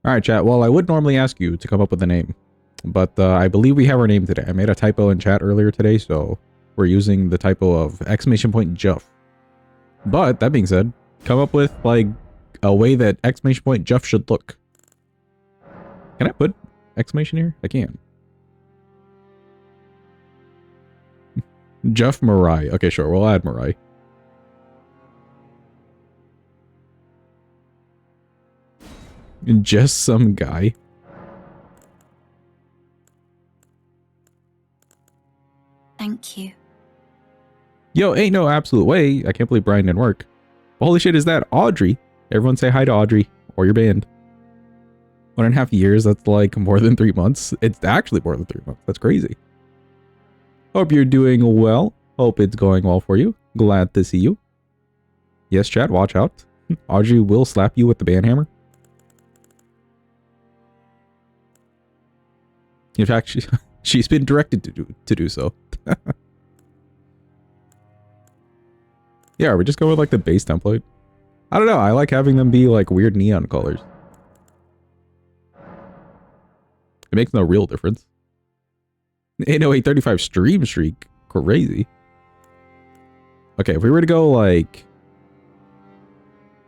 Alright, chat. Well, I would normally ask you to come up with a name, but I believe we have our name today. I made a typo in chat earlier today, so we're using the typo of exclamation point Juff. But, that being said, come up with, like, a way that exclamation point Juff should look. Can I put exclamation here? I can. Jeff Marais. Okay, sure. We'll add Marais. Just some guy. Thank you. Yo, ain't no absolute way. I can't believe Brian didn't work. Holy shit, is that Audrey? Everyone say hi to Audrey or your band. 1.5 years, that's like more than 3 months. It's actually more than 3 months. That's crazy. Hope you're doing well. Hope it's going well for you. Glad to see you. Yes, chat, watch out. Audrey will slap you with the band hammer. In fact, she's been directed to do so. Yeah, we just go with like the base template. I don't know, I like having them be like weird neon colors. It makes no real difference. 80835 stream streak. Crazy. Okay, if we were to go like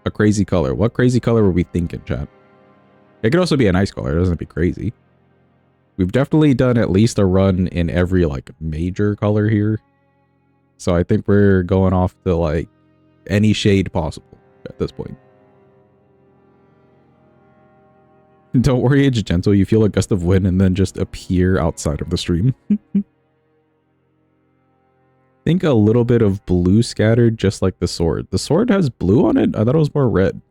a crazy color, what crazy color were we thinking, chat? It could also be a nice color, it doesn't have to be crazy. We've definitely done at least a run in every like major color here. So I think we're going off to like any shade possible at this point. Don't worry, it's gentle. You feel a gust of wind and then just appear outside of the stream. Think a little bit of blue scattered just like the sword. The sword has blue on it? I thought it was more red.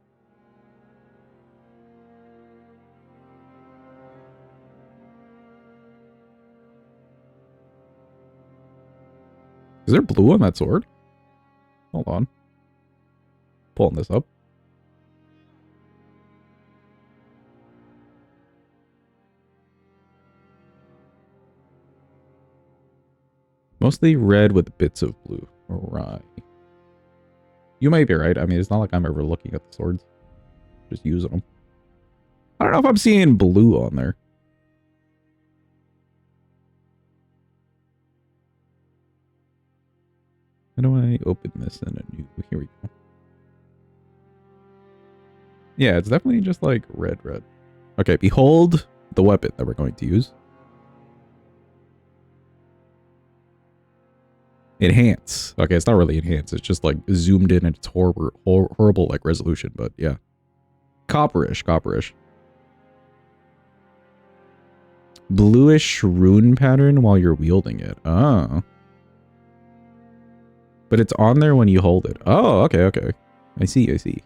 Is there blue on that sword? Hold on. Pulling this up. Mostly red with bits of blue. Right. You might be right. I mean, it's not like I'm ever looking at the swords. Just using them. I don't know if I'm seeing blue on there. How do I open this in a new... Here we go. Yeah, it's definitely just like red. Okay, behold the weapon that we're going to use. Enhance. Okay, it's not really enhance. It's just like zoomed in and it's horrible like resolution, but yeah. Copperish. Bluish rune pattern while you're wielding it. Oh. But it's on there when you hold it. Oh, okay. I see.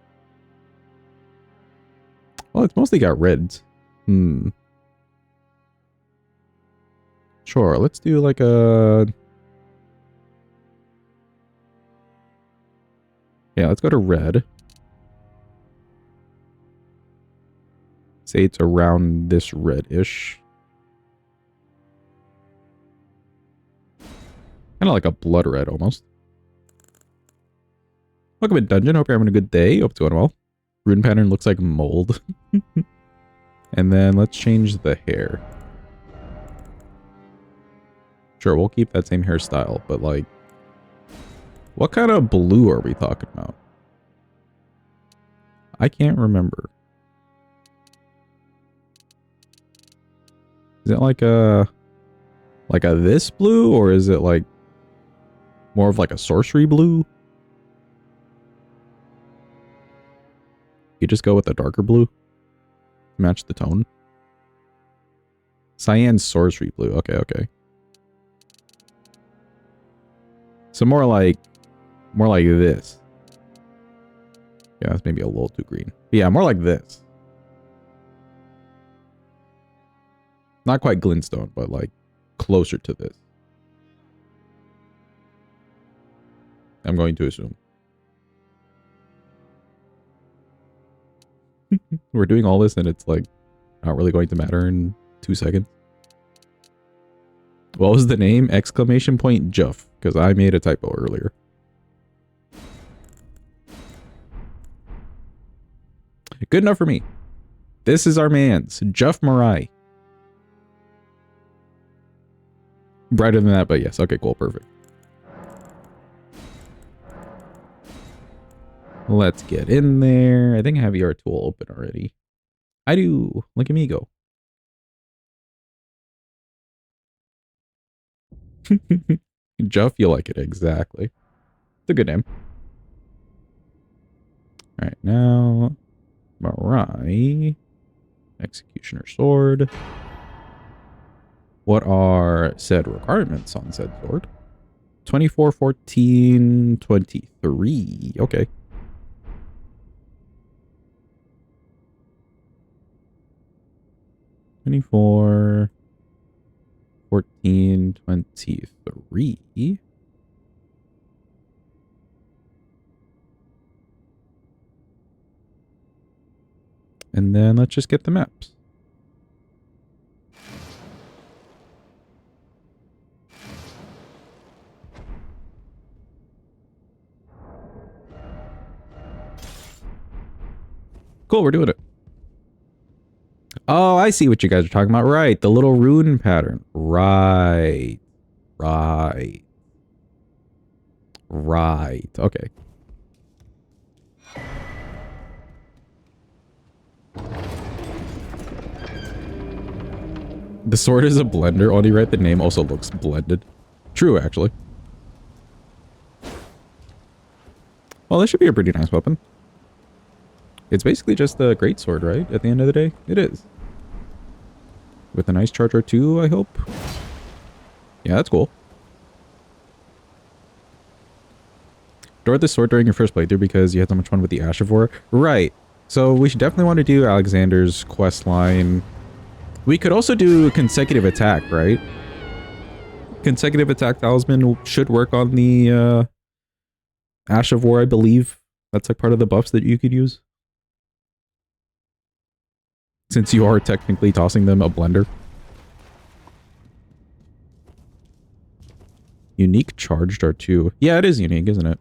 Well, it's mostly got reds. Sure, let's do like a... Yeah, let's go to red. Say it's around this reddish. Kind of like a blood red almost. Welcome to Dungeon. Hope you're having a good day. Hope it's going well. Rune pattern looks like mold. And then let's change the hair. Sure, we'll keep that same hairstyle, but like... What kind of blue are we talking about? I can't remember. Is it like a this blue, or is it like more of like a sorcery blue? You just go with a darker blue. Match the tone. Cyan sorcery blue. Okay. So more like this. Yeah, that's maybe a little too green. But yeah, more like this. Not quite glintstone, but like closer to this. I'm going to assume. We're doing all this and it's like not really going to matter in 2 seconds. What was the name? Exclamation point Juff, because I made a typo earlier. Good enough for me. This is our man's. Jeff Marais. Brighter than that, but yes. Okay, cool. Perfect. Let's get in there. I think I have your tool open already. I do. Look at me go. Jeff, you like it. Exactly. It's a good name. All right, now Marais Executioner Sword. What are said requirements on said sword? 24, 14, 23. Okay. 24, 14, 23. And then let's just get the maps. Cool, we're doing it. Oh, I see what you guys are talking about. Right, the little rune pattern. Right. Right. Right. Okay. The sword is a blender. Only right, the name also looks blended. True, actually. Well, this should be a pretty nice weapon. It's basically just a greatsword, right? At the end of the day, it is. With a nice charger too, I hope. Yeah, that's cool. Adored this sword during your first playthrough because you had so much fun with the Ash of War. Right. So we should definitely want to do Alexander's quest line. We could also do consecutive attack, right? Consecutive attack talisman should work on the Ash of War, I believe. That's like part of the buffs that you could use. Since you are technically tossing them a blender. Unique charged R2. Yeah, it is unique, isn't it?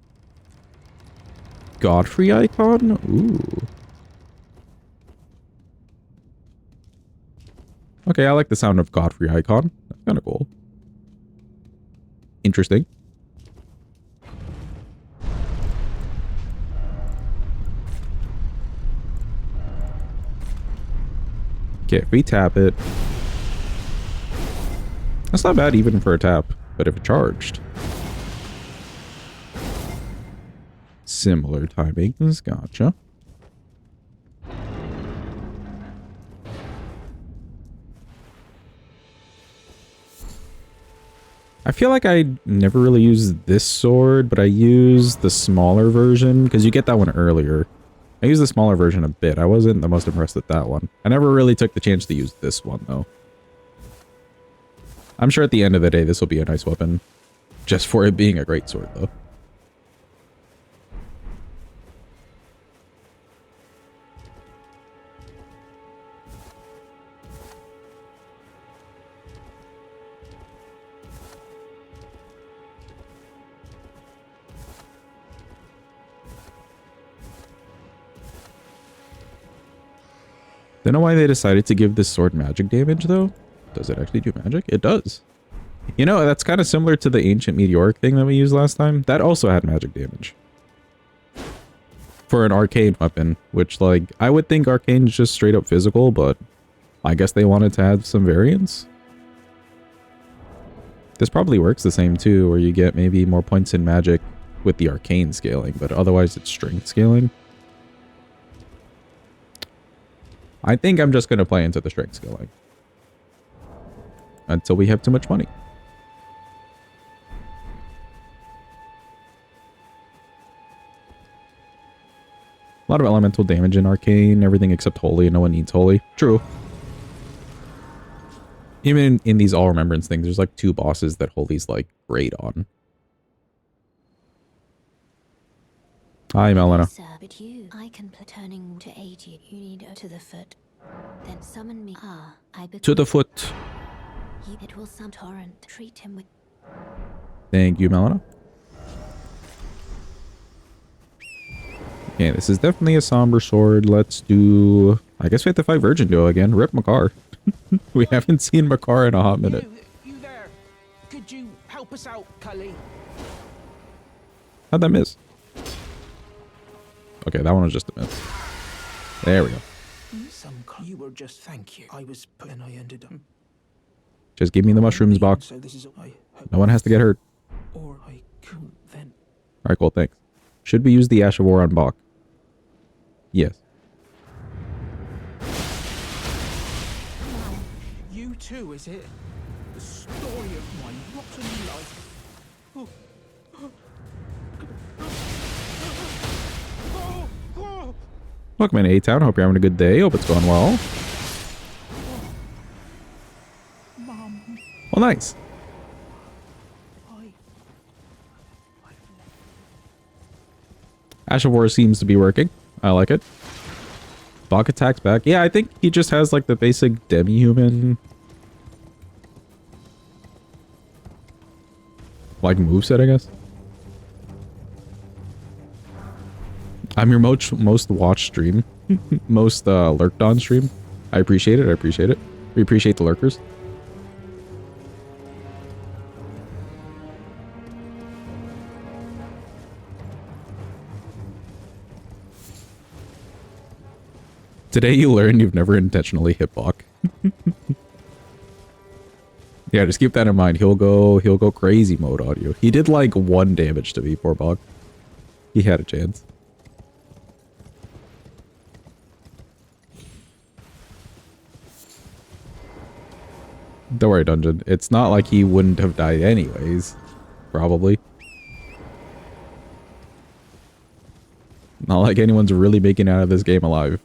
Godfrey icon? Ooh. Okay, I like the sound of Godfrey icon. That's kind of cool. Interesting. Okay, if we tap it. That's not bad even for a tap, but if it charged. Similar timings, gotcha. I feel like I never really used this sword, but I used the smaller version because you get that one earlier. I used the smaller version a bit. I wasn't the most impressed with that one. I never really took the chance to use this one, though. I'm sure at the end of the day, this will be a nice weapon. Just for it being a great sword, though. Don't know why they decided to give this sword magic damage, though. Does it actually do magic? It does. You know, that's kind of similar to the ancient meteoric thing that we used last time. That also had magic damage. For an arcane weapon, which, like, I would think arcane is just straight up physical, but I guess they wanted to add some variance. This probably works the same, too, where you get maybe more points in magic with the arcane scaling, but otherwise it's strength scaling. I think I'm just going to play into the strength scaling. Until we have too much money. A lot of elemental damage in arcane, everything except holy, and no one needs holy. True. Even in these all remembrance things, there's like 2 bosses that holy's like great on. Hi, Melina. Sir, but you, I can turning to aid you. You need to the foot. Then summon me. To the foot. It will some torrent. Treat him with. Thank you, Melina. Okay, this is definitely a somber sword. Let's do I guess we have to fight Virgin Duo again. Rip Makar. We haven't seen Makar in a hot minute. You there? Could you help us out, Cully? How'd that miss? Okay, that one was just a miss. There we go. You were just thank you. I was put and I ended up. Just give me the mushrooms box. So this is No one has to get hurt. or I couldn't then. Alright, cool, thanks. Should we use the Ash of War on Bach? Yes. You too, is it? The story of my rotten life. Welcome in A-Town. Hope you're having a good day. Hope it's going well. Mom, Well, nice. Ash of War seems to be working. I like it. Bach attacks back. Yeah, I think he just has like the basic demi-human like moveset, I guess. I'm your most watched stream. Most lurked on stream. I appreciate it. I appreciate it. We appreciate the lurkers. Today you learned you've never intentionally hit Bach. Yeah, just keep that in mind. He'll go crazy mode audio. He did like 1 damage to me, poor Bach. He had a chance. Don't worry, Dungeon. It's not like he wouldn't have died anyways. Probably. Not like anyone's really making out of this game alive.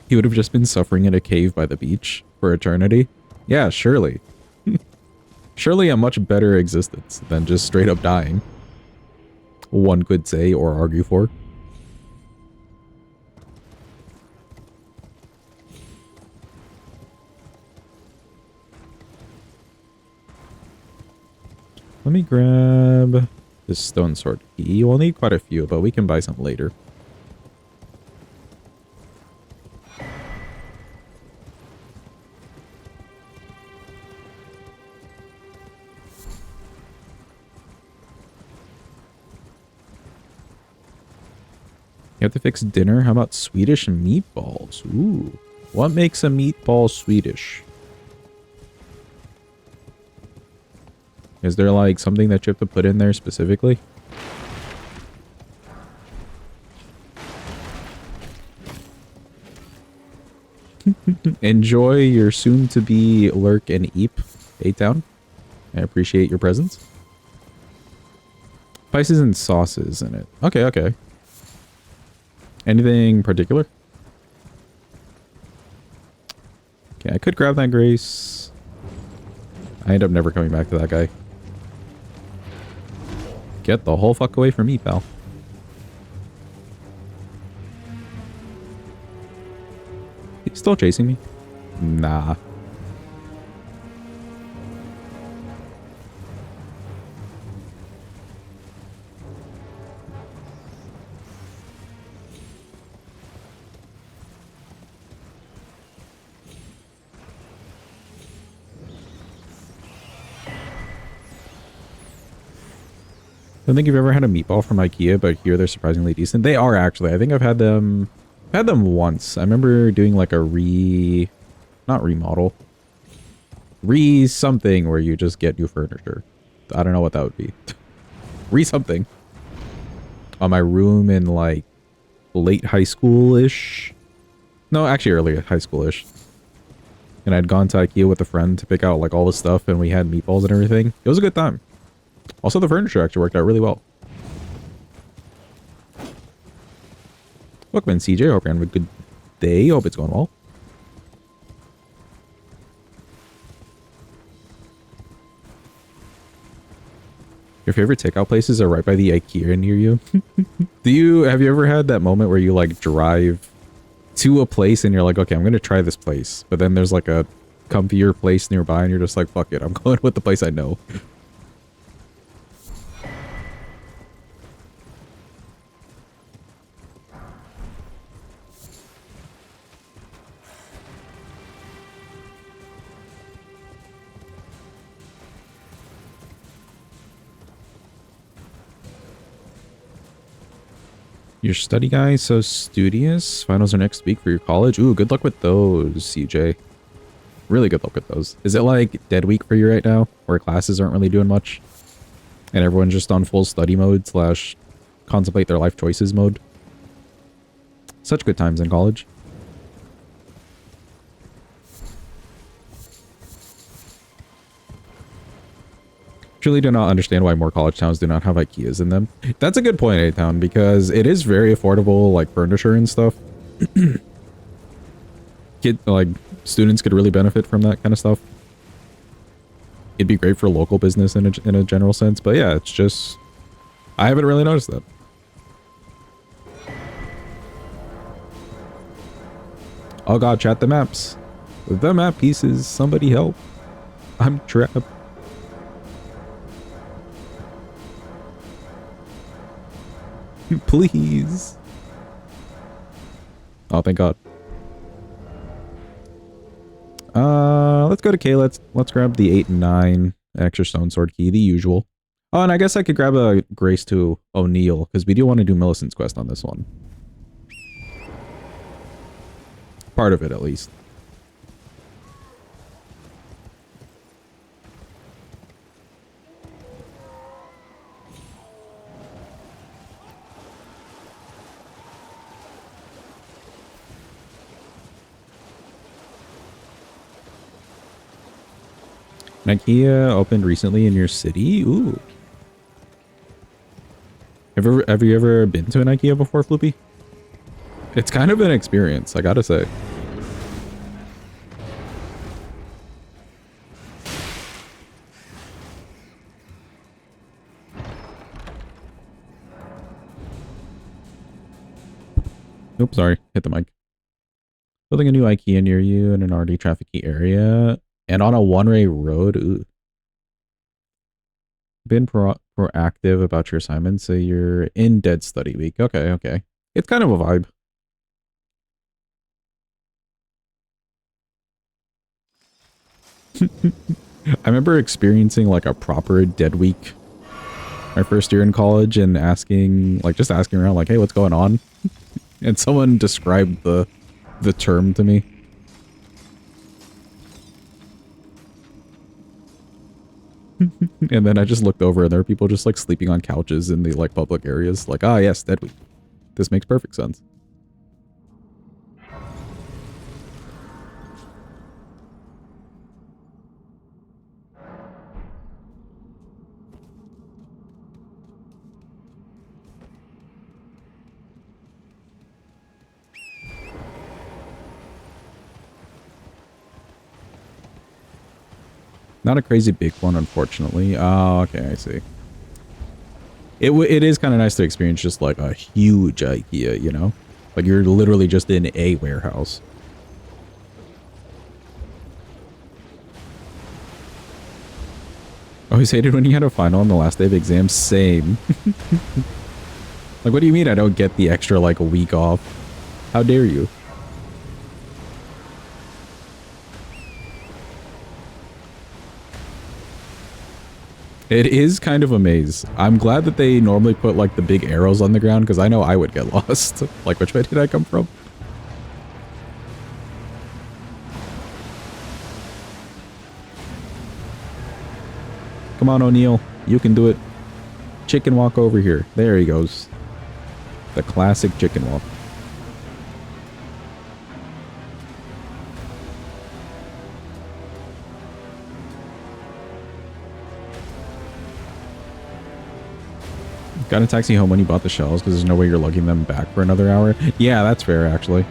He would have just been suffering in a cave by the beach for eternity. Yeah, surely. Surely a much better existence than just straight up dying. One could say or argue for. Let me grab this stone sword key. We'll need quite a few, but we can buy some later. You have to fix dinner? How about Swedish meatballs? Ooh. What makes a meatball Swedish? Is there like something that you have to put in there specifically? Enjoy your soon-to-be lurk and eep, A-Town. I appreciate your presence. Spices and sauces in it. Okay, okay. Anything particular? Okay, I could grab that Grace. I end up never coming back to that guy. Get the whole fuck away from me, pal. He's still chasing me? Nah. I don't think you've ever had a meatball from IKEA, but here they're surprisingly decent. They are actually. I think I've had them once. I remember doing like a not remodel. Something where you just get new furniture. I don't know what that would be. Something. On my room in like late high school-ish. No, actually early high school-ish. And I'd gone to IKEA with a friend to pick out like all the stuff and we had meatballs and everything. It was a good time. Also, the furniture actually worked out really well. Welcome in, CJ. Hope you're having a good day. Hope it's going well. Your favorite takeout places are right by the IKEA near you. Have you ever had that moment where you like drive to a place and you're like, okay, I'm gonna try this place, but then there's like a comfier place nearby and you're just like, fuck it, I'm going with the place I know. Your study guy so studious. Finals are next week for your college. Ooh, good luck with those, CJ. Really good luck with those. Is it like dead week for you right now, where classes aren't really doing much, and everyone's just on full study mode slash contemplate their life choices mode? Such good times in college. Truly do not understand why more college towns do not have IKEAs in them. That's a good point, A-Town, because it is very affordable, like furniture and stuff. Students could really benefit from that kind of stuff. It'd be great for local business in a general sense, but yeah, it's just, I haven't really noticed that. Oh god, chat the maps. The map pieces, somebody help. I'm trapped. Please. Oh, thank God. Let's go to K. Let's grab the 8 and 9 extra stone sword key, the usual. Oh, and I guess I could grab a Grace to O'Neill, because we do want to do Millicent's quest on this one. Part of it, at least. IKEA opened recently in your city? Ooh. Have you ever been to an IKEA before, Floopy? It's kind of an experience, I gotta say. Oops, sorry. Hit the mic. Building a new IKEA near you in an already trafficy area. And on a one-way road. Ooh. Been proactive about your assignment, so you're in dead study week. Okay, okay. It's kind of a vibe. I remember experiencing like a proper dead week my first year in college and asking around like, hey, what's going on? And someone described the term to me. And then I just looked over and there were people just like sleeping on couches in the like public areas. Like, ah, yes, dead week. This makes perfect sense. Not a crazy big one, unfortunately. Oh, okay, I see. It is kind of nice to experience just like a huge IKEA, you know? Like you're literally just in a warehouse. Always hated when you had a final on the last day of exams. Same. Like, what do you mean I don't get the extra like a week off? How dare you? It is kind of a maze. I'm glad that they normally put like the big arrows on the ground because I know I would get lost. Like, which way did I come from? Come on, O'Neill. You can do it. Chicken walk over here. There he goes. The classic chicken walk. Got a taxi home when you bought the shells because there's no way you're lugging them back for another hour. Yeah, that's fair, actually.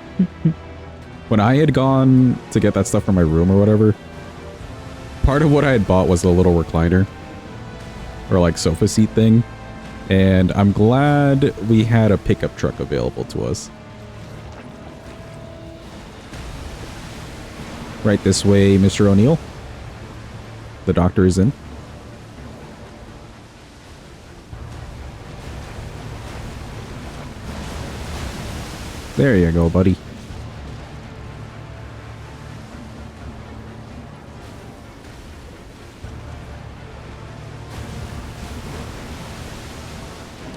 When I had gone to get that stuff from my room or whatever, part of what I had bought was the little recliner. or like sofa seat thing. And I'm glad we had a pickup truck available to us. Right this way, Mr. O'Neill. The doctor is in. There you go, buddy.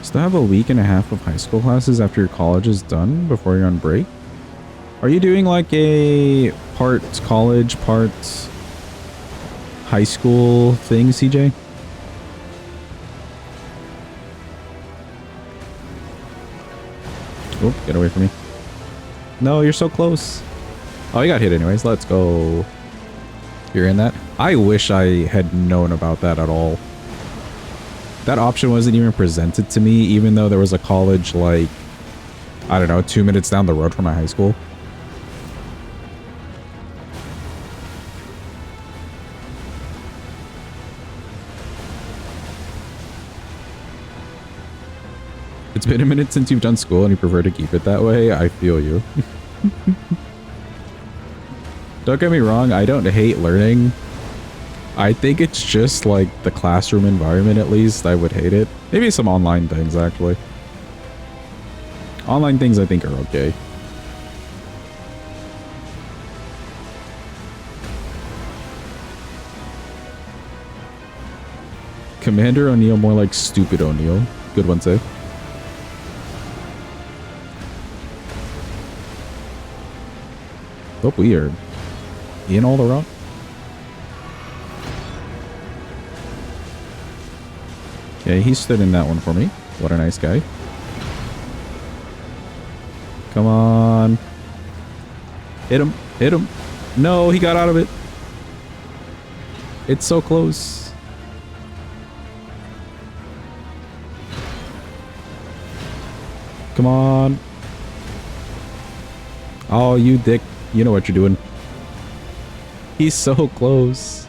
Still have a week and a half of high school classes after your college is done before you're on break? Are you doing like a parts college, parts high school thing, CJ? Oh, get away from me. No, you're so close. Oh, you got hit anyways. Let's go. You're in that? I wish I had known about that at all. That option wasn't even presented to me, even though there was a college, like, I don't know, 2 minutes down the road from my high school. It's been a minute since you've done school and you prefer to keep it that way. I feel you. Don't get me wrong, I don't hate learning. I think it's just like the classroom environment, at least. I would hate it. Maybe some online things, actually. Online things I think are okay. Commander O'Neill, more like stupid O'Neill. Good one, save. Oh, weird. In all the wrong. Okay, he stood in that one for me. What a nice guy. Come on. Hit him. Hit him. No, he got out of it. It's so close. Come on. Oh, you dick. You know what you're doing. He's so close.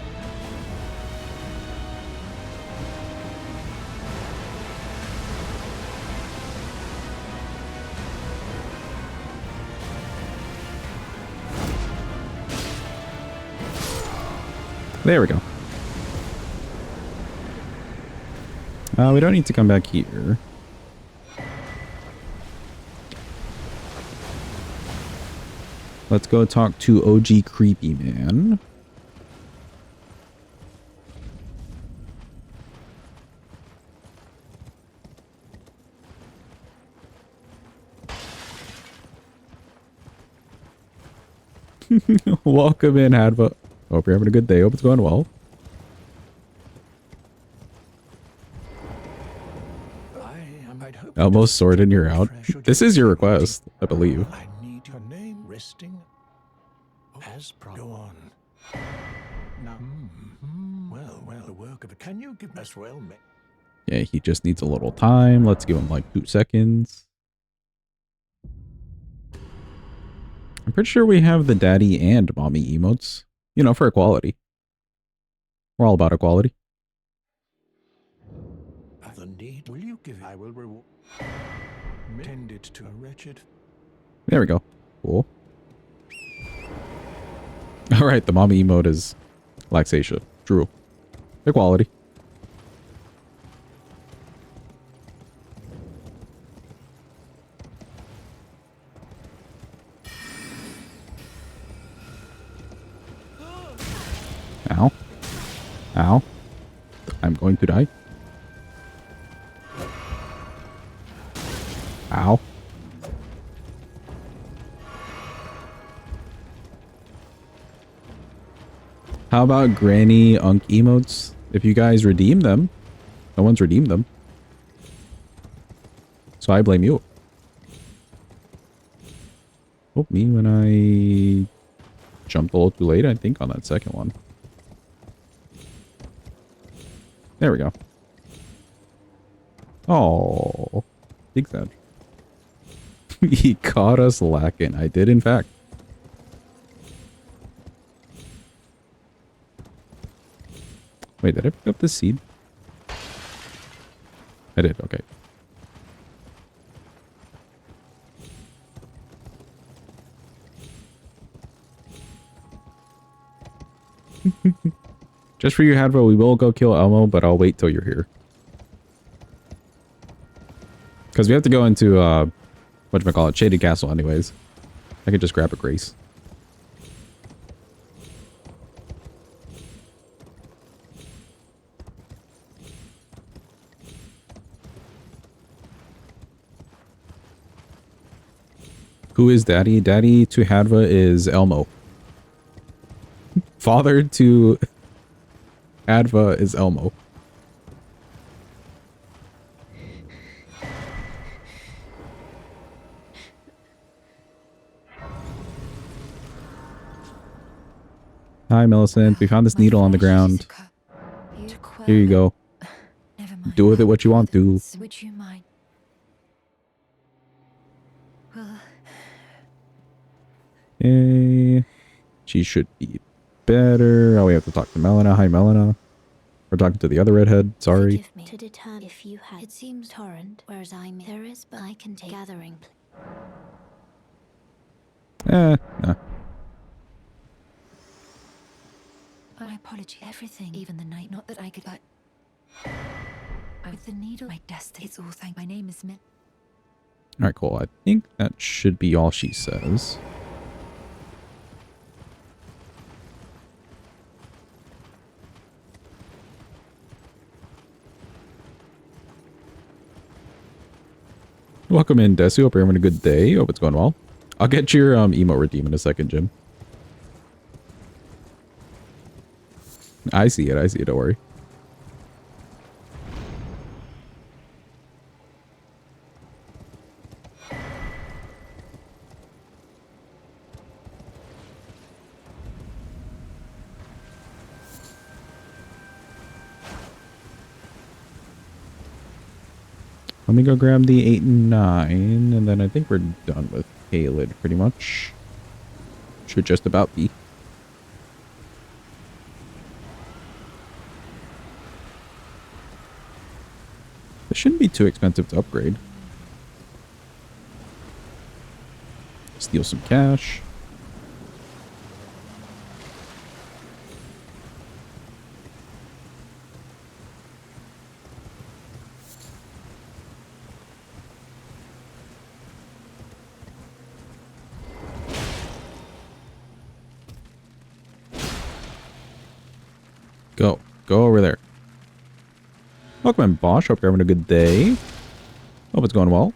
There we go. We don't need to come back here. Let's go talk to OG Creepy Man. Welcome in, Hadva. Hope you're having a good day. Hope it's going well. Elmo's sword and you're out. This is your request, I believe. I need your name resting as go on. No. Well, the work of it. Can you give us well, mate? Yeah, he just needs a little time. Let's give him like 2 seconds. I'm pretty sure we have the daddy and mommy emotes. You know, for equality. We're all about equality. The need. Will you give it? I will reward. Tend it to a wretched. There we go. Cool. Alright, the mommy emote is laxation. True. Equality. Ow. Ow. I'm going to die. Ow. How about Granny Unk emotes? If you guys redeem them, no one's redeemed them. So I blame you. Oh, me when I jumped a little too late, I think, on that second one. There we go. Oh, big sad. He caught us lacking. I did, in fact. Wait, did I pick up the seed? I did, okay. Just for you, Hadro, we will go kill Elmo, but I'll wait till you're here. Because we have to go into, whatchamacallit, Shaded Castle anyways. I could just grab a Grace. Who is Daddy? Daddy to Hadva is Elmo. Father to Hadva is Elmo. Hi, Millicent. We found this needle on the ground. Here you go. Never mind. Do with it what you want to. Would you mind? Well, She should be better. Oh, we have to talk to Melina. Hi, Melina. We're talking to the other redhead. Sorry. forgive me. To determine if you had. It seems torrent, whereas there is, but I can take gathering. Nah. I apologize. Everything, even the night. Not that I could, but with the needle, my destiny. It's all thank. My name is Min. Alright, cool. I think that should be all she says. Welcome in, Desu. Hope you're having a good day. Hope it's going well. I'll get your emo redeem in a second, Jim. I see it. I see it. Don't worry. Let me go grab the 8 and 9, and then I think we're done with Kaled pretty much. Should just about be. This shouldn't be too expensive to upgrade. Steal some cash. Go. Go over there. Welcome in, Bosch. Hope you're having a good day. Hope it's going well.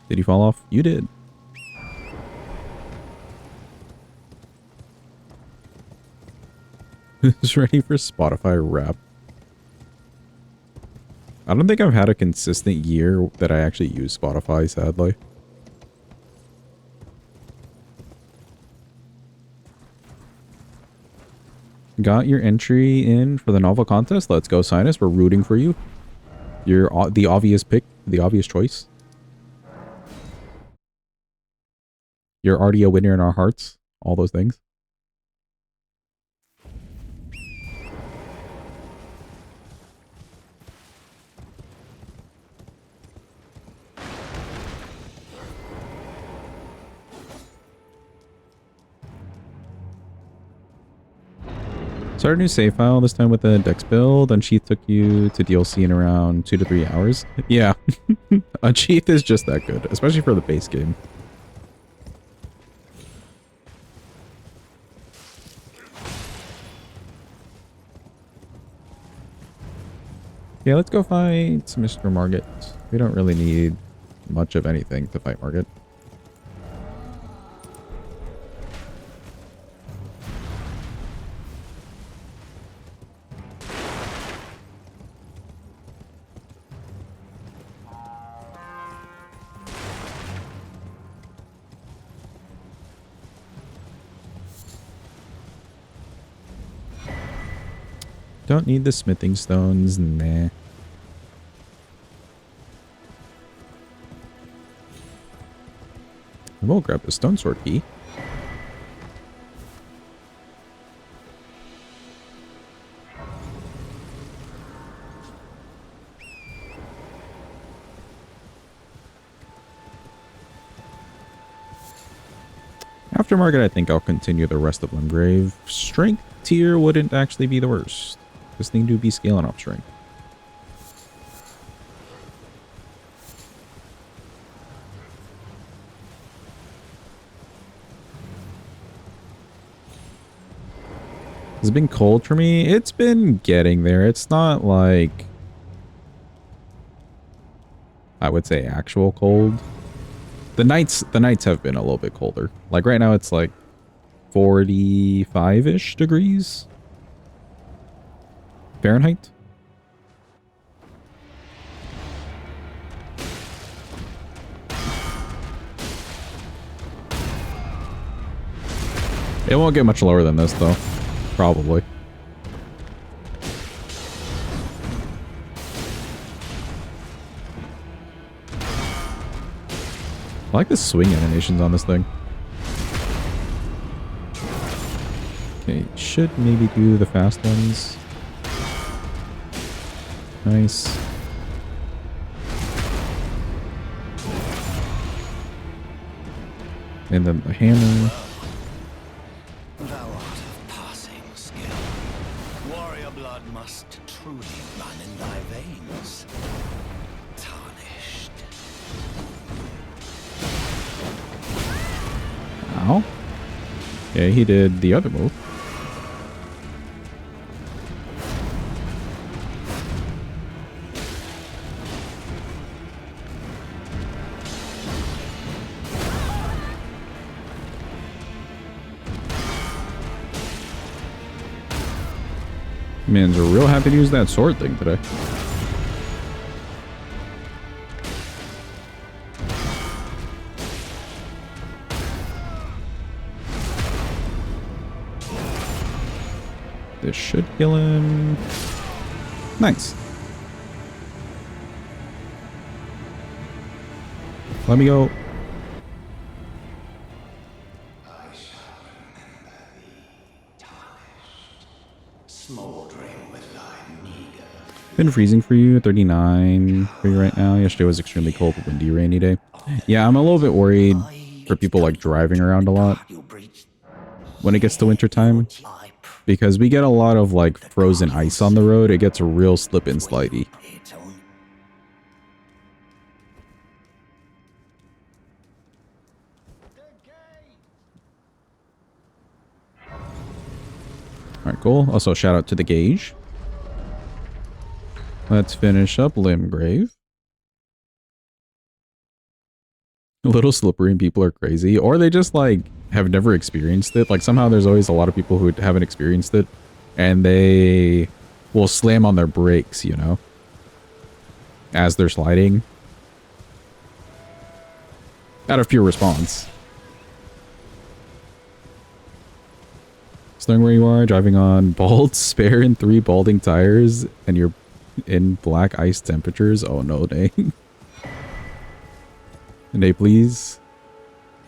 Did you fall off? You did. Who's ready for Spotify rap? I don't think I've had a consistent year that I actually use Spotify, sadly. Got your entry in for the novel contest? Let's go, Sinus. We're rooting for you. You're the obvious pick, the obvious choice. You're already a winner in our hearts. All those things. Start a new save file, this time with a Dex build. Unsheath took you to DLC in around 2 to 3 hours. Yeah, Unsheath is just that good, especially for the base game. Yeah, let's go fight Mr. Margit. We don't really need much of anything to fight Margit. Don't need the smithing stones, nah. We'll grab the stone sword key. aftermarket, I think I'll continue the rest of Limgrave. Strength tier wouldn't actually be the worst. This thing do be scaling up strength. It's been cold for me. It's been getting there. It's not like, I would say, actual cold. The nights have been a little bit colder. Like right now it's like 45-ish degrees Fahrenheit. It won't get much lower than this though. Probably. I like the swing animations on this thing. Okay, should maybe do the fast ones. Nice. And then the hammer. Thou art of passing skill. Warrior blood must truly run in thy veins. Tarnished. Ow. Yeah, he did the other move. Man's real happy to use that sword thing today. This should kill him. Nice. Let me go. Been freezing for you, 39 for you right now. Yesterday was extremely cold, windy, rainy day. Yeah, I'm a little bit worried for people like driving around a lot when it gets to winter time, because we get a lot of like frozen ice on the road. It gets real slip and slidey. All right, cool. Also, shout out to the gauge. Let's finish up Limgrave. A little slippery and people are crazy, or they just like have never experienced it. Like somehow there's always a lot of people who haven't experienced it and they will slam on their brakes, you know, as they're sliding out of pure response. Snowing where you are, driving on bald, spare, and 3 balding tires, and you're in black ice temperatures. Oh no, Nay. Nay, please.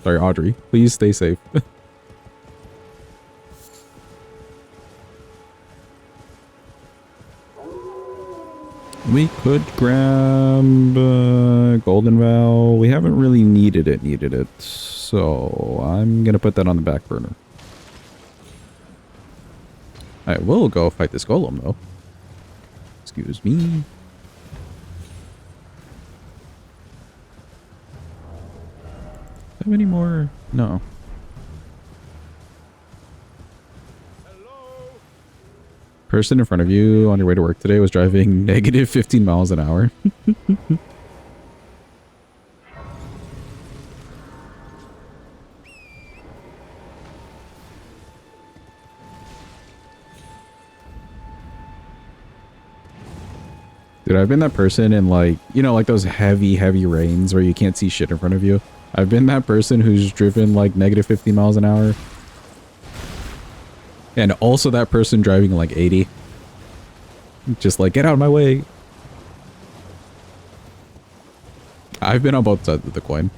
Sorry, Audrey. Please stay safe. We could grab Golden Vow. We haven't really needed it. So I'm gonna put that on the back burner. I will go fight this golem though. Excuse me. Have any more? No. Hello? Person in front of you on your way to work today was driving negative 15 miles an hour. Dude, I've been that person in like, you know, like those heavy rains where you can't see shit in front of you. I've been that person who's driven like negative 50 miles an hour. And also that person driving like 80. Just like, get out of my way. I've been on both sides of the coin.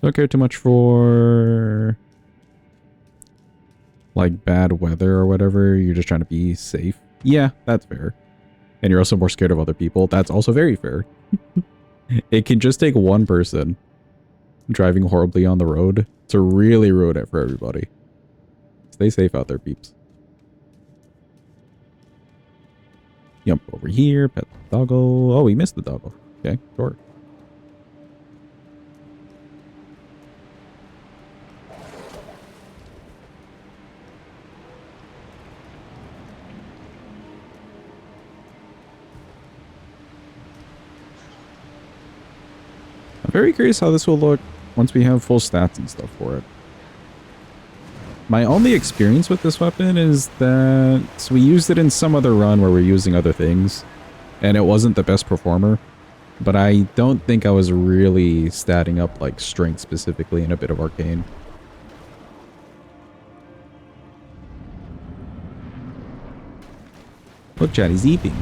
Don't care too much for like bad weather or whatever. You're just trying to be safe. Yeah, that's fair. And you're also more scared of other people. That's also very fair. It can just take one person driving horribly on the road to really ruin it for everybody. Stay safe out there, peeps. Jump over here, pet the doggo. Oh, we missed the doggo. Okay, sure. I'm very curious how this will look once we have full stats and stuff for it. My only experience with this weapon is that we used it in some other run where we're using other things, and it wasn't the best performer, but I don't think I was really statting up like strength specifically in a bit of arcane. Look, Chad, he's eating.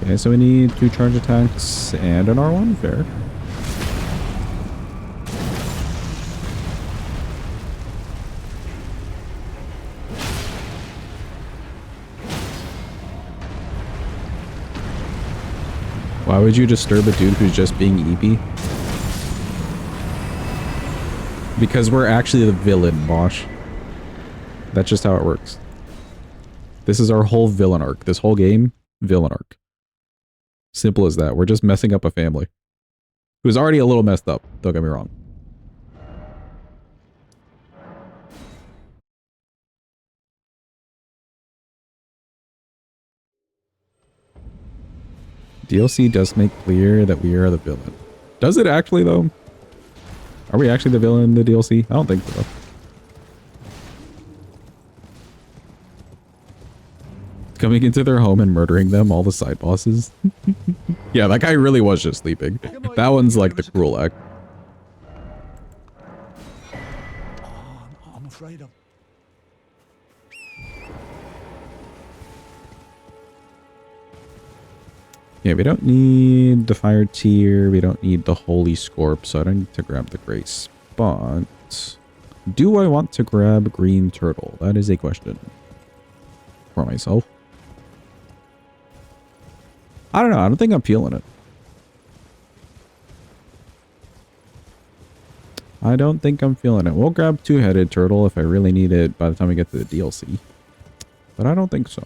Okay, so we need 2 charge attacks and an R1, fair. Why would you disturb a dude who's just being EP? Because we're actually the villain, Bosch. That's just how it works. This is our whole villain arc. This whole game, villain arc. Simple as that. We're just messing up a family. Who's already a little messed up, don't get me wrong. DLC does make clear that we are the villain. Does it actually, though? Are we actually the villain in the DLC? I don't think so. Coming into their home and murdering them, all the side bosses. Yeah, that guy really was just sleeping. That one's like the cruel act. I'm afraid of... Yeah, we don't need the fire tier. We don't need the holy scorp, so I don't need to grab the gray spot. Do I want to grab green turtle? That is a question for myself. I don't know. I don't think I'm feeling it. I don't think I'm feeling it. We'll grab two-headed turtle if I really need it by the time we get to the DLC. But I don't think so.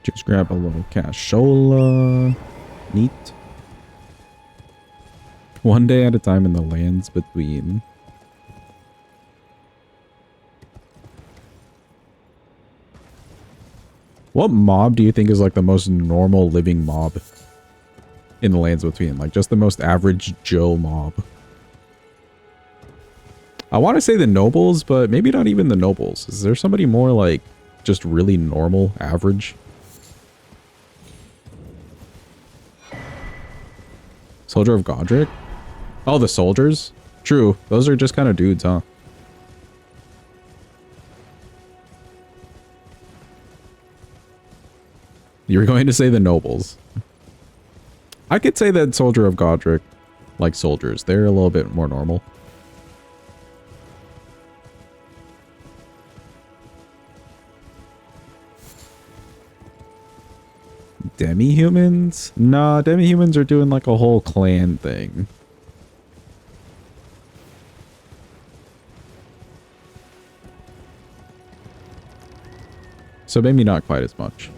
Just grab a little cashola. Neat. One day at a time in the lands between. What mob do you think is like the most normal living mob in the lands between? Like just the most average Joe mob. I want to say the nobles, but maybe not even the nobles. Is there somebody more like just really normal, average? Soldier of Godric? Oh, the soldiers? True. Those are just kind of dudes, huh? You were going to say the nobles. I could say that Soldier of Godric, like soldiers, they're a little bit more normal. Demi-humans? Nah, demi-humans are doing like a whole clan thing. So maybe not quite as much.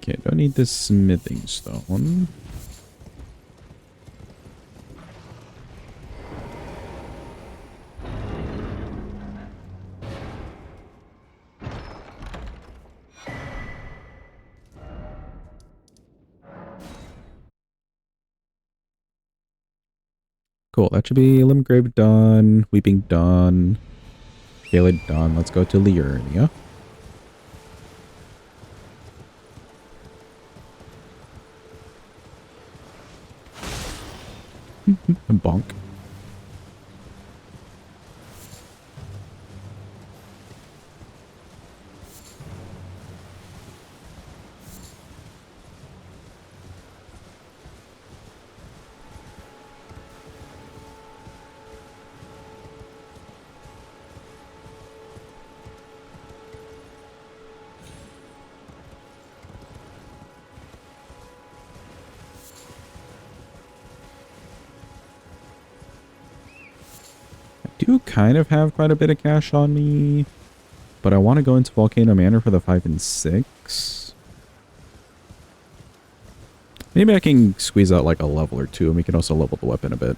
Okay, don't need this smithing stone. Cool, that should be Limgrave done, Weeping done, Bayle done. Let's go to Liurnia. Bonk. Do kind of have quite a bit of cash on me, but I want to go into Volcano Manor for the 5 and 6. Maybe I can squeeze out like a level or two, and we can also level the weapon a bit.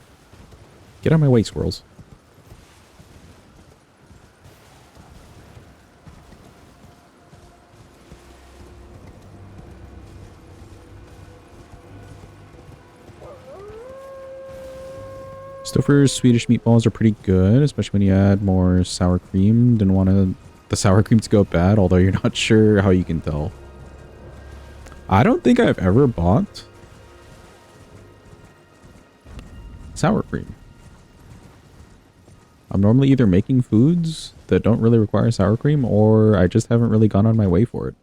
Get out of my way, squirrels. Stouffer's Swedish meatballs are pretty good, especially when you add more sour cream. Didn't want the sour cream to go bad, although you're not sure how you can tell. I don't think I've ever bought sour cream. I'm normally either making foods that don't really require sour cream, or I just haven't really gone on my way for it.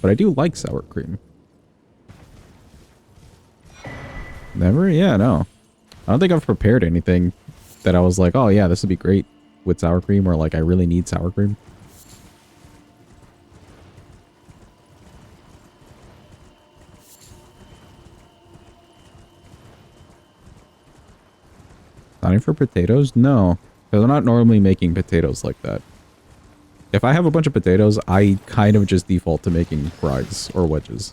But I do like sour cream. Never? Yeah, no. I don't think I've prepared anything that I was like, oh yeah, this would be great with sour cream, or like I really need sour cream. Not for potatoes? No, because I'm not normally making potatoes like that. If I have a bunch of potatoes, I kind of just default to making fries or wedges.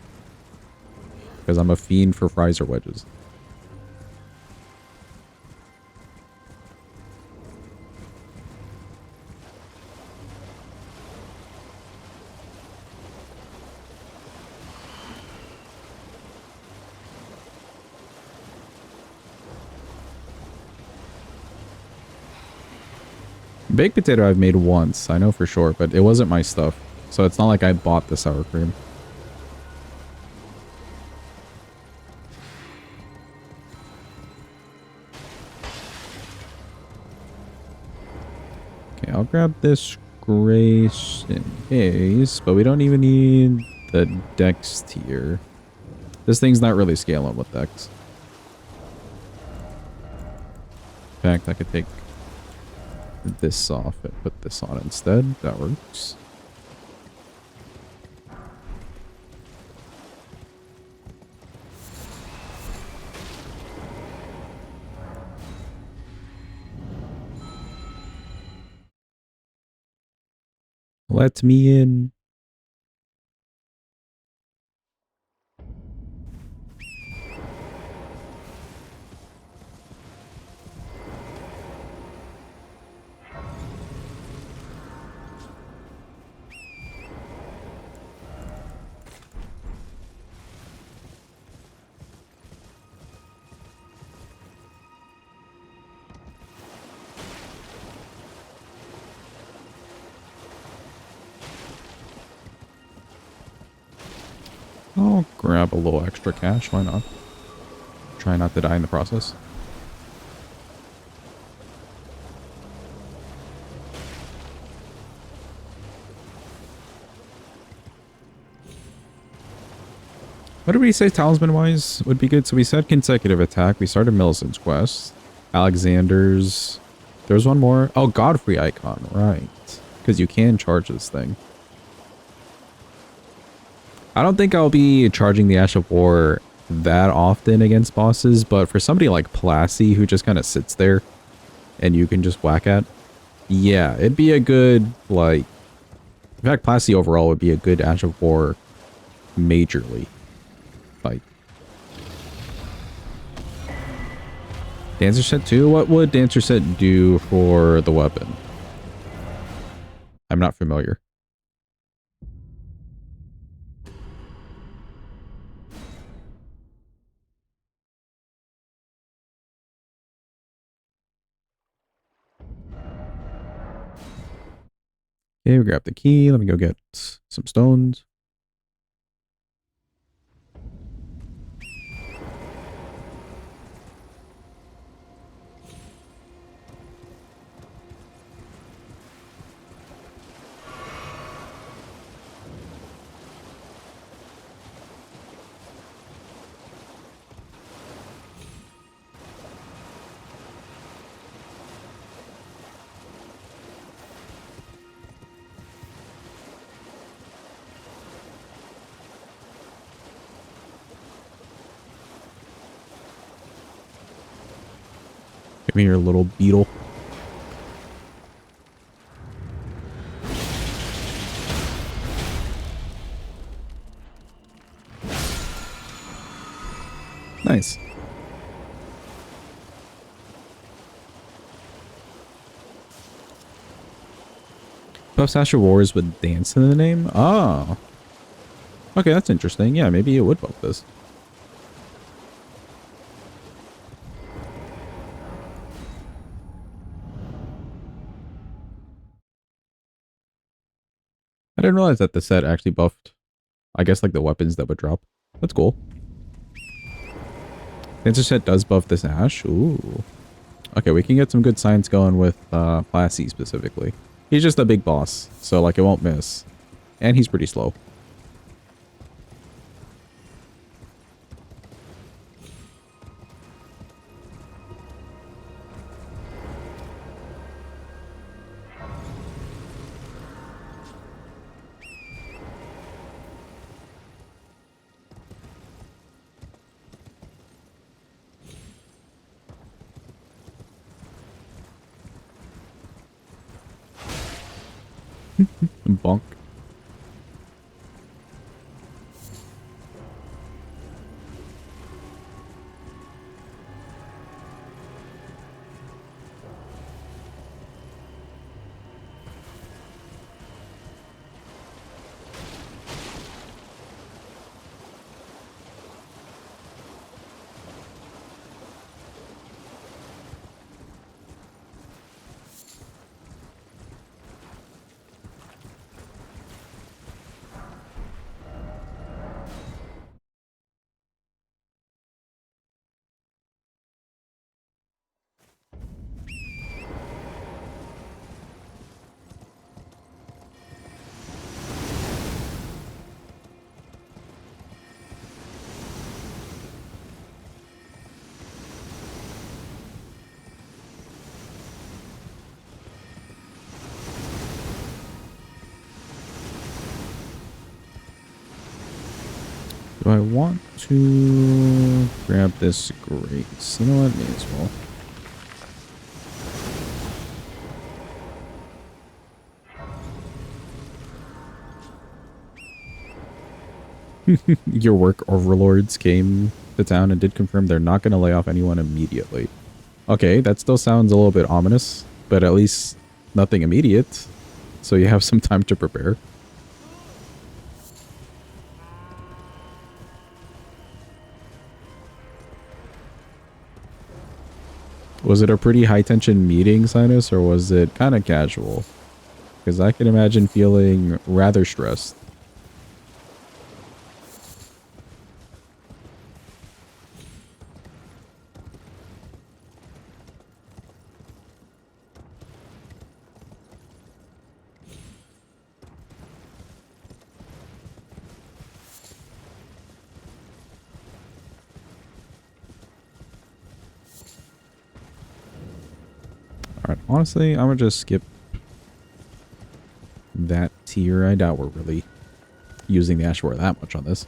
Because I'm a fiend for fries or wedges. Baked potato I've made once, I know for sure, but it wasn't my stuff. So it's not like I bought the sour cream. Okay, I'll grab this grace in case, but we don't even need the dex tier. This thing's not really scaling with dex. In fact, I could take this off and put this on instead. That works. Let me in. I'll grab a little extra cash, why not? Try not to die in the process. What did we say talisman-wise would be good? So we said consecutive attack. We started Millicent's quest. Alexander's. There's one more. Oh, Godfrey icon, right. Because you can charge this thing. I don't think I'll be charging the Ash of War that often against bosses, but for somebody like Plassey who just kind of sits there and you can just whack at, yeah, it'd be a good, like, in fact, Plassey overall would be a good Ash of War majorly. fight. Dancer set 2? What would Dancer set do for the weapon? I'm not familiar. Okay, we grab the key. Let me go get some stones. Give me your little beetle. Nice. Buffs Astral Wars with dance in the name? Oh. Okay, that's interesting. Yeah, maybe it would buff this. I didn't realize that the set actually buffed, I guess, like the weapons that would drop. That's cool. Dancer set does buff this Ash. Ooh. Okay, we can get some good science going with Classy specifically. He's just a big boss, so like it won't miss. And he's pretty slow. Bonk. Do I want to grab this grace? You know what? May as well. Your work overlords came to town and did confirm they're not going to lay off anyone immediately. Okay, that still sounds a little bit ominous, but at least nothing immediate, so you have some time to prepare. Was it a pretty high-tension meeting, Sinus, or was it kind of casual? Because I can imagine feeling rather stressed. Alright, honestly, I'm gonna just skip that tier. I doubt we're really using the Ash War that much on this.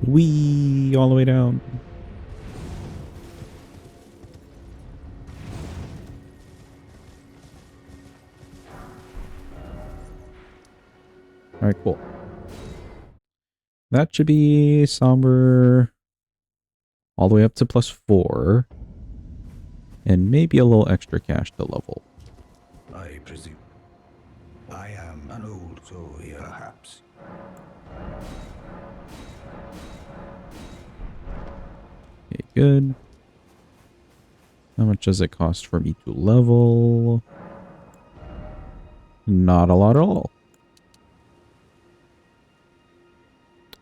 Whee! All the way down. Alright, cool. That should be somber all the way up to +4. And maybe a little extra cash to level. I presume. I am an old soul here, perhaps. Okay, good. How much does it cost for me to level? Not a lot at all.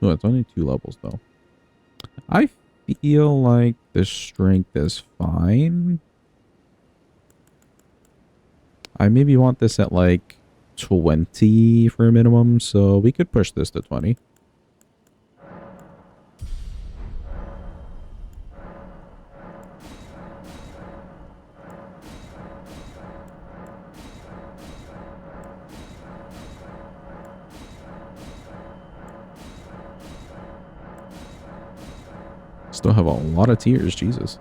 Oh, it's only 2 levels though. I feel like the strength is fine. I maybe want this at like 20 for a minimum, so we could push this to 20. Still have a lot of tiers, Jesus.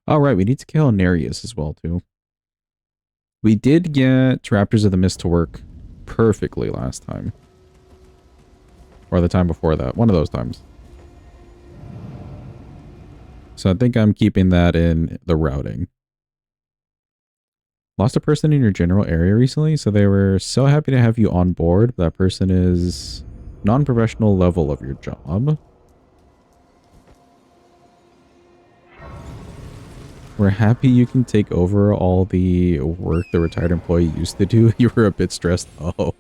All right, we need to kill Nereus as well, too. We did get Raptors of the Mist to work perfectly last time. Or the time before that. One of those times. So I think I'm keeping that in the routing. Lost a person in your general area recently, so they were so happy to have you on board. That person is non-professional level of your job. We're happy you can take over all the work the retired employee used to do. You were a bit stressed. Oh.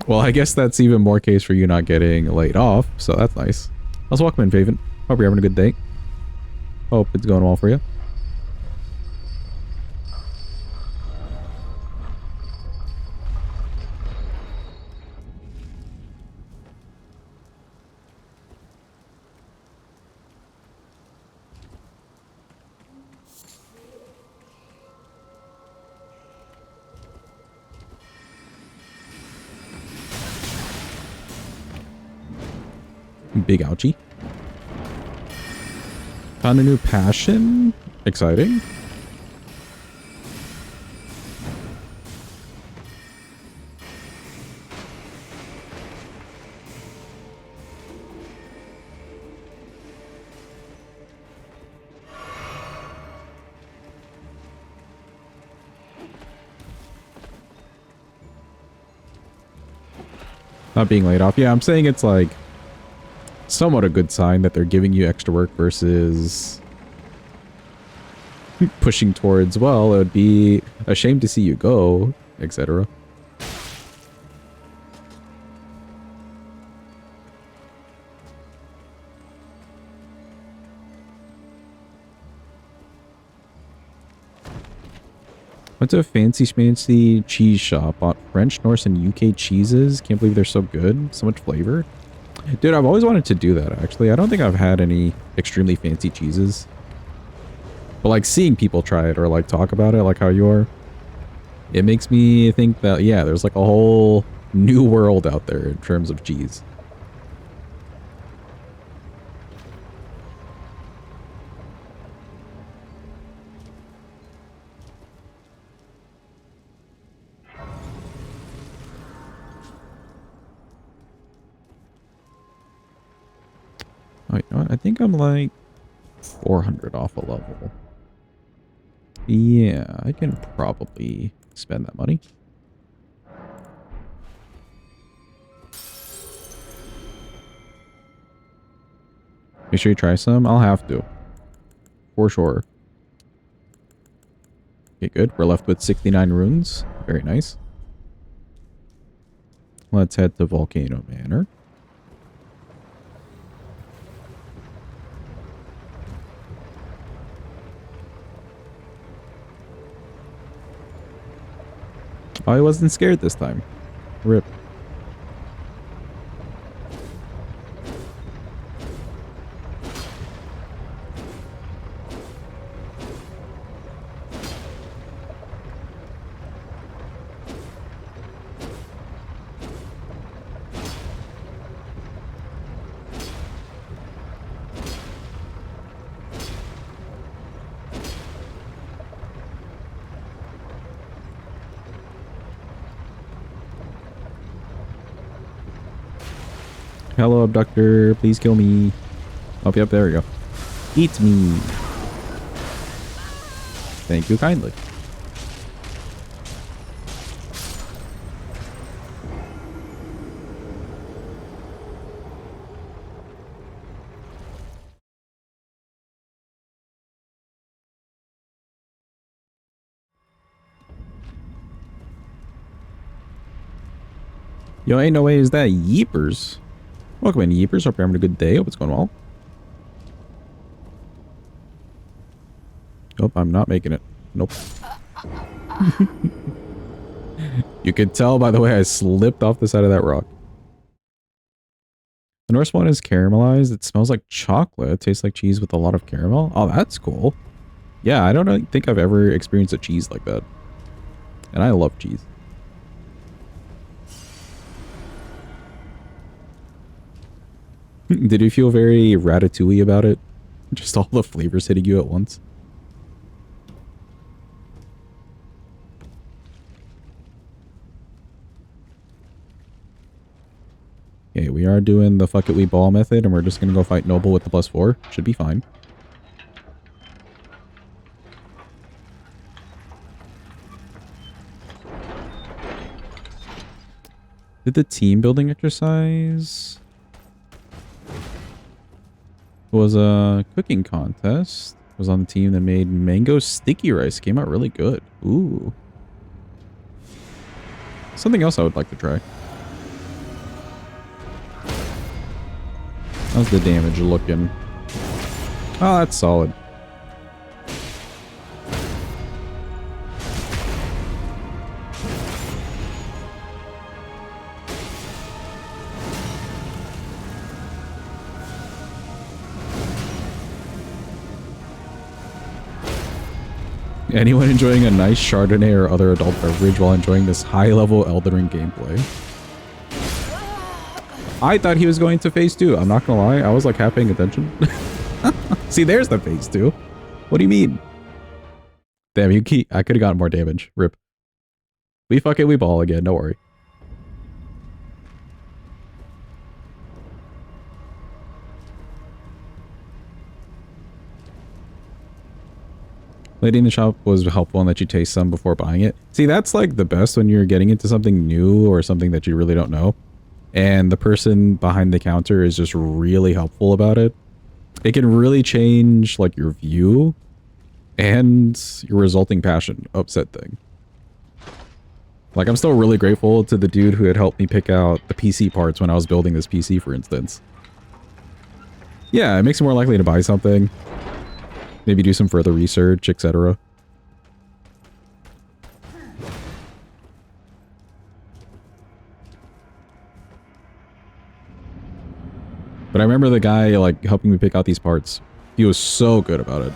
Well, I guess that's even more case for you not getting laid off, so that's nice. Let's welcome in, Faven. Hope you're having a good day. Hope it's going well for you. Big ouchie. Found a new passion. Exciting. Not being laid off. Yeah, I'm saying it's like somewhat a good sign that they're giving you extra work versus pushing towards, well, it would be a shame to see you go, etc. Went to a fancy schmancy cheese shop, bought French, Norse, and UK cheeses. Can't believe they're so good. So much flavor. Dude, I've always wanted to do that, actually. I don't think I've had any extremely fancy cheeses. But, like, seeing people try it or, like, talk about it, like how you are, it makes me think that, yeah, there's, like, a whole new world out there in terms of cheese. Oh, you know what? I think I'm like 400 off a level. Yeah, I can probably spend that money. Make sure you try some. I'll have to. For sure. Okay, good. We're left with 69 runes. Very nice. Let's head to Volcano Manor. Oh, I wasn't scared this time. Rip. Hello, abductor. Please kill me. Oh, yep, there we go. Eat me. Thank you kindly. Yo, ain't no way is that Yeepers. Welcome in, Yeepers. Hope you're having a good day. Hope it's going well. Nope, I'm not making it. Nope. You can tell by the way I slipped off the side of that rock. The Norse one is caramelized. It smells like chocolate. It tastes like cheese with a lot of caramel. Oh, that's cool. Yeah, I don't think I've ever experienced a cheese like that. And I love cheese. Did you feel very ratatouille about it? Just all the flavors hitting you at once? Okay, we are doing the fuck it we ball method, and we're just gonna go fight Noble with the +4. Should be fine. Did the team building exercise? It was a cooking contest. It was on the team that made mango sticky rice. Came out really good. Ooh. Something else I would like to try. How's the damage looking? Oh, that's solid. Anyone enjoying a nice Chardonnay or other adult beverage while enjoying this high-level Elden Ring gameplay? I thought he was going to phase 2. I'm not gonna lie. I was like half paying attention. See, there's the phase 2. What do you mean? Damn, I could have gotten more damage. Rip. We fuck it, we ball again. Don't worry. Lady in the shop was helpful in that you taste some before buying it. See, that's like the best when you're getting into something new or something that you really don't know. And the person behind the counter is just really helpful about it. It can really change like your view and your resulting passion upset thing. Like, I'm still really grateful to the dude who had helped me pick out the PC parts when I was building this PC, for instance. Yeah, it makes me more likely to buy something. Maybe do some further research, etc. But I remember the guy, like, helping me pick out these parts. He was so good about it.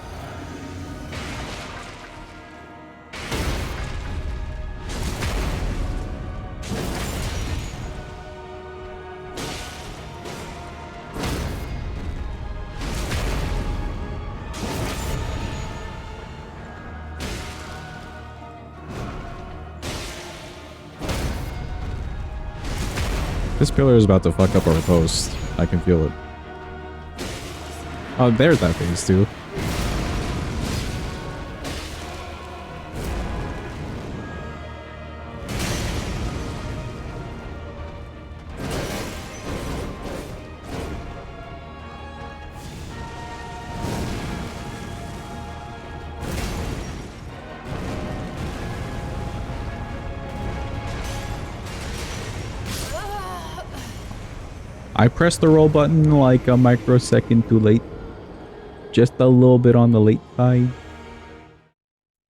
This pillar is about to fuck up our post. I can feel it. Oh, there's that phase too. I pressed the roll button like a microsecond too late. Just a little bit on the late side.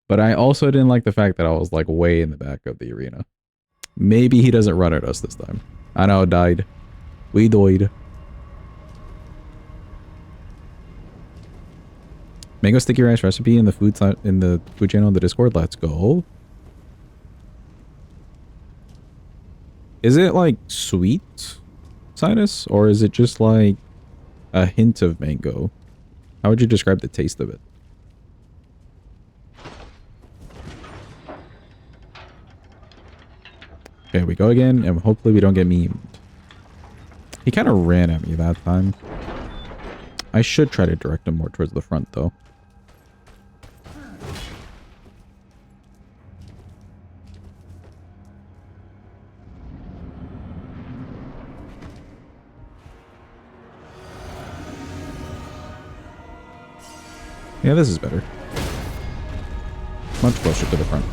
But I also didn't like the fact that I was like way in the back of the arena. Maybe he doesn't run at us this time. I know, died. We died. Mango sticky rice recipe in the food channel in the Discord. Let's go. Is it like sweet? Sinus, or is it just like a hint of mango? How would you describe the taste of it? Okay, we go again, and hopefully we don't get memed. He kind of ran at me that time. I should try to direct him more towards the front, though. Yeah, this is better. Much closer to the front.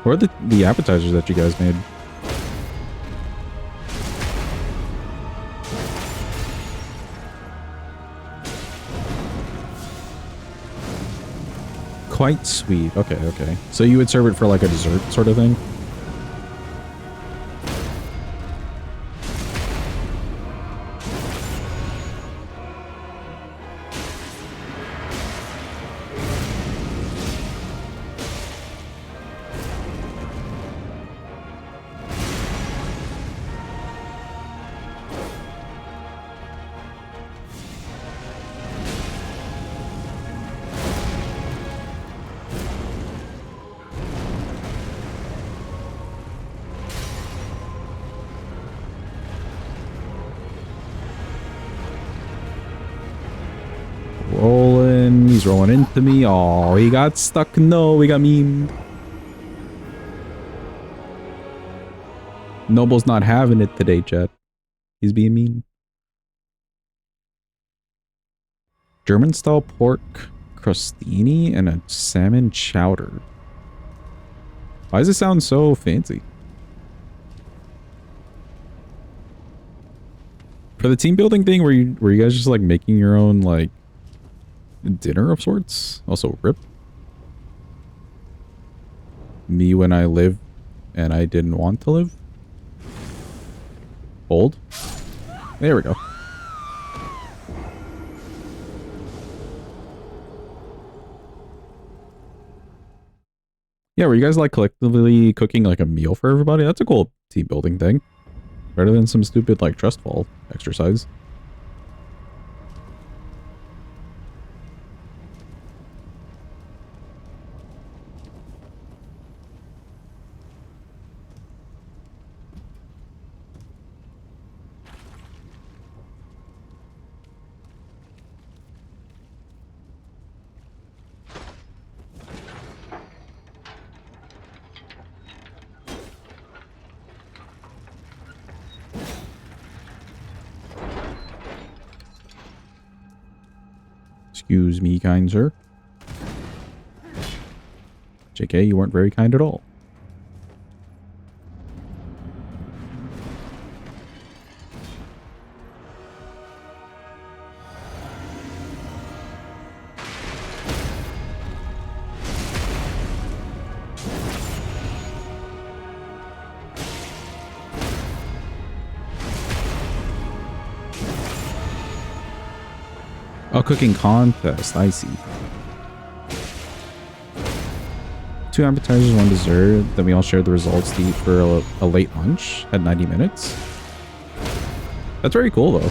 What are the appetizers that you guys made? Quite sweet. Okay, okay. So you would serve it for like a dessert sort of thing? Rolling. He's rolling into me. Oh, he got stuck. No, we got memed. Noble's not having it today, chat. He's being mean. German-style pork crostini and a salmon chowder. Why does it sound so fancy? For the team building thing, were you guys just like making your own like dinner of sorts? Also, rip. Me when I live and I didn't want to live. Hold. There we go. Yeah, were you guys like collectively cooking like a meal for everybody? That's a cool team building thing. Better than some stupid like trust fall exercise. Excuse me, kind sir. JK, you weren't very kind at all. Oh, cooking contest. I see. 2 appetizers, 1 dessert. Then we all shared the results to eat for a late lunch. Had 90 minutes. That's very cool, though.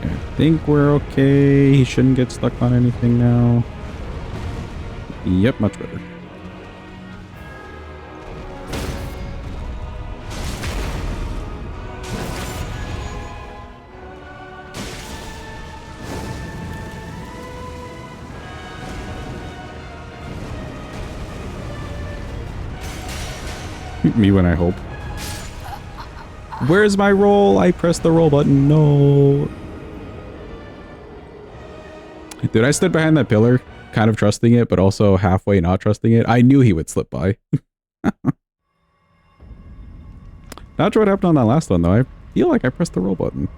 I think we're okay. He shouldn't get stuck on anything now. Yep, much better. Me when I hope. Where's my roll? I pressed the roll button. No. Dude, I stood behind that pillar, kind of trusting it, but also halfway not trusting it. I knew he would slip by. Not sure what happened on that last one, though. I feel like I pressed the roll button.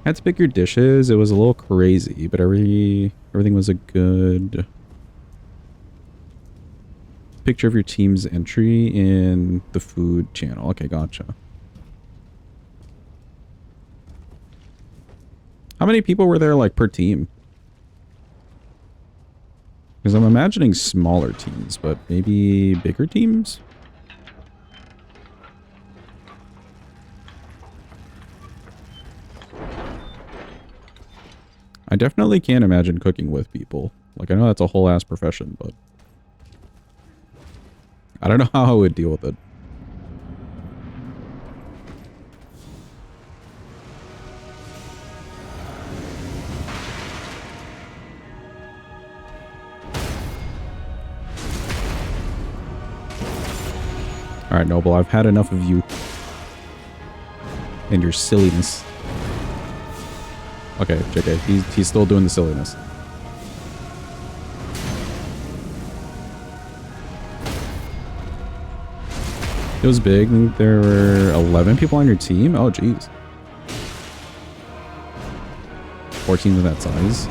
Had to pick your dishes. It was a little crazy, but everything was a good Picture of your team's entry in the food channel. Okay, gotcha. How many people were there, like, per team? Because I'm imagining smaller teams, but maybe bigger teams? I definitely can't imagine cooking with people. Like, I know that's a whole ass profession, but I don't know how I would deal with it. Alright, Noble, I've had enough of you. And your silliness. Okay, JK, he's still doing the silliness. It was big. I think there were 11 people on your team? Oh, jeez. 14 of that size.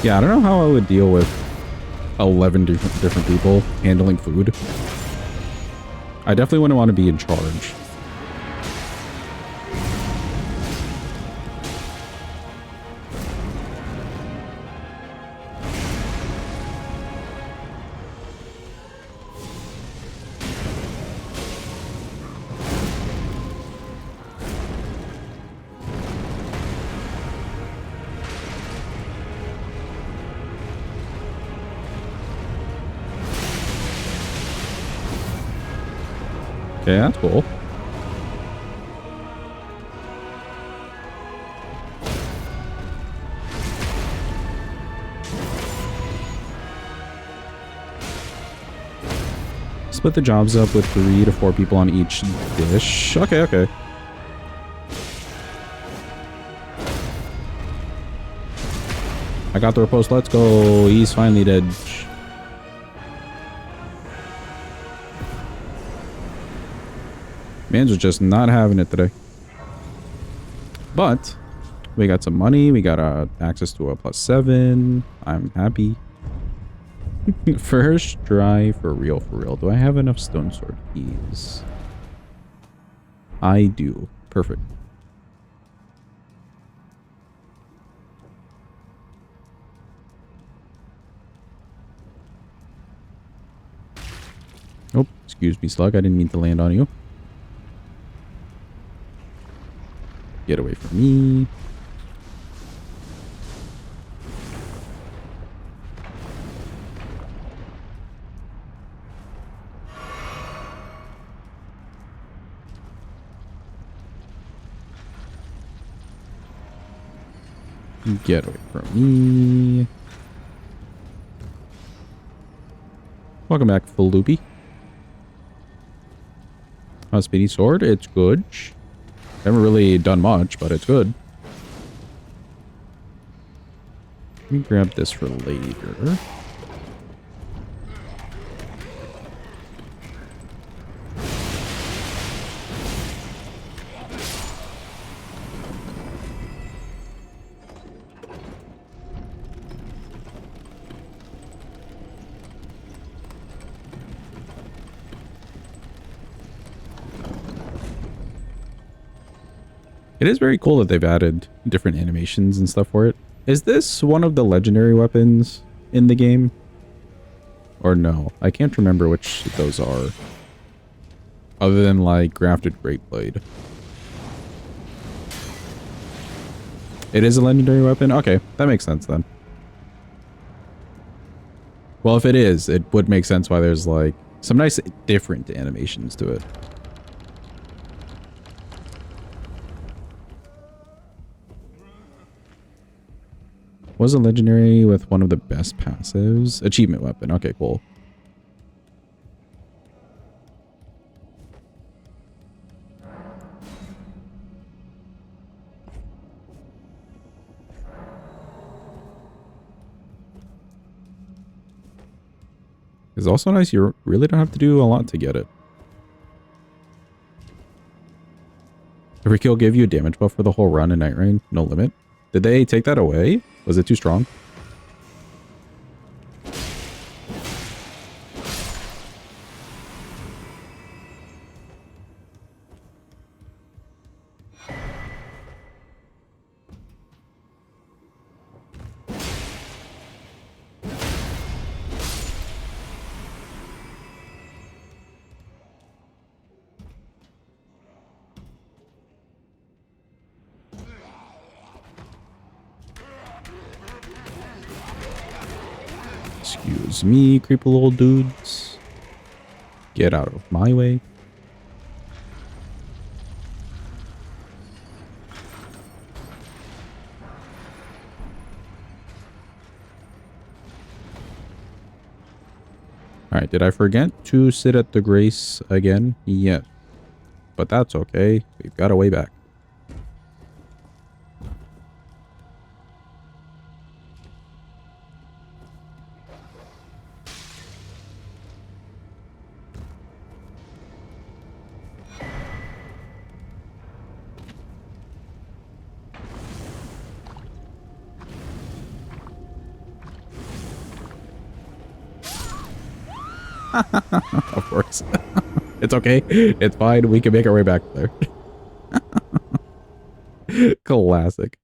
Yeah, I don't know how I would deal with 11 different people handling food. I definitely wouldn't want to be in charge. Okay, that's cool. Split the jobs up with 3 to 4 people on each dish. Okay, okay. I got the riposte. Let's go. He's finally dead. Mans was just not having it today. But we got some money. We got access to a +7. I'm happy. First try for real, for real. Do I have enough stone sword keys? I do. Perfect. Oh, excuse me, Slug. I didn't mean to land on you. Get away from me. Get away from me. Welcome back, full loopy. Speedy sword. It's good. Haven't really done much, but it's good. Let me grab this for later. It is very cool that they've added different animations and stuff for it. Is this one of the legendary weapons in the game? Or no? I can't remember which those are. Other than, like, Grafted Great Blade. It is a legendary weapon? Okay, that makes sense then. Well, if it is, it would make sense why there's, like, some nice different animations to it. Was a legendary with one of the best passives. Achievement weapon. Okay, cool. It's also nice you really don't have to do a lot to get it. Every kill gave you a damage buff for the whole run in Night Rain. No limit. Did they take that away? Was it too strong? Excuse me, creepy little dudes. Get out of my way. Alright, did I forget to sit at the grace again? Yes. But that's okay. We've got a way back. Of course. It's okay. It's fine. We can make our way back there. Classic.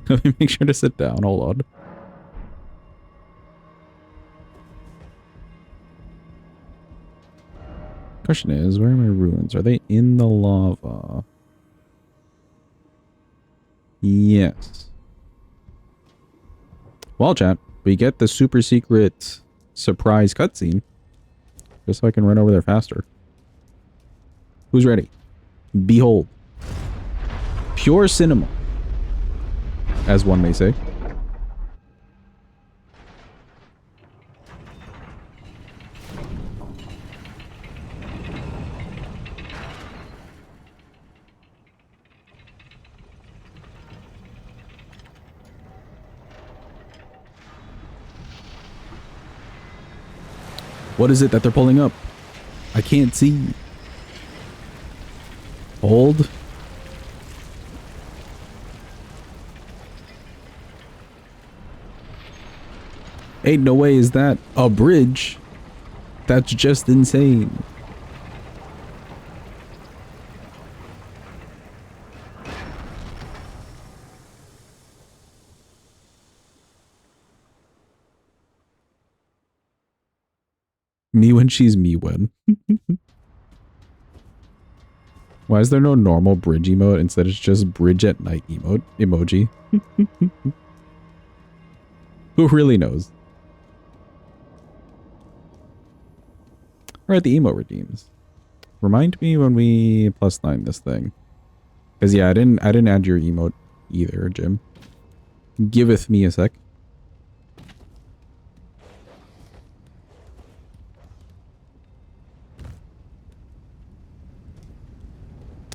Let me make sure to sit down. Hold on. Question is, where are my ruins? Are they in the lava? Yes. Well, chat, we get the super secret surprise cutscene. Just so I can run over there faster. Who's ready? Behold. Pure cinema. As one may say. What is it that they're pulling up? I can't see. Hold. Ain't no way is that a bridge. That's just insane. Me when she's me when. Why is there no normal bridge emote? Instead it's just bridge at night emoji. Who really knows? Alright, the emote redeems. Remind me when we +9 this thing. Cause yeah, I didn't add your emote either, Jim. Giveth me a sec.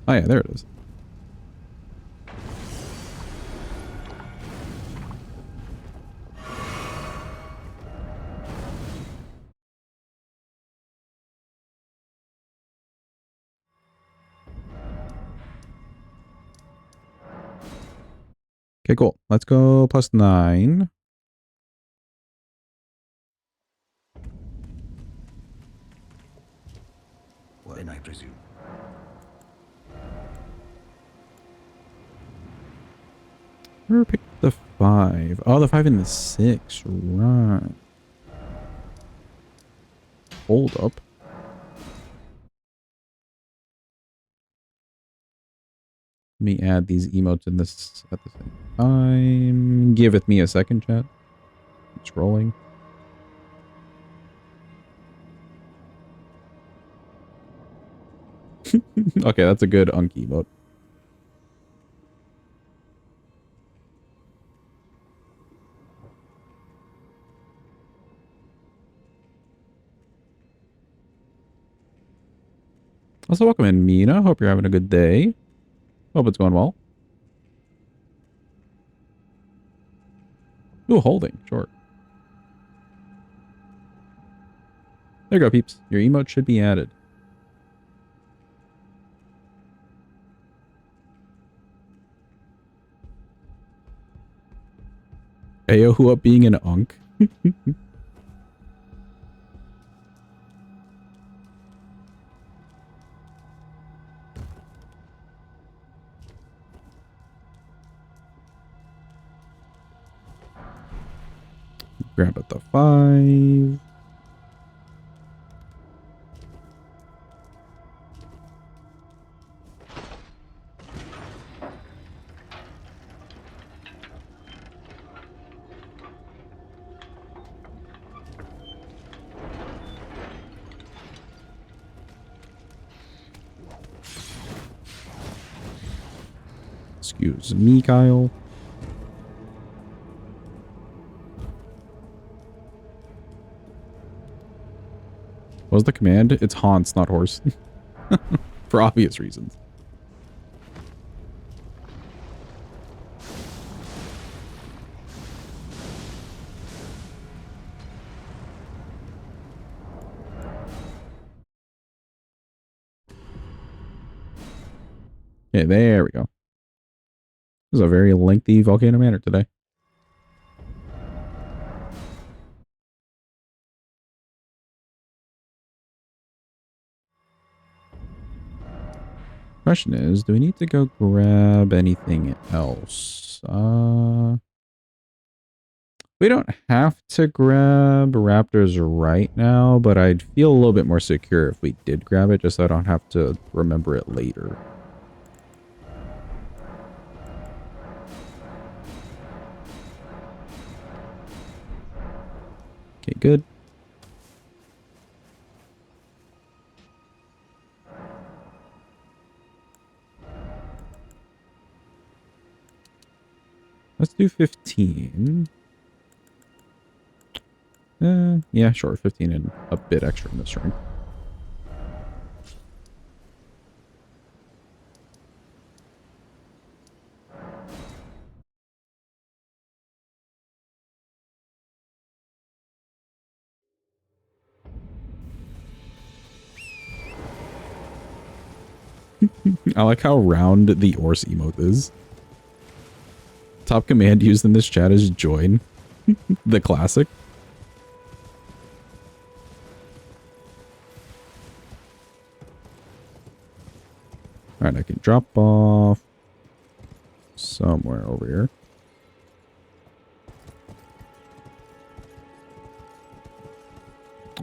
Oh yeah, there it is. Okay, cool. Let's go +9. When I presume. Where picked the 5? Oh, the 5 and the 6. Right. Hold up. Let me add these emotes in this at the same time. Giveth me a second, chat. It's rolling. Okay, that's a good Unk emote. Also, welcome in, Mina. Hope you're having a good day. Hope it's going well. Ooh, holding. Sure. There you go, peeps. Your emote should be added. Ayo, who up being an Unk? Grab at the 5. Excuse me, Kyle. What was the command? It's Hans, not horse. For obvious reasons. Okay, there we go. This is a very lengthy Volcano Manor today. Question is, do we need to go grab anything else? We don't have to grab raptors right now, but I'd feel a little bit more secure if we did grab it, just so I don't have to remember it later. Okay, good. Let's do 15. Yeah, sure. 15 and a bit extra in this ring. I like how round the Orse emote is. Top command used in this chat is join. The classic. Alright, I can drop off somewhere over here.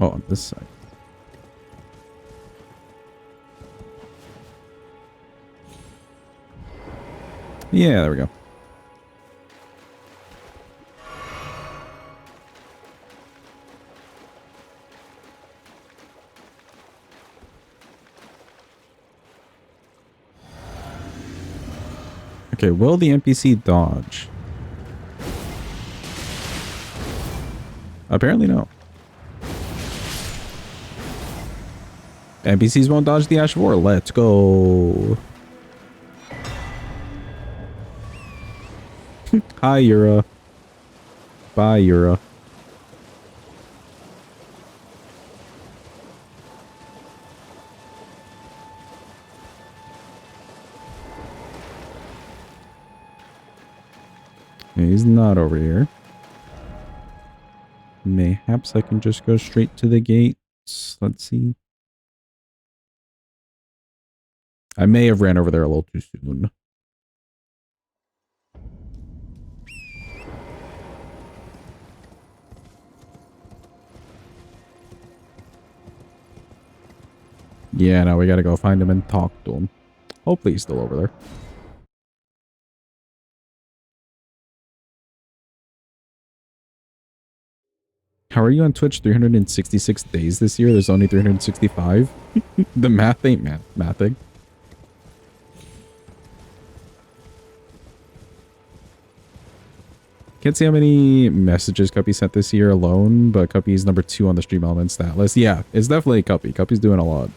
Oh, on this side. Yeah, there we go. Okay, will the NPC dodge? Apparently no. NPCs won't dodge the Ash of War. Let's go. Hi, Yura. Bye, Yura. He's not over here. Mayhaps I can just go straight to the gates. Let's see. I may have ran over there a little too soon. Yeah, now we gotta go find him and talk to him. Hopefully he's still over there. How are you on Twitch? 366 days this year? There's only 365? The math ain't mathing. Can't see how many messages Cuppy sent this year alone, but Cuppy's number 2 on the stream element stat list. Yeah, it's definitely Cuppy. Cuppy's doing a lot.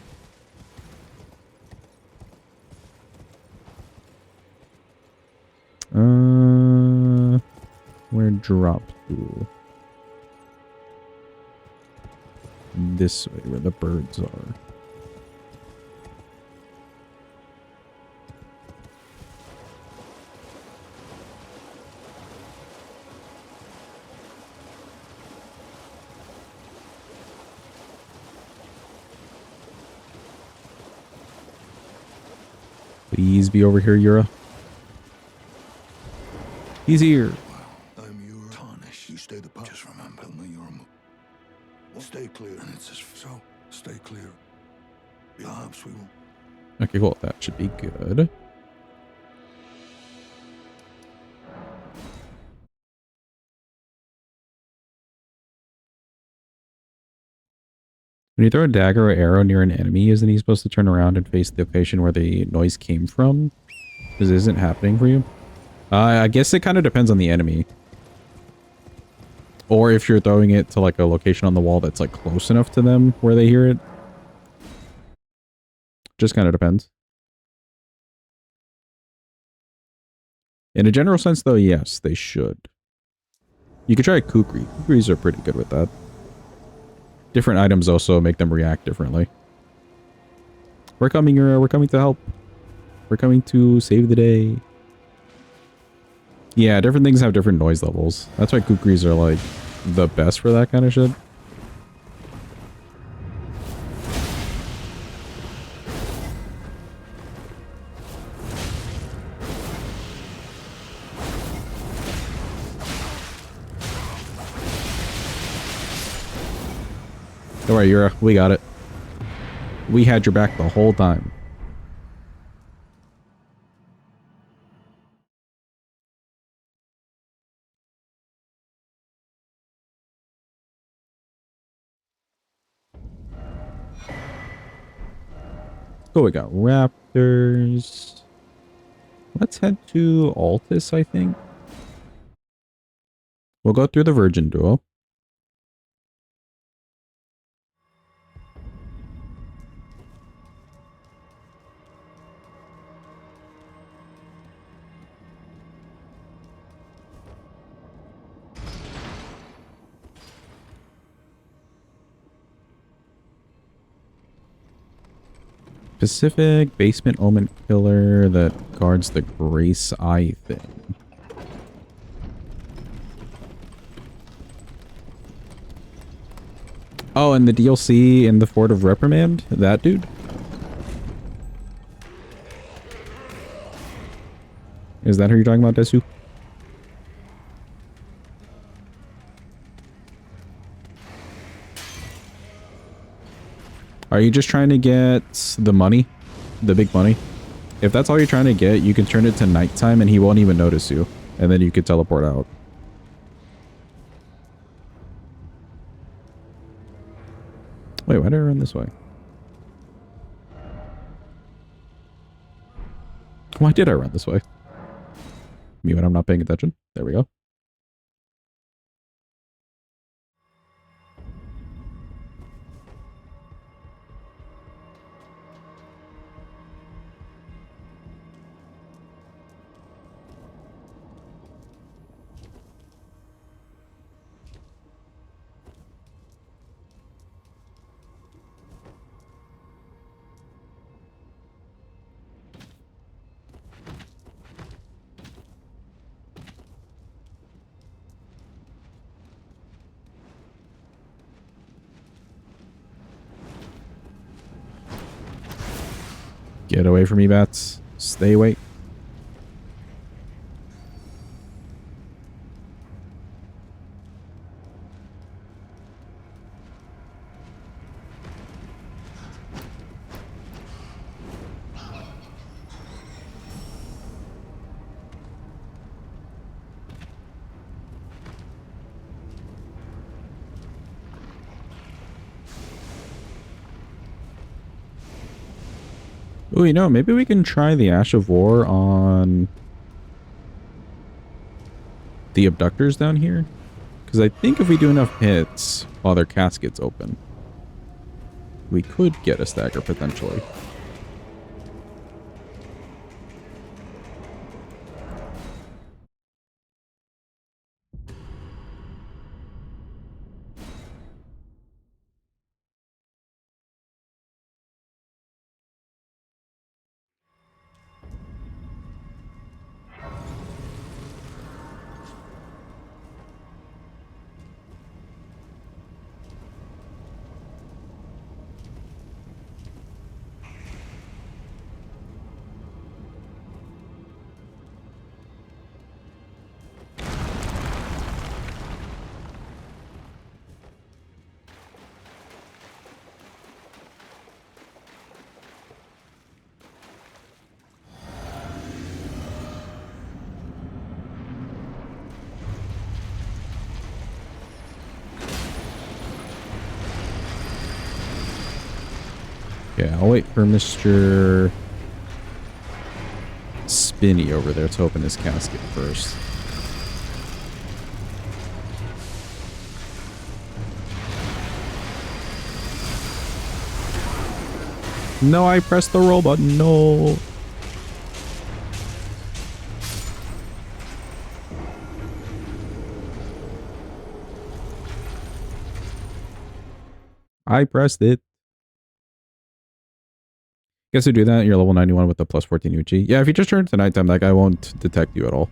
Where drop to? This way, where the birds are. Please be over here, Yura. He's here. I'm your tarnish. You stay the path. Just remember, you're a stay clear. And it's just so. Stay clear. Perhaps we will. Okay, cool. That should be good. When you throw a dagger or arrow near an enemy, isn't he supposed to turn around and face the location where the noise came from? This isn't happening for you? I guess it kind of depends on the enemy. Or if you're throwing it to like a location on the wall that's like close enough to them where they hear it. Just kind of depends. In a general sense though, yes, they should. You could try kukri. Kukris are pretty good with that. Different items also make them react differently. We're coming, we're coming to help. We're coming to save the day. Yeah, different things have different noise levels. That's why kukris are like the best for that kind of shit. Don't worry, Yura. We got it. We had your back the whole time. So we got raptors. Let's head to Altus, I think. We'll go through the Virgin Duo. Pacific basement omen killer that guards the Grace Eye thing. Oh, and the DLC in the Fort of Reprimand? That dude? Is that who you're talking about, Desu? Are you just trying to get the money? The big money? If that's all you're trying to get, you can turn it to nighttime and he won't even notice you. And then you could teleport out. Wait, why did I run this way? Why did I run this way? Me when I'm not paying attention. There we go. Get away from me, bats. Stay away. Oh, you know, maybe we can try the Ash of War on the abductors down here. Because I think if we do enough hits while their casket's open, we could get a stagger potentially. Yeah, I'll wait for Mr. spinny over there. Let's open this casket first. No, I pressed the roll button. No. I pressed it. Guess to do that, you're level 91 with the plus 14 Uchi. Yeah, if you just turn to nighttime, that guy won't detect you at all.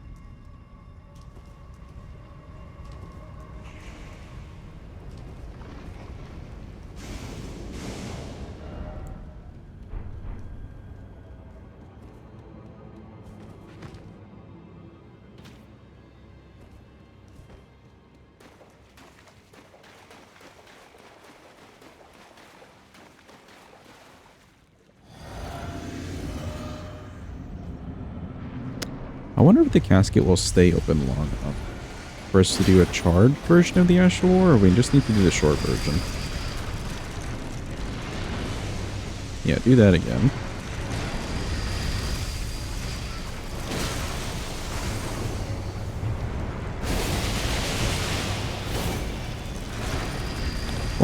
I wonder if the casket will stay open long enough for us to do a charred version of the Astral War, or we just need to do the short version. Yeah, do that again.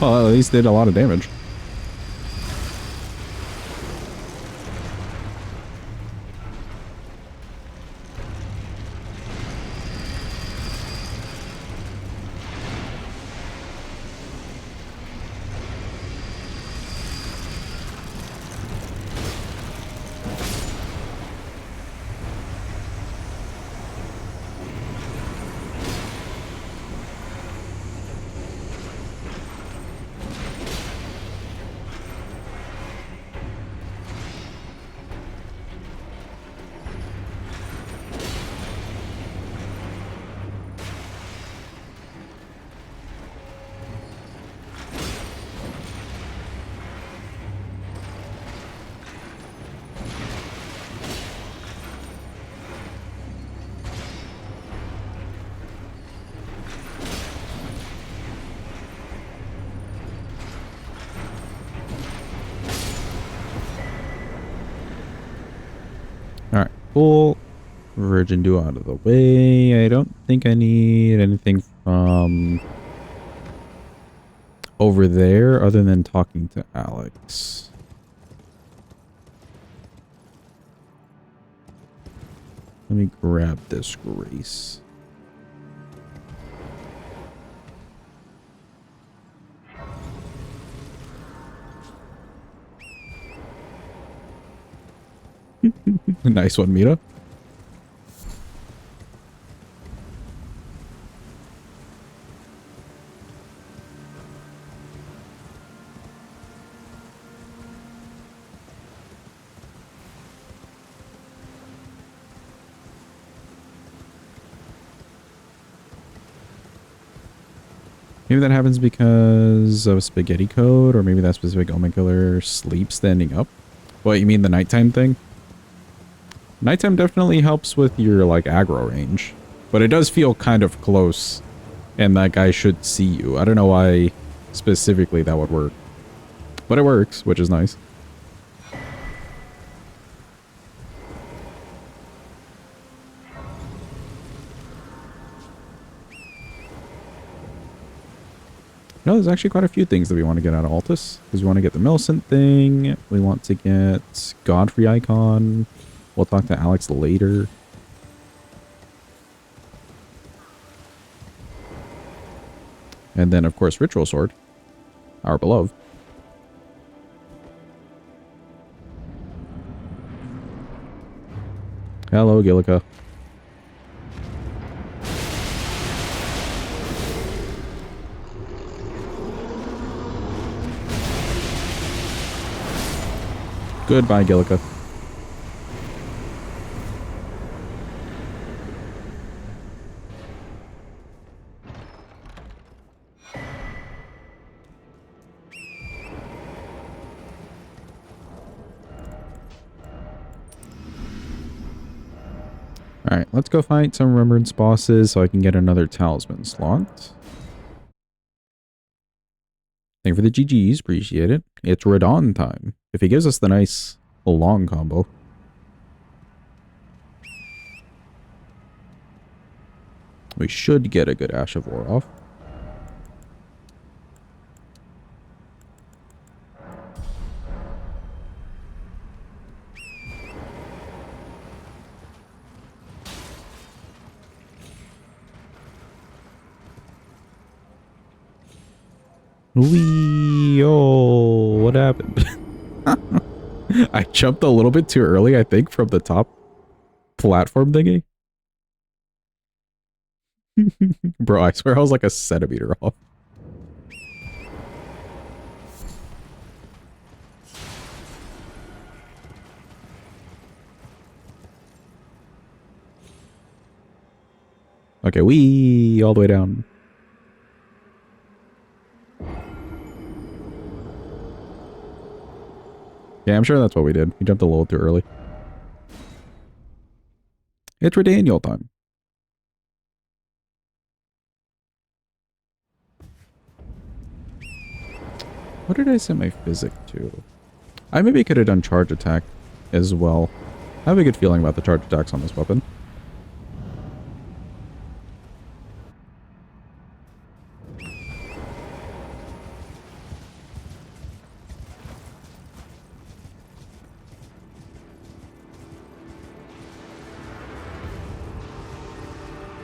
Well, at least did a lot of damage. Alright, cool. Virgin Duo out of the way. I don't think I need anything from over there other than talking to Alex. Let me grab this Grace. Nice one, Mira. Maybe that happens because of a spaghetti code, or maybe that specific Omen killer sleeps standing up. What, you mean the nighttime thing? Nighttime definitely helps with your, like, aggro range. But it does feel kind of close, and that guy should see you. I don't know why specifically that would work. But it works, which is nice. No, there's actually quite a few things that we want to get out of Altus. Because we want to get the Millicent thing. We want to get Godfrey Icon. We'll talk to Alex later. And then, of course, Ritual Sword. Our beloved. Hello, Gillica. Goodbye, Gillica. Alright, let's go fight some Remembrance bosses so I can get another talisman slot. Thank you for the GGs, appreciate it. It's Radon time. If he gives us the nice long combo. We should get a good Ash of War off. Wee, oh, what happened? I jumped a little bit too early, I think, from the top platform thingy. Bro, I swear I was like a centimeter off. Okay, wee, all the way down. Yeah, I'm sure that's what we did. We jumped a little too early. It's Redaniel time. What did I set my physic to? I maybe could have done charge attack as well. I have a good feeling about the charge attacks on this weapon.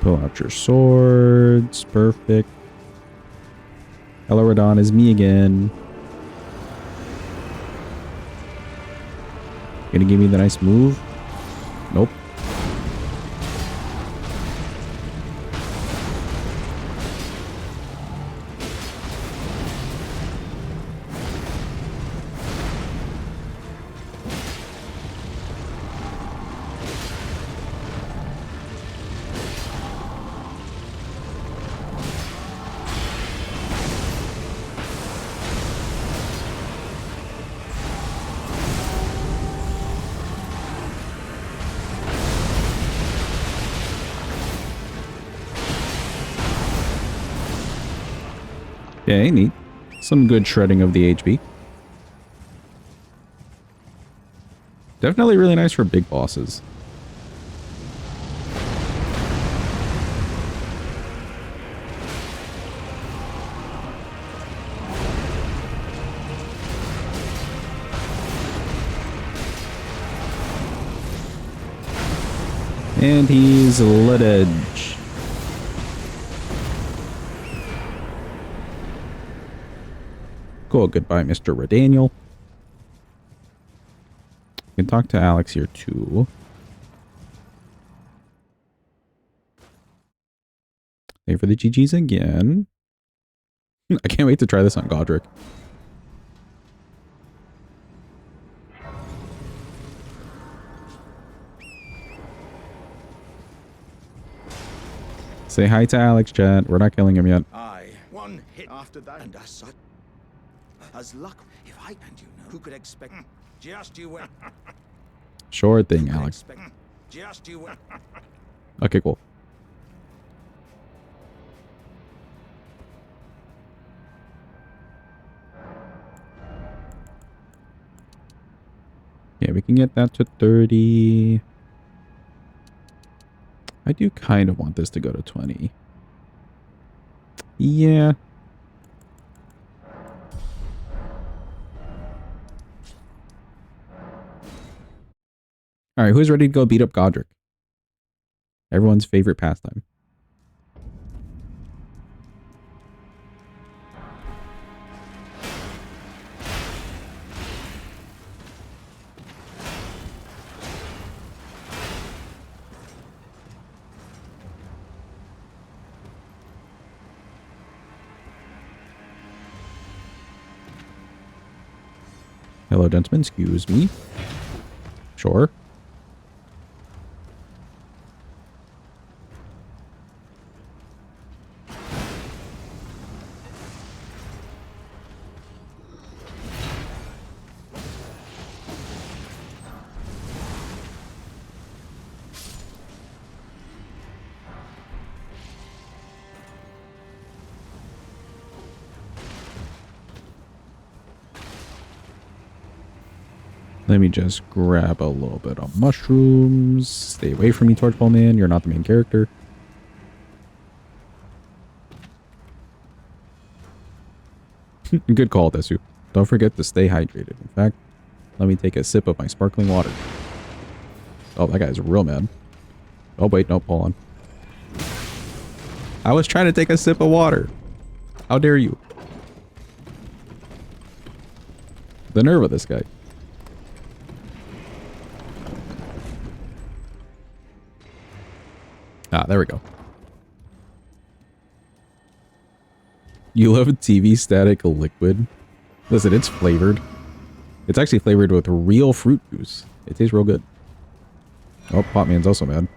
Pull out your swords. Perfect. Hello, Radon, is me again. Gonna give me the nice move? Nope. Okay, neat. Some good shredding of the HP. Definitely really nice for big bosses. And he's lit edge. Cool, goodbye, Mr. Redaniel. You can talk to Alex here too. Thank you for the GGs again. I can't wait to try this on Godric. Say hi to Alex, chat. We're not killing him yet. Aye, one hit after that, and as such, as luck. If I and you know, who could expect? Just you wait. Sure thing, Alex. Just you wait. Okay, cool. Yeah, we can get that to 30. I do kind of want this to go to 20. Yeah. Alright, who's ready to go beat up Godric? Everyone's favorite pastime. Hello, gentlemen. Excuse me. Sure. Let me just grab a little bit of mushrooms. Stay away from me, Torchball Man. You're not the main character. Good call, Desu. Don't forget to stay hydrated. In fact, let me take a sip of my sparkling water. Oh, that guy's real mad. Oh, wait, no, hold on. I was trying to take a sip of water. How dare you? The nerve of this guy. Ah, there we go. You love TV static liquid? Listen, it's flavored. It's actually flavored with real fruit juice. It tastes real good. Oh, Potman's also mad.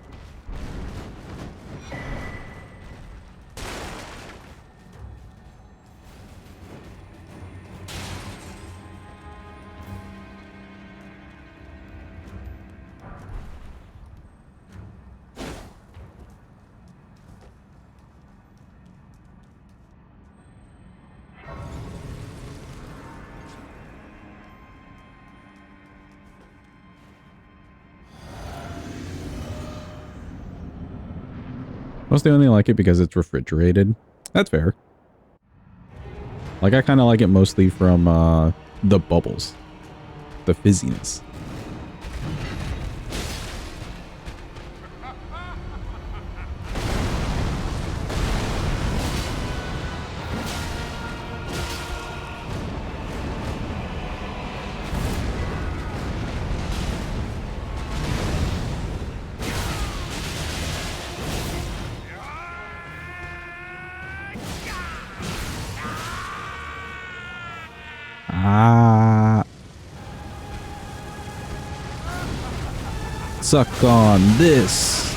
Mostly only like it because it's refrigerated. That's fair. Like, I kind of like it mostly from the bubbles. The fizziness. Ah. Suck on this.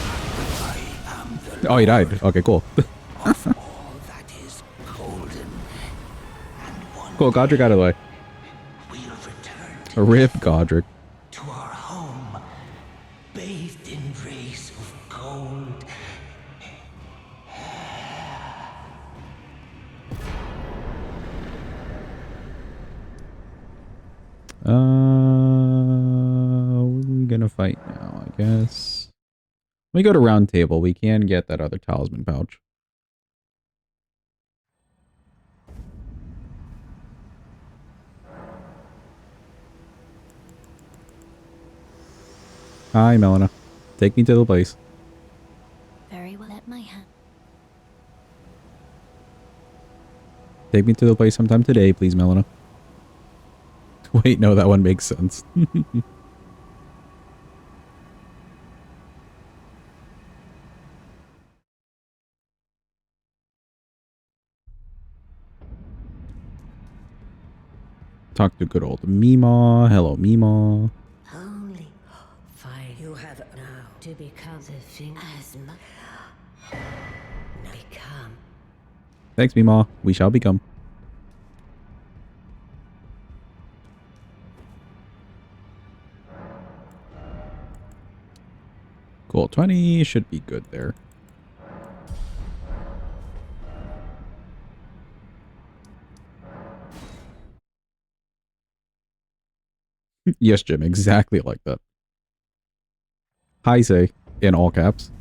Oh, he died. Okay, cool. Cool, Godric out of the way. Rip Godric. To our home, bathed in rays of gold. What are we gonna fight now, I guess? When we go to round table, we can get that other talisman pouch. Hi, Melina. Take me to the place. Very well at my hand. Take me to the place sometime today, please, Melina. Wait, no, that one makes sense. Talk to good old Mima. Hello, Mima. Only fine. You have now to become the thing as much. Become. Thanks, Mima. We shall become. Cool. 20 should be good there. Yes, Jim. Exactly like that. Hi, say, in all caps.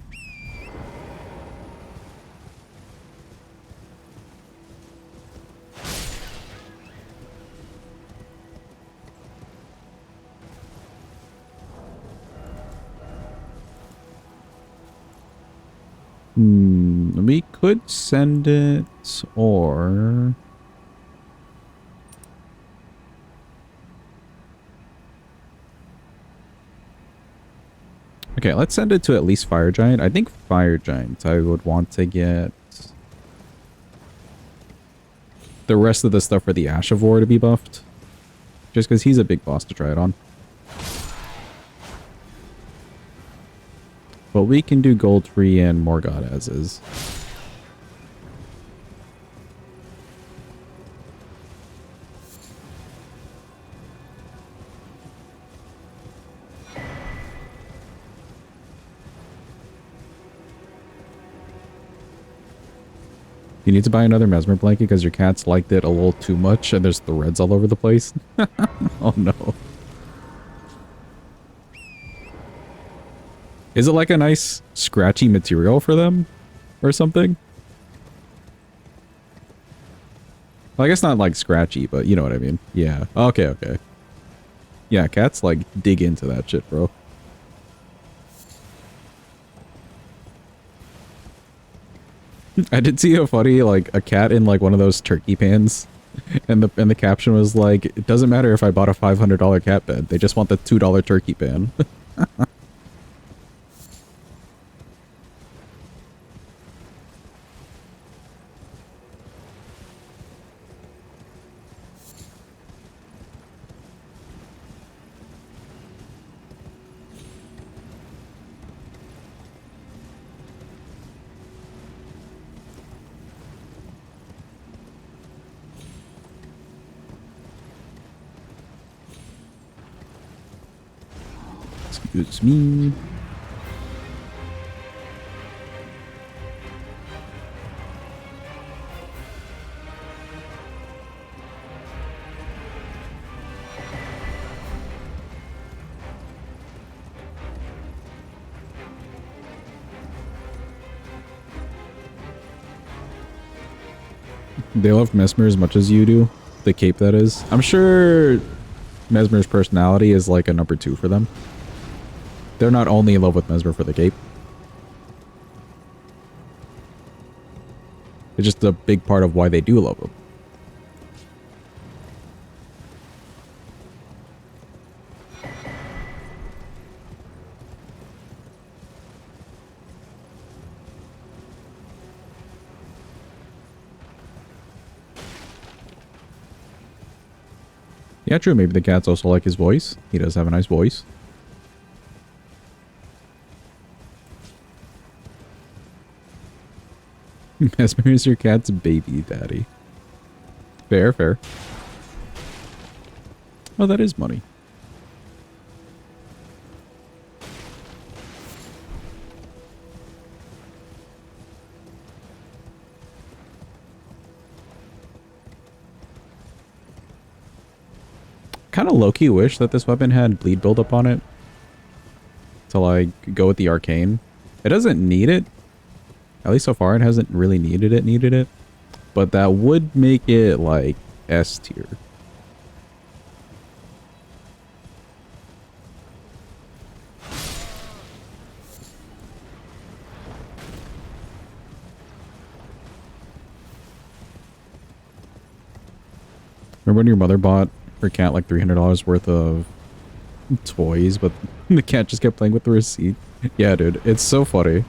We could send it, or... Okay, let's send it to at least Fire Giant. I think Fire Giant, I would want to get the rest of the stuff for the Ashivore to be buffed. Just because he's a big boss to try it on. But we can do Goldtree and Morgott as is. You need to buy another Mesmer blanket because your cats liked it a little too much and there's threads all over the place. Oh no. Is it like a nice scratchy material for them? Or something? Well, I guess not like scratchy, but you know what I mean. Yeah. Okay, okay. Yeah, cats like dig into that shit, bro. I did see a funny, like, a cat in like one of those turkey pans. And the caption was like, it doesn't matter if I bought a $500 cat bed. They just want the $2 turkey pan. Excuse me. They love Mesmer as much as you do. The cape, that is. I'm sure Mesmer's personality is like a number 2 for them. They're not only in love with Mesmer for the cape. It's just a big part of why they do love him. Yeah, true. Maybe the cats also like his voice. He does have a nice voice. Mesmer is your cat's baby daddy. Fair, fair. Oh, that is money. Kind of low-key wish that this weapon had bleed buildup on it to like go with the arcane. It doesn't need it. At least so far it hasn't really needed it. But that would make it like S tier. Remember when your mother bought her cat like $300 worth of toys, but the cat just kept playing with the receipt? Yeah, dude, it's so funny.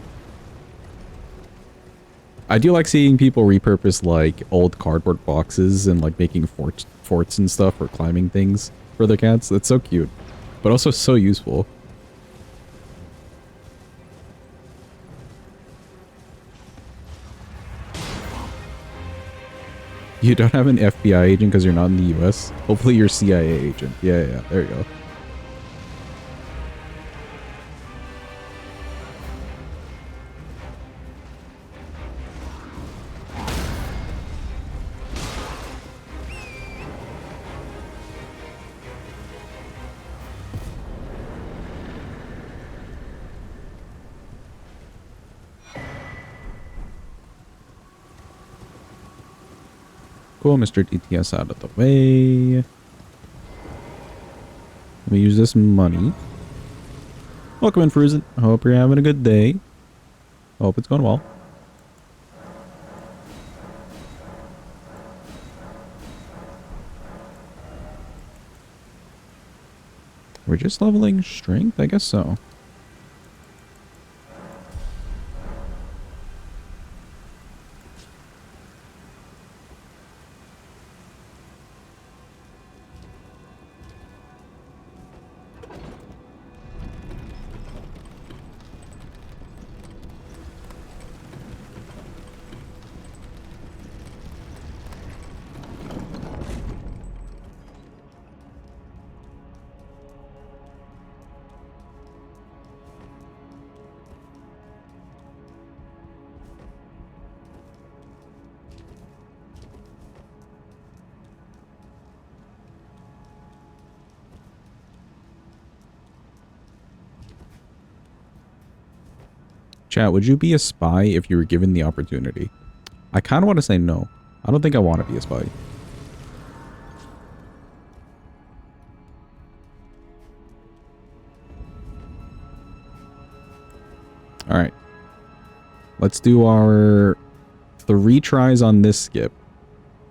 I do like seeing people repurpose like old cardboard boxes and like making forts and stuff or climbing things for their cats. That's so cute, but also so useful. You don't have an FBI agent because you're not in the US? Hopefully you're CIA agent. Yeah, yeah, there you go. Cool, Mr. DTS out of the way. Let me use this money. Welcome in, Fruzen. I hope you're having a good day. I hope it's going well. We're just leveling strength? I guess so. Chat, would you be a spy if you were given the opportunity? I kind of want to say no. I don't think I want to be a spy. All right. Let's do our 3 tries on this skip.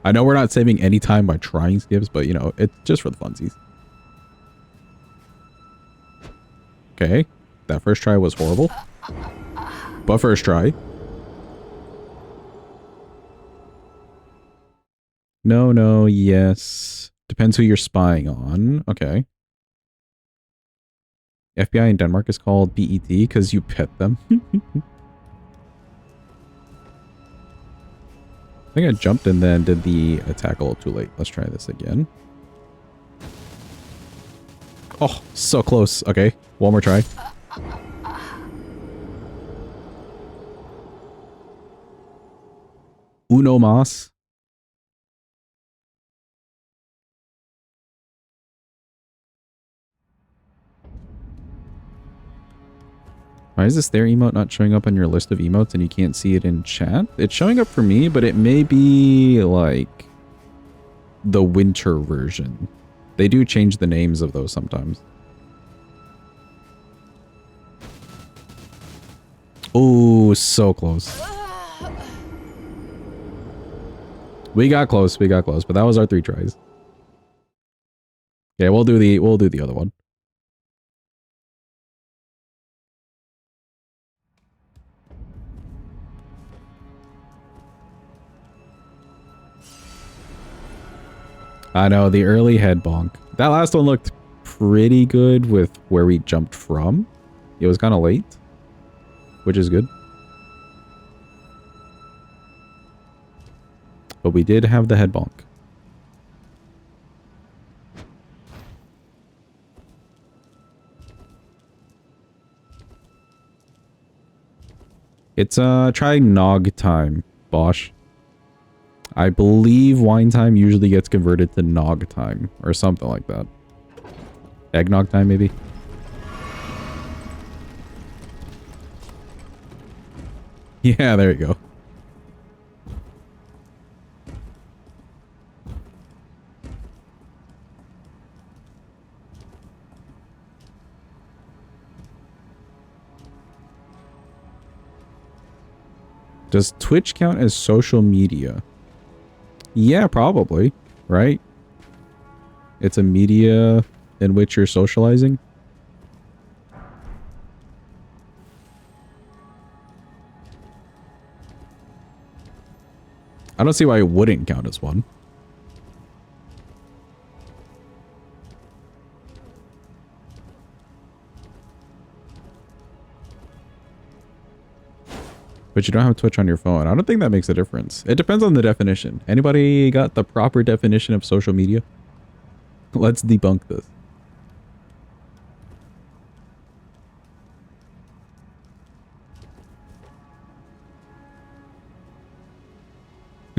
I know we're not saving any time by trying skips, but you know, it's just for the funsies. Okay. That first try was horrible. But first try. No, no, yes. Depends who you're spying on. Okay. FBI in Denmark is called BET because you pet them. I think I jumped and then did the attack a little too late. Let's try this again. Oh, so close. Okay, one more try. Uno mas. Why is this there emote not showing up on your list of emotes and you can't see it in chat? It's showing up for me, but it may be like the winter version. They do change the names of those sometimes. Oh, so close. We got close, but that was our 3 tries. Okay, we'll do the other one. I know, the early head bonk. That last one looked pretty good with where we jumped from. It was kind of late, which is good. But we did have the head bonk. It's try nog time, Bosch. I believe wine time usually gets converted to nog time or something like that. Eggnog time, maybe? Yeah, there you go. Does Twitch count as social media? Yeah, probably, right? It's a media in which you're socializing. I don't see why it wouldn't count as one. But you don't have Twitch on your phone. I don't think that makes a difference. It depends on the definition. Anybody got the proper definition of social media? Let's debunk this.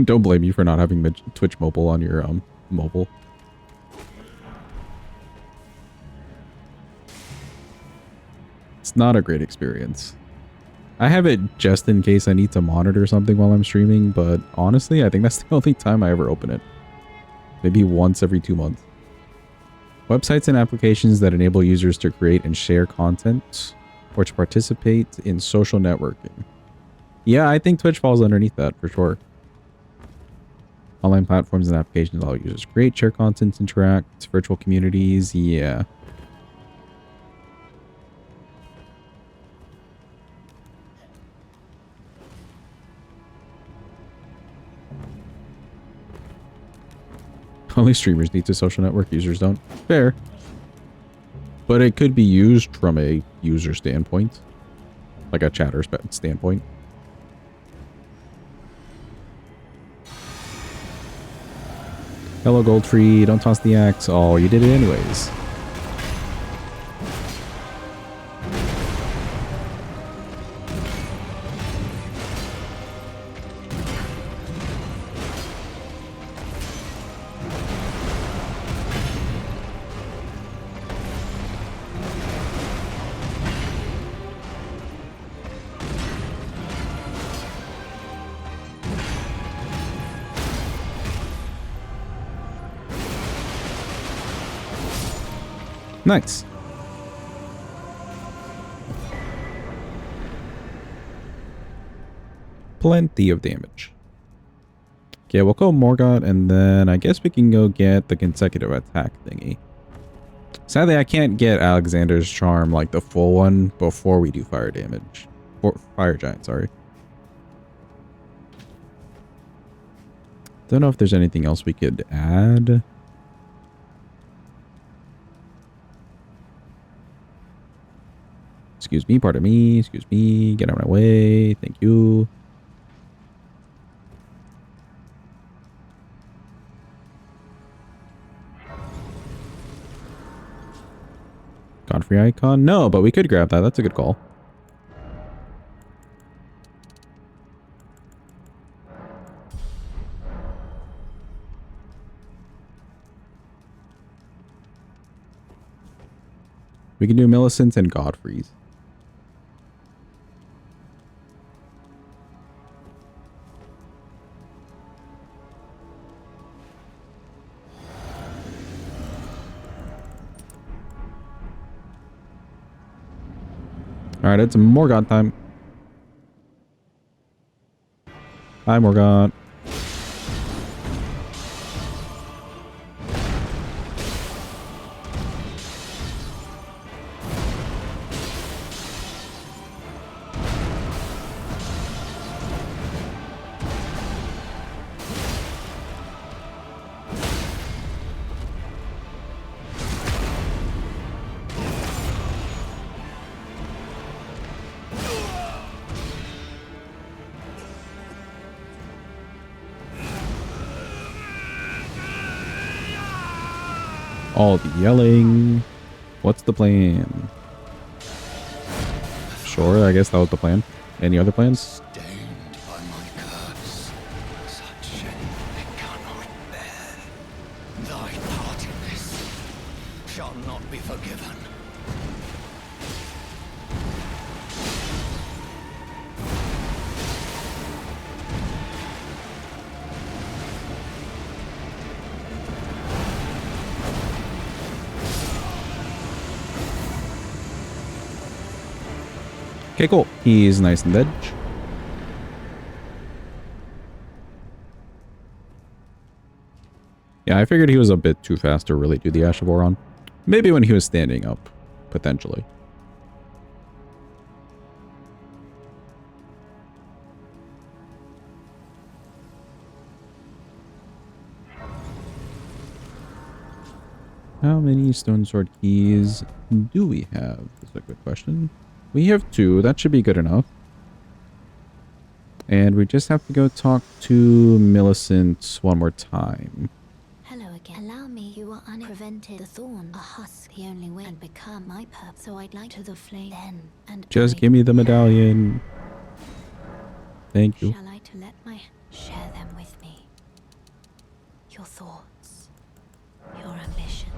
Don't blame you for not having Twitch mobile on your mobile. It's not a great experience. I have it just in case I need to monitor something while I'm streaming, but honestly, I think that's the only time I ever open it. Maybe once every 2 months. Websites and applications that enable users to create and share content or to participate in social networking. Yeah, I think Twitch falls underneath that for sure. Online platforms and applications allow users to create, share content, interact, virtual communities, yeah. Only streamers need to social network, users don't. Fair. But it could be used from a user standpoint. Like a chatter standpoint. Hello, Goldtree. Don't toss the axe. Oh, you did it anyways. Nice. plenty of damage. Okay, we'll go Morgoth, and then I guess we can go get the consecutive attack thingy. Sadly, I can't get Alexander's Charm, like the full one, before we do fire damage. Or Fire Giant, sorry. Don't know if there's anything else we could add. Excuse me, pardon me, excuse me, get out of my way, thank you. Godfrey icon? No, but we could grab that. That's a good call. We can do Millicent and Godfrey's. Alright, it's Morgoth time. Hi, Morgoth. All the yelling. What's the plan? Sure, I guess that was the plan. Any other plans? Stained by my curse, such shame I cannot bear. Thy part in this shall not be forgiven. Okay, cool. He's nice and dead. Yeah, I figured he was a bit too fast to really do the Ash of Oron. Maybe when he was standing up, potentially. How many Stone Sword keys do we have? That's a good question. We have 2. That should be good enough. And we just have to go talk to Millicent one more time. Hello again. Allow me. You are unprevented. The thorn, a husk, the only way and become my purpose. So I'd like to the flame then and Just give me the medallion. Thank you. Shall I to let my share them with me? Your thoughts, your ambition.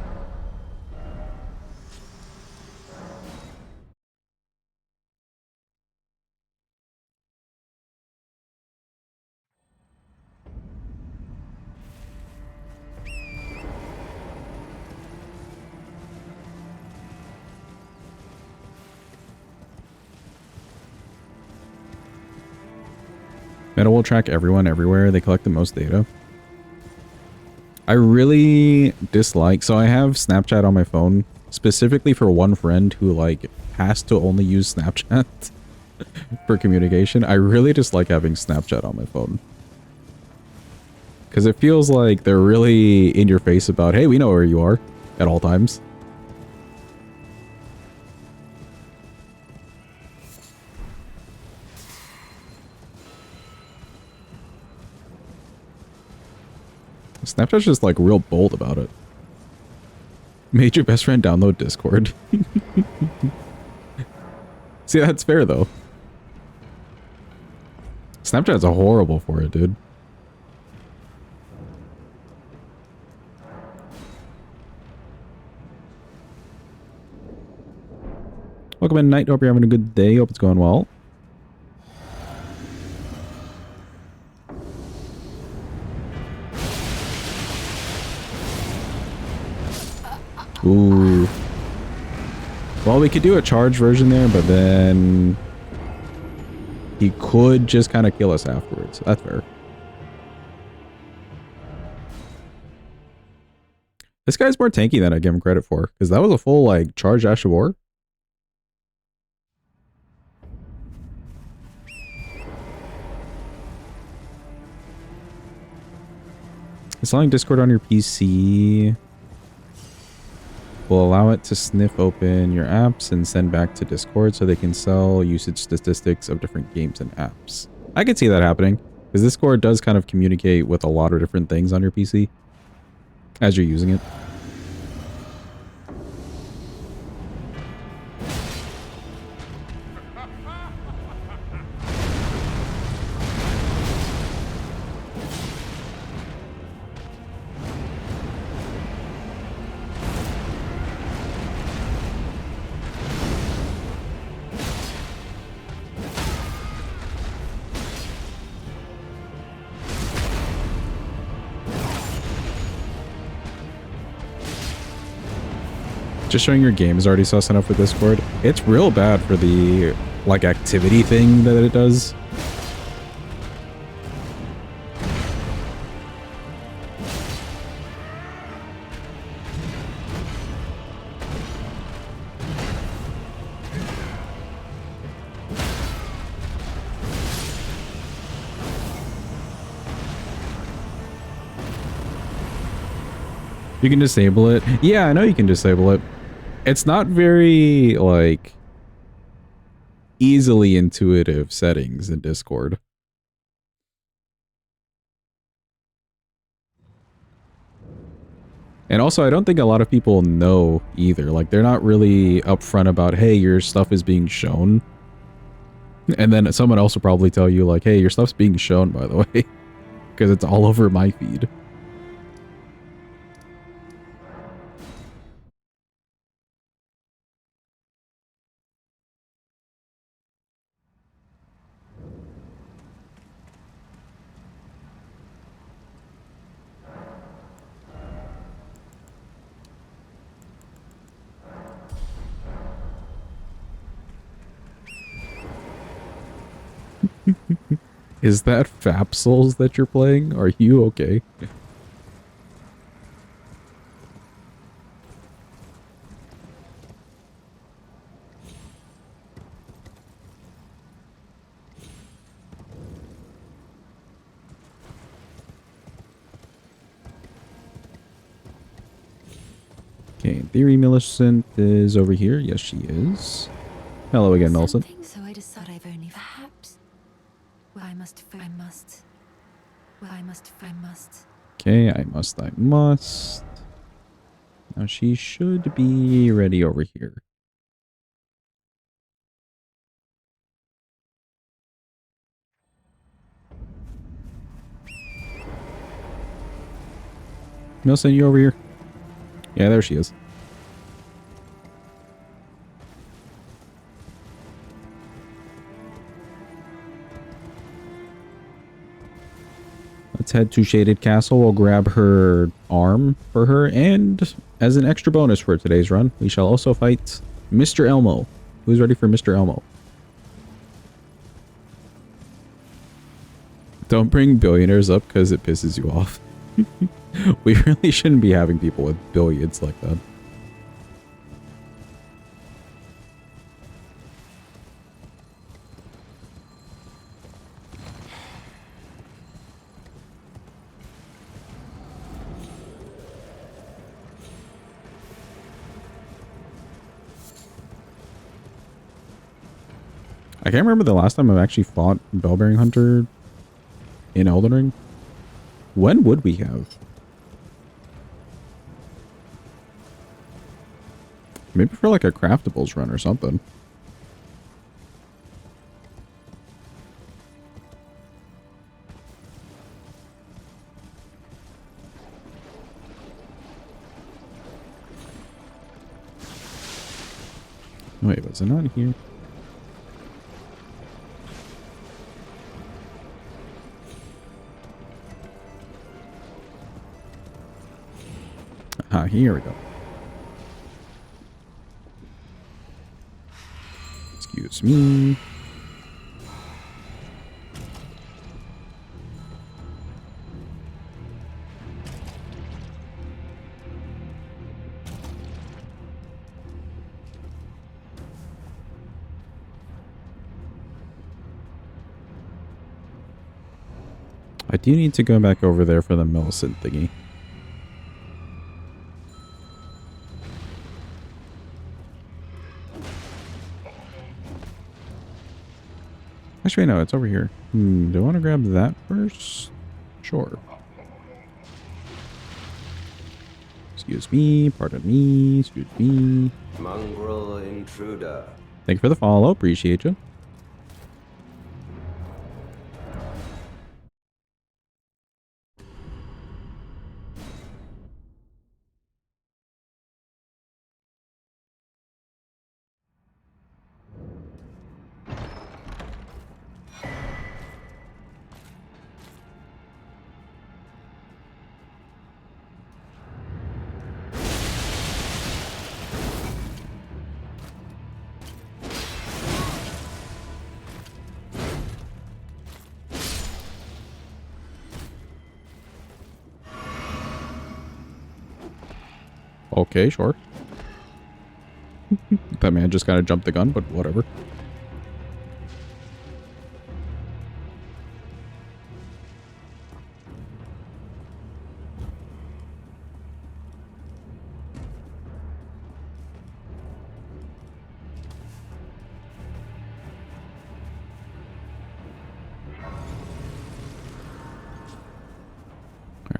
Meta will track everyone everywhere. They collect the most data. I really dislike... So I have Snapchat on my phone specifically for one friend who like has to only use Snapchat for communication. I really dislike having Snapchat on my phone. Because it feels like they're really in your face about, hey, we know where you are at all times. Snapchat's just like real bold about it. Made your best friend download Discord. See, that's fair though. Snapchat's horrible for it, dude. Welcome in, Night. Hope you're having a good day. Hope it's going well. Ooh. Well, we could do a charge version there, but then he could just kind of kill us afterwards. That's fair. This guy's more tanky than I give him credit for, because that was a full, like, charge Ash of War. Installing Discord on your PC will allow it to sniff open your apps and send back to Discord so they can sell usage statistics of different games and apps. I could see that happening, because Discord does kind of communicate with a lot of different things on your PC as you're using it. Just showing your game is already sus enough with Discord. It's real bad for the, like, activity thing that it does. You can disable it. Yeah, I know you can disable it. It's not very, like, easily intuitive settings in Discord. And also, I don't think a lot of people know either. Like, they're not really upfront about, hey, your stuff is being shown. And then someone else will probably tell you, like, hey, your stuff's being shown, by the way. Because it's all over my feed. Is that Fapsels that you're playing? Are you okay? Okay, in theory, Millicent is over here. Yes, she is. Hello again, Millicent. So I decide I've only perhaps. Well, I must. Well, I must. Okay, I must. Now she should be ready over here. Millicent, you over here? Yeah, there she is. Let's head to Shaded Castle. We'll grab her arm for her. And as an extra bonus for today's run, we shall also fight Mr. Elmo. Who's ready for Mr. Elmo? Don't bring billionaires up because it pisses you off. We really shouldn't be having people with billions like that. I can't remember the last time I've actually fought Bellbearing Hunter in Elden Ring. When would we have? Maybe for like a craftables run or something. Wait, was it not here? Ah, here we go. Excuse me. I do need to go back over there for the Millicent thingy. Actually, no, it's over here. Do I want to grab that first? Sure. Excuse me, pardon me, excuse me. Mongrel intruder. Thank you for the follow, appreciate you. Okay, sure. That man just kind of jumped the gun, but whatever.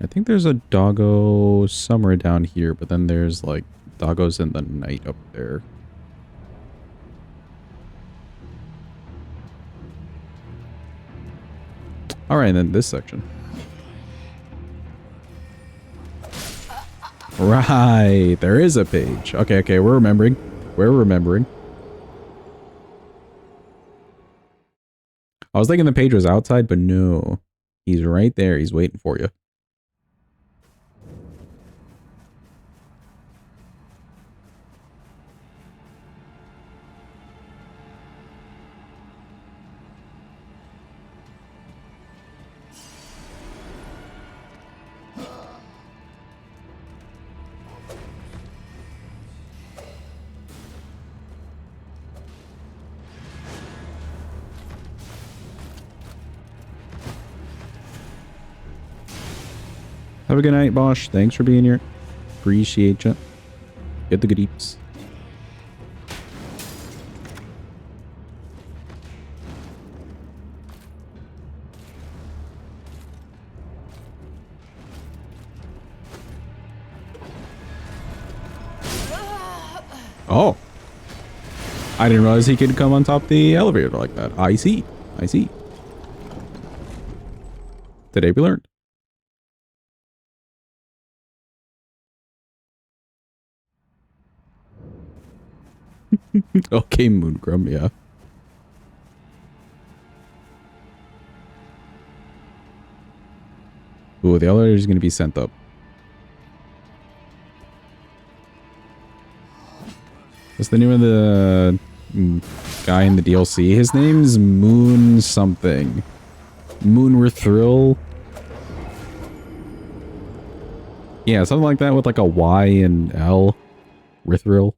I think there's a doggo somewhere down here, but then there's like doggos in the night up there. Alright, and then this section. Right, there is a page. Okay, okay, we're remembering. We're remembering. I was thinking the page was outside, but no. He's right there. He's waiting for you. Have a good night, Bosch. Thanks for being here. Appreciate you. Get the good eats. Oh. I didn't realize he could come on top of the elevator like that. I see. I see. Today we learned. Okay, Moongrum, yeah. Ooh, the elevator is going to be sent up. What's the name of the guy in the DLC? His name's Moon something. Moonrithrill? Yeah, something like that with like a Y and L. Rithrill.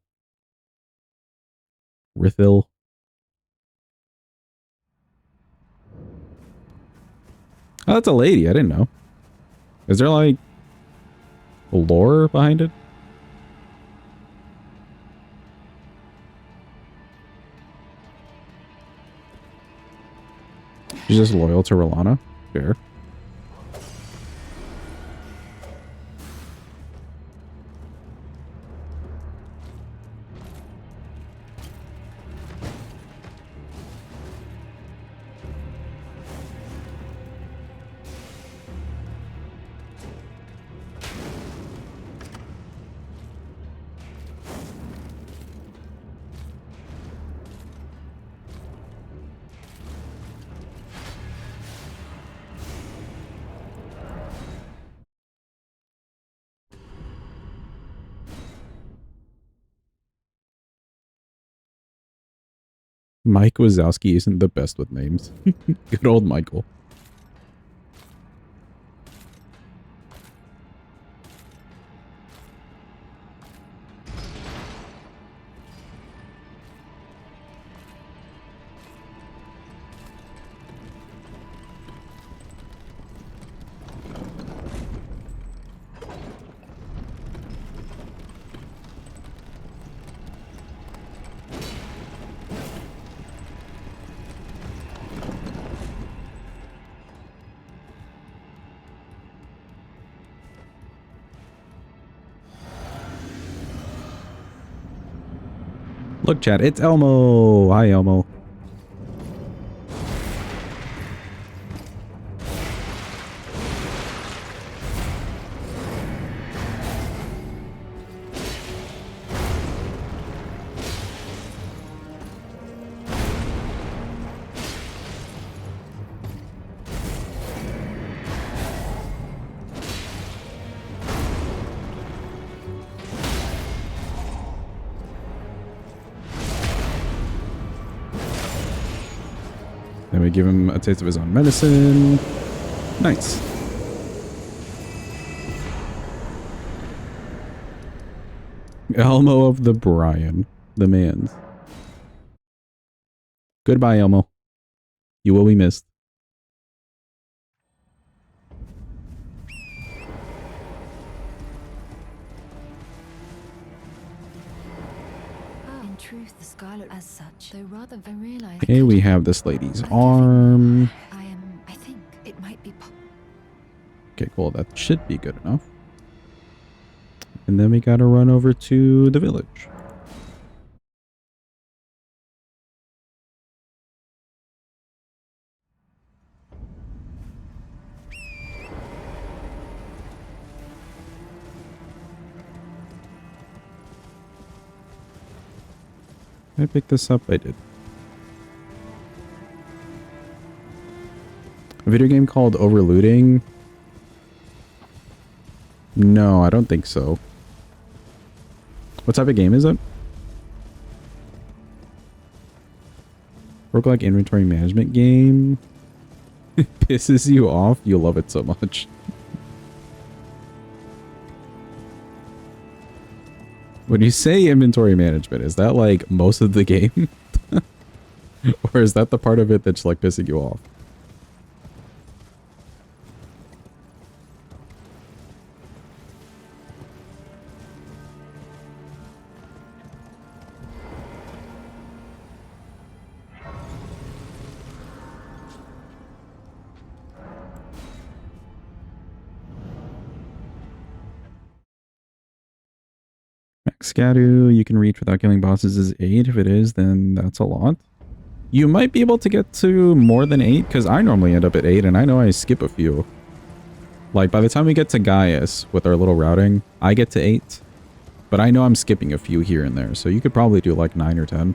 Rithil. Oh, that's a lady. I didn't know. Is there like lore behind it? She's just loyal to Rolana? Fair. Mike Wazowski isn't the best with names. Good old Michael. Look, chat, it's Elmo. Hi, Elmo. Then we give him a taste of his own medicine. Nice. Elmo of the Brian. The man's. Goodbye, Elmo. You will be missed. In truth, the Scarlet as such, though rather I realize. Okay, we have this lady's arm. I think it might be Okay, cool. That should be good enough. And then we gotta run over to the village. Did I pick this up? I did. A video game called Overlooting? No, I don't think so. What type of game is it? Roguelike inventory management game? It pisses you off? You love it so much. When you say inventory management, is that like most of the game? Or is that the part of it that's like pissing you off? Max Scadu, you can reach without killing bosses is 8. If it is, then that's a lot. You might be able to get to more than 8, because I normally end up at 8, and I know I skip a few. Like, by the time we get to Gaius with our little routing, I get to 8. But I know I'm skipping a few here and there, so you could probably do like 9 or 10.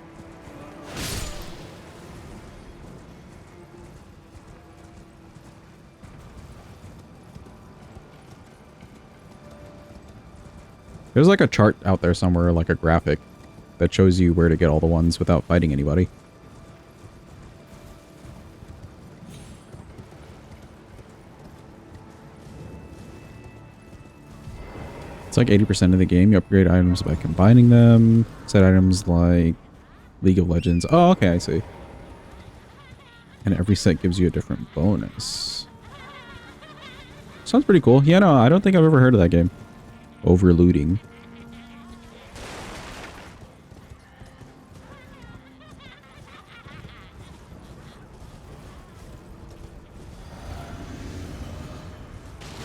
There's like a chart out there somewhere, like a graphic, that shows you where to get all the ones without fighting anybody. It's like 80% of the game. You upgrade items by combining them. Set items like League of Legends. Oh, okay, I see. And every set gives you a different bonus. Sounds pretty cool. Yeah, no, I don't think I've ever heard of that game. Overlooting.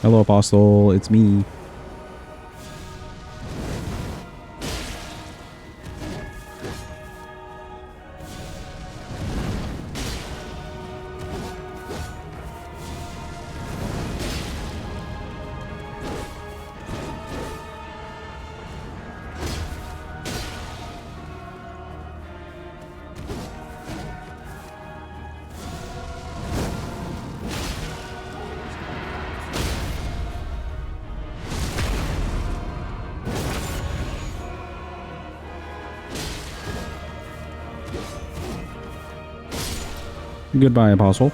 Hello, Apostle. It's me. Goodbye, Apostle.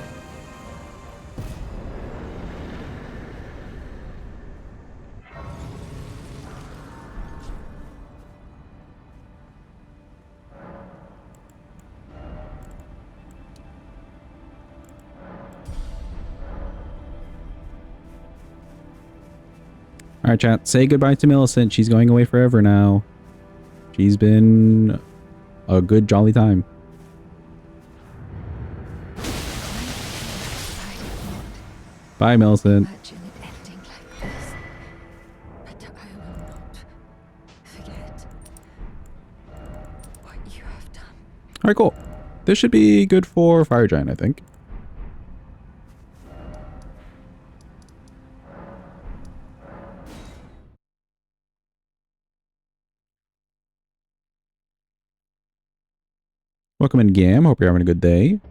Alright, chat. Say goodbye to Millicent. She's going away forever now. She's been a good jolly time. Bye, Millicent. imagine it ending like this. But I will not forget what you Alright, cool. This should be good for Fire Giant, I think. Welcome in, Gam. Hope you're having a good day.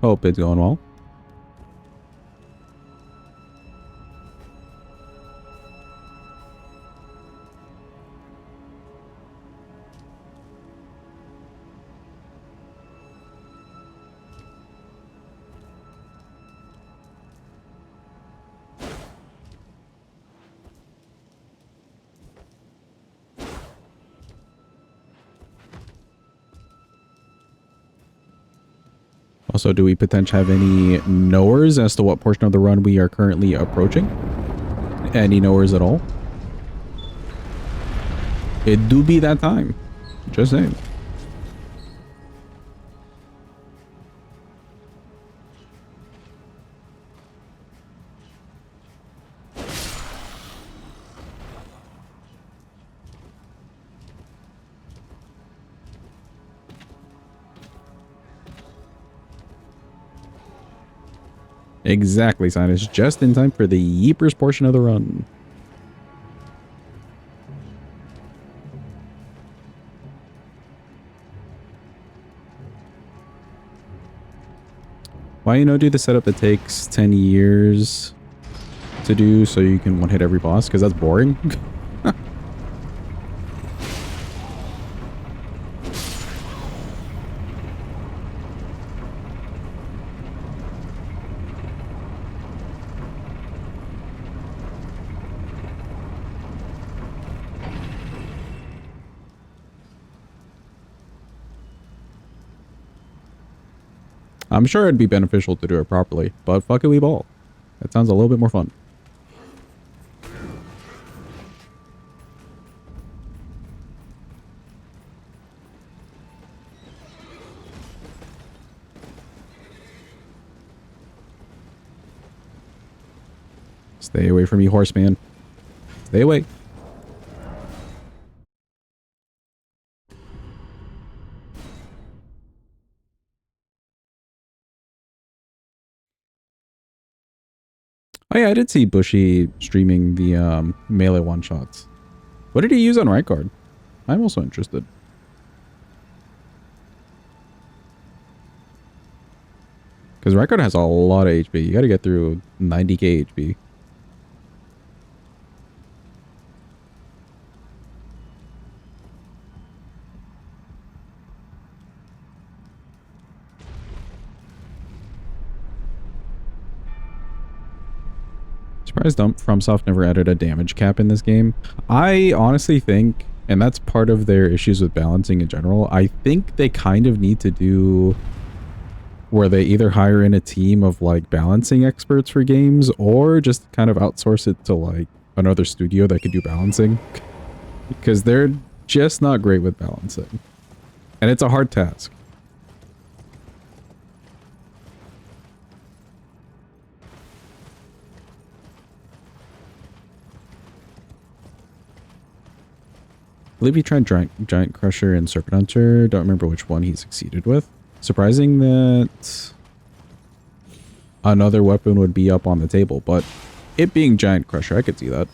Hope it's going well. Also, do we potentially have any knowers as to what portion of the run we are currently approaching? Any knowers at all? It do be that time. Just saying. Exactly, Sinus. Just in time for the Yeepers portion of the run. Why do the setup that takes 10 years to do so you can one-hit every boss? Because that's boring. I'm sure it'd be beneficial to do it properly, but fuck it, we ball. That sounds a little bit more fun. Stay away from me, horseman. Stay away. Oh yeah, I did see Bushy streaming the melee one-shots. What did he use on right guard? I'm also interested. Because right guard has a lot of HP. You gotta get through 90k HP. Surprised FromSoft never added a damage cap in this game. I honestly think, and that's part of their issues with balancing in general, I think they kind of need to do where they either hire in a team of like balancing experts for games or just kind of outsource it to like another studio that could do balancing. Because they're just not great with balancing. And it's a hard task. I believe he tried Giant Crusher and Serpent Hunter. Don't remember which one he succeeded with. Surprising that another weapon would be up on the table, but it being Giant Crusher, I could see that.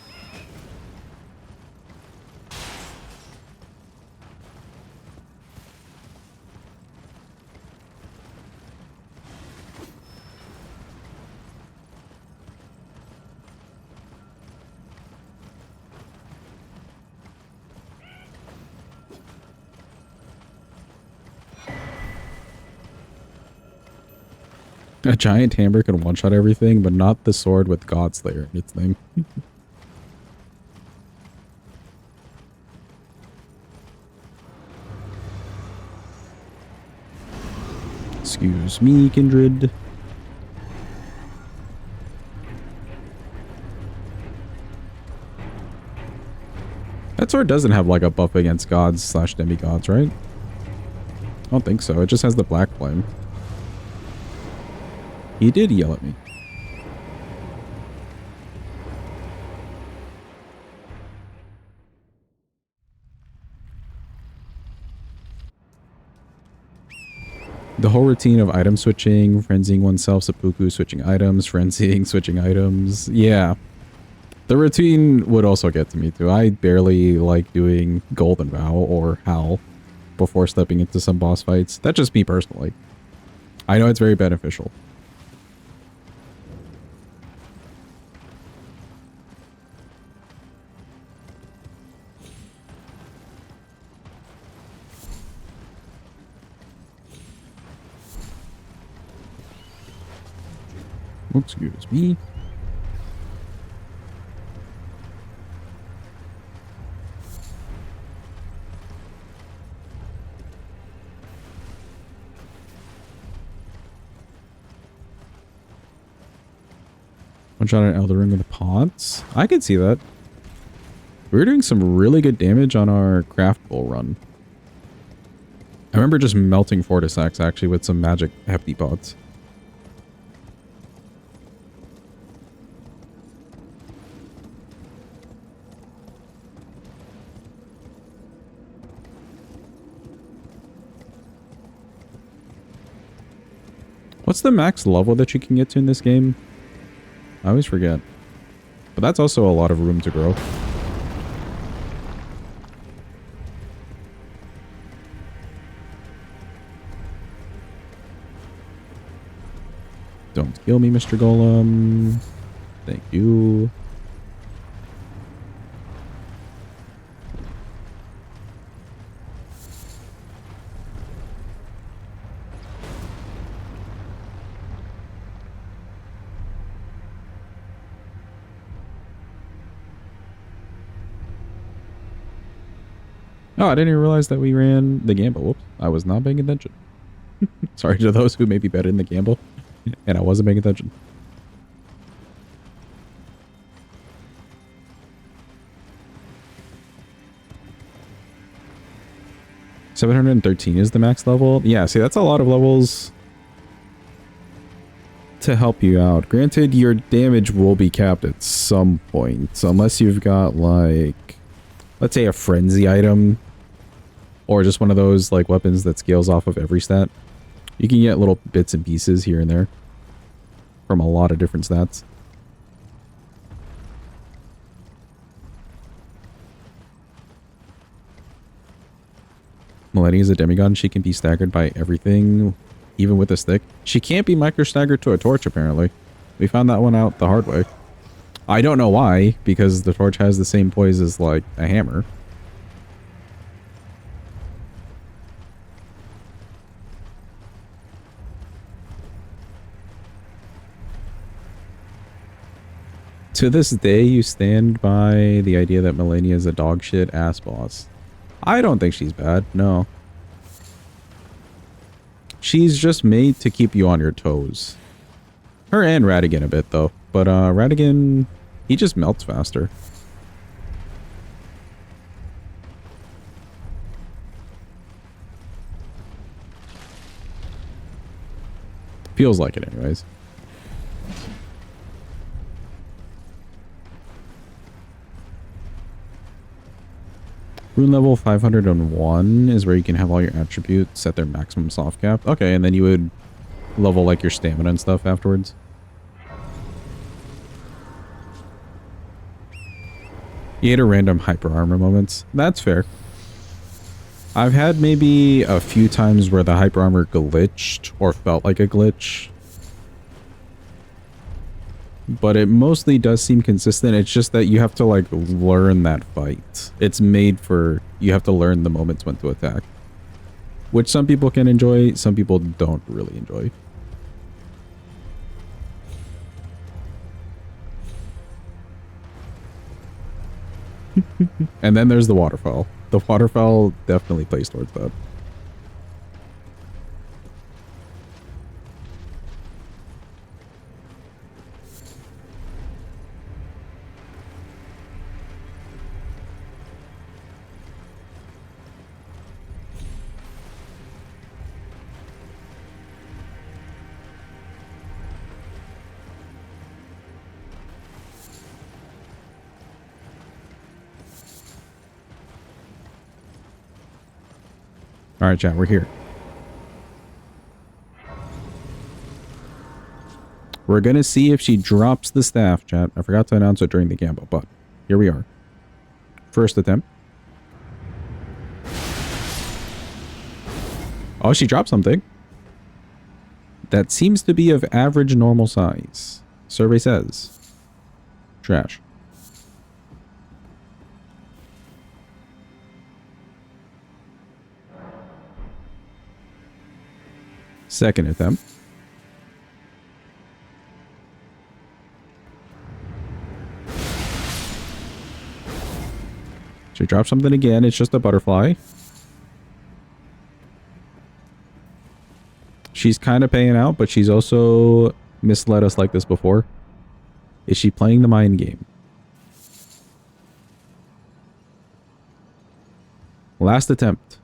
A giant hammer can one-shot everything, but not the sword with Godslayer in its name. Excuse me, Kindred. That sword doesn't have like a buff against gods slash demigods, right? I don't think so. It just has the black flame. He did yell at me. The whole routine of item switching, frenzying oneself, seppuku, switching items, frenzying, switching items. Yeah. The routine would also get to me too. I barely like doing Golden Vow or Howl before stepping into some boss fights. That's just me personally. I know it's very beneficial. Excuse me. One shot at Elder Ring with the pots. I could see that. We were doing some really good damage on our craftable run. I remember just melting Fortisax actually with some magic hefty pots. What's the max level that you can get to in this game? I always forget. But that's also a lot of room to grow. Don't kill me, Mr. Golem. Thank you. Oh, I didn't even realize that we ran the gamble. Whoops. I was not paying attention. Sorry to those who maybe bet in the gamble. And I wasn't paying attention. $713 is the max level. Yeah, see, that's a lot of levels to help you out. Granted, your damage will be capped at some point. Unless you've got, like, let's say a frenzy item. Or just one of those, like, weapons that scales off of every stat. You can get little bits and pieces here and there. From a lot of different stats. Millennia is a demigod. She can be staggered by everything, even with a stick. She can't be micro-staggered to a torch, apparently. We found that one out the hard way. I don't know why, because the torch has the same poise as, like, a hammer. To this day, you stand by the idea that Millennia is a dog shit ass boss. I don't think she's bad, no. She's just made to keep you on your toes. Her and Radigan a bit, though. But Radigan, he just melts faster. Feels like it anyways. Rune level 501 is where you can have all your attributes at their maximum soft cap. Okay, and then you would level like your stamina and stuff afterwards. You hit a random hyper armor moments. That's fair. I've had maybe a few times where the hyper armor glitched or felt like a glitch. But it mostly does seem consistent. It's just that you have to, like, learn that fight. It's made for... You have to learn the moments when to attack. Which some people can enjoy, some people don't really enjoy. And then there's the waterfall. The waterfall definitely plays towards that. All right, chat, we're here. We're gonna see if she drops the staff, chat. I forgot to announce it during the gamble, but here we are. First attempt. Oh, she dropped something. That seems to be of average normal size. Survey says. Trash. Second attempt. She dropped something again. It's just a butterfly. She's kind of paying out, but she's also misled us like this before. Is she playing the mind game? Last attempt.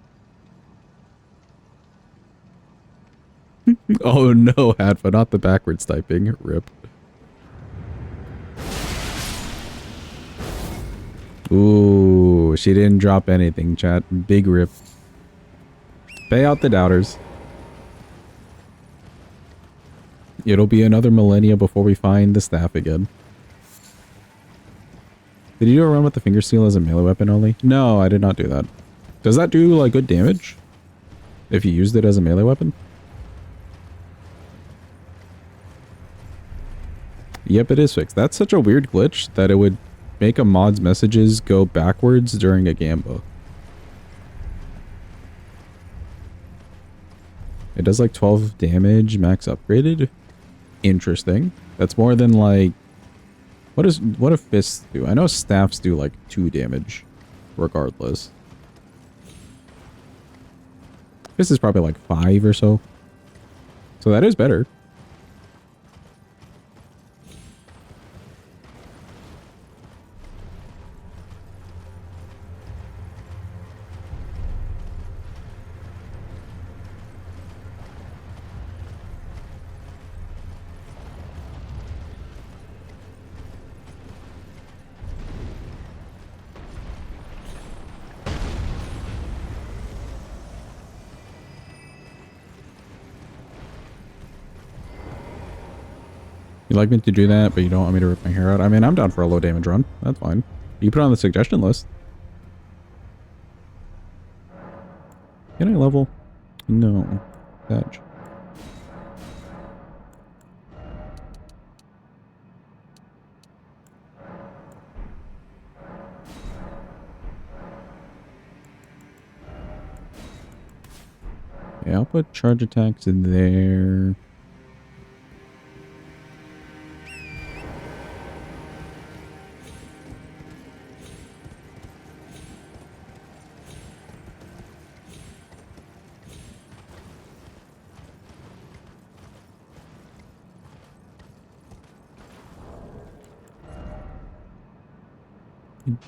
Oh no, Hadfa, not the backwards typing. Rip. Ooh, she didn't drop anything, chat. Big rip. Pay out the doubters. It'll be another millennia before we find the staff again. Did you do a run with the finger seal as a melee weapon only? No, I did not do that. Does that do like good damage? If you used it as a melee weapon? Yep, it is fixed. That's such a weird glitch that it would make a mod's messages go backwards during a gamba. It does like 12 damage, max upgraded. Interesting. That's more than like... What do fists do? I know staffs do like 2 damage, regardless. Fist is probably like 5 or so. So that is better. You like me to do that, but you don't want me to rip my hair out? I mean, I'm down for a low damage run. That's fine. You put it on the suggestion list. Can I level? No. Badge. Yeah, I'll put charge attacks in there.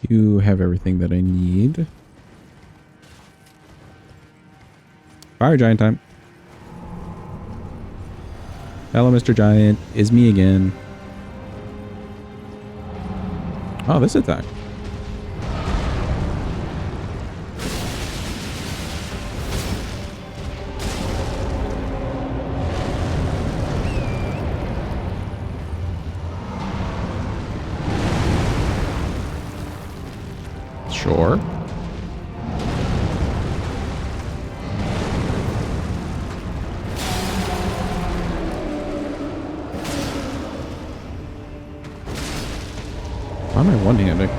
You have everything that I need. Fire Giant time. Hello, Mr. Giant. Is me again. Oh, this attack. Sure. Why am I one-handing?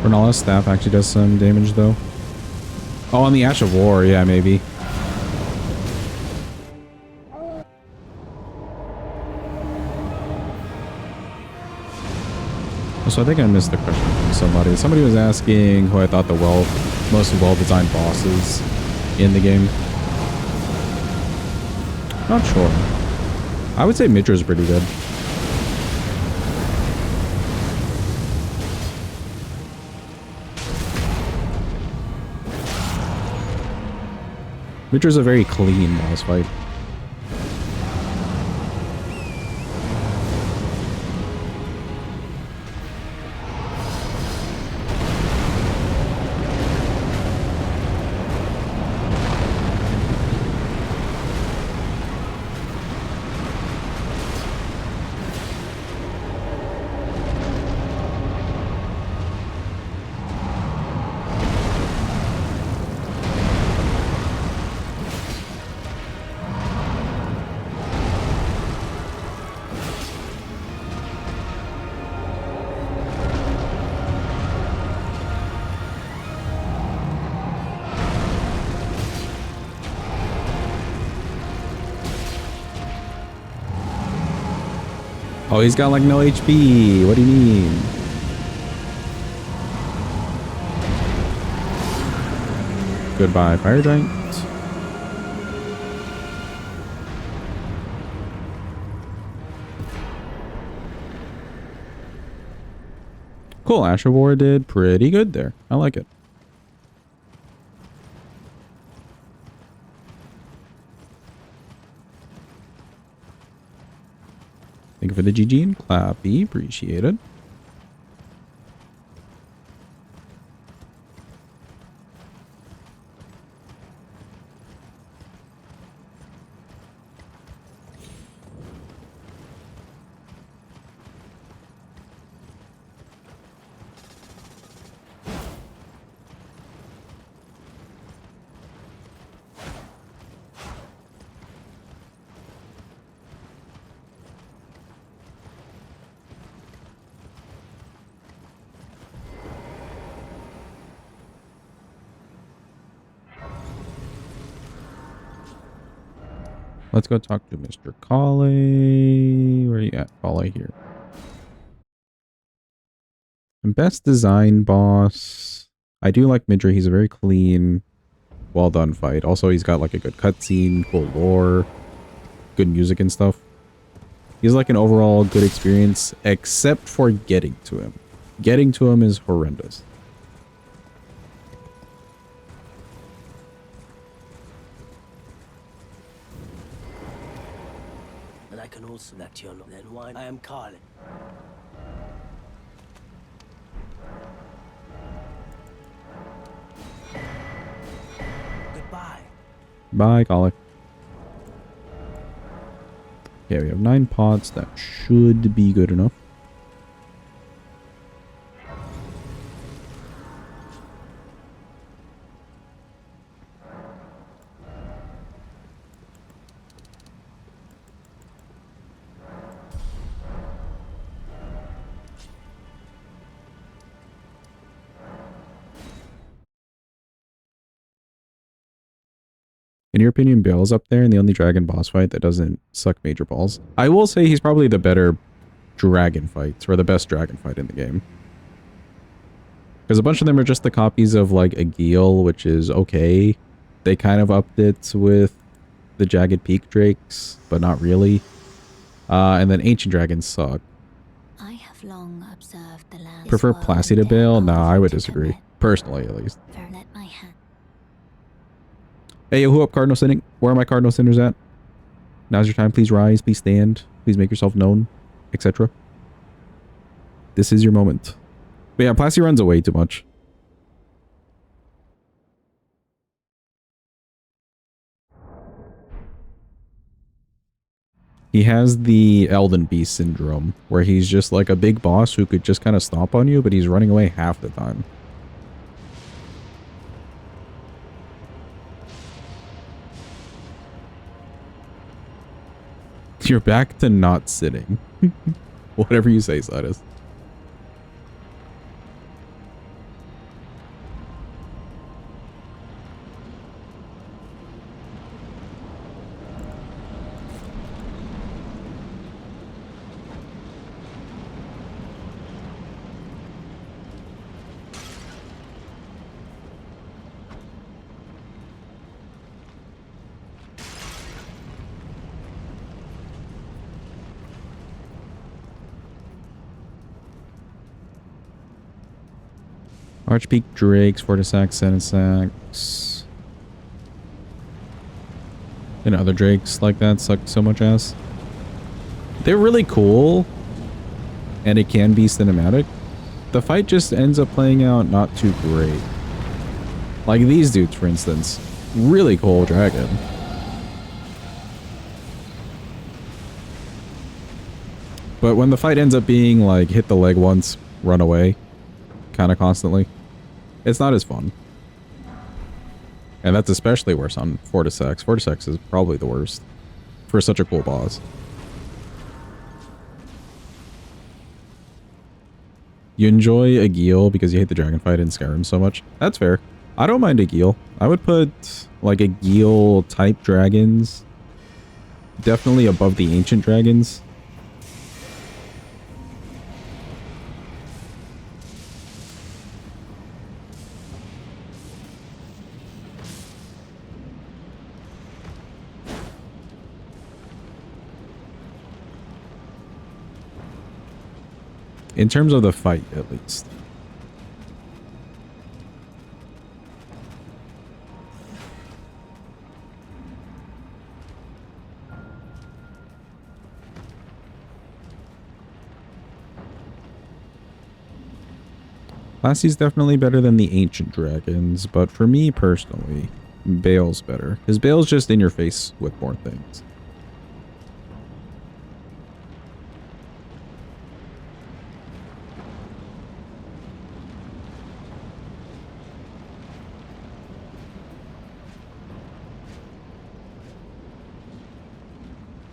Bernala's staff actually does some damage though. Oh, on the Ash of War, yeah, maybe. So I think I missed the question from somebody. Somebody was asking who I thought the most well-designed bosses in the game. Not sure. I would say Mitra's pretty good. Mitra's a very clean boss fight. Oh, he's got like no HP. What do you mean? Goodbye, fire giant. Cool, Ashavor did pretty good there. I like it. Thank you for the GG and Clappy. Appreciate it. Let's go talk to Mr. Colley. Where are you at? Colley here. And best design boss. I do like Midra. He's a very clean, well done fight. Also, he's got like a good cutscene, cool lore, good music and stuff. He's like an overall good experience, except for getting to him. Getting to him is horrendous. And I can also let you know then why I am calling. Goodbye. Bye, Colley. Okay, we have 9 pots. That should be good enough. In your opinion, Bayle's up there and the only dragon boss fight that doesn't suck major balls? I will say he's probably the better dragon fights, or the best dragon fight in the game. Because a bunch of them are just the copies of like a Geel, which is okay. They kind of upped it with the Jagged Peak Drakes, but not really. And then Ancient Dragons suck. I have long observed the land. Prefer Placy to Bayle? Nah, I would disagree. Personally, at least. Let my hand. Hey, yo, who up, Cardinal Sinning? Where are my Cardinal Sinners at? Now's your time. Please rise. Please stand. Please make yourself known, etc. This is your moment. But yeah, Placy runs away too much. He has the Elden Beast syndrome, where he's just like a big boss who could just kind of stomp on you, but he's running away half the time. You're back to not sitting. Whatever you say, Sidus. Archpeak Drakes, Fortisax, Senisax, and other Drakes like that suck so much ass. They're really cool, and it can be cinematic. The fight just ends up playing out not too great. Like these dudes, for instance. Really cool dragon. But when the fight ends up being like hit the leg once, run away, kind of constantly, it's not as fun. And that's especially worse on Fortisax. Fortisax is probably the worst for such a cool boss. You enjoy a Geel because you hate the dragon fight in Skyrim so much. That's fair. I don't mind a Geel. I would put like a Geel type dragons definitely above the ancient dragons. In terms of the fight, at least. Lassy's definitely better than the ancient dragons, but for me personally, Bayle's better. Because Bayle's just in your face with more things.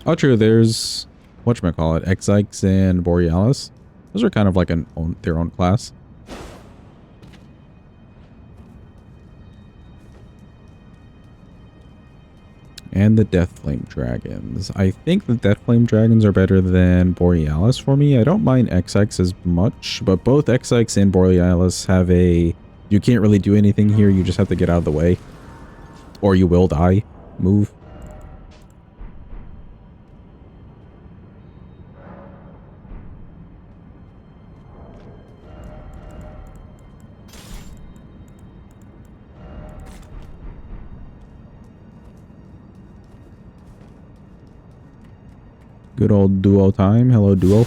Oh, true. There's whatchamacallit, Exikes and Borealis. Those are kind of like their own class. And the Deathflame Dragons. I think the Deathflame Dragons are better than Borealis for me. I don't mind Exikes as much, but both Exikes and Borealis have a... You can't really do anything here, you just have to get out of the way. Or you will die. Move. Good old duo time. Hello, duo.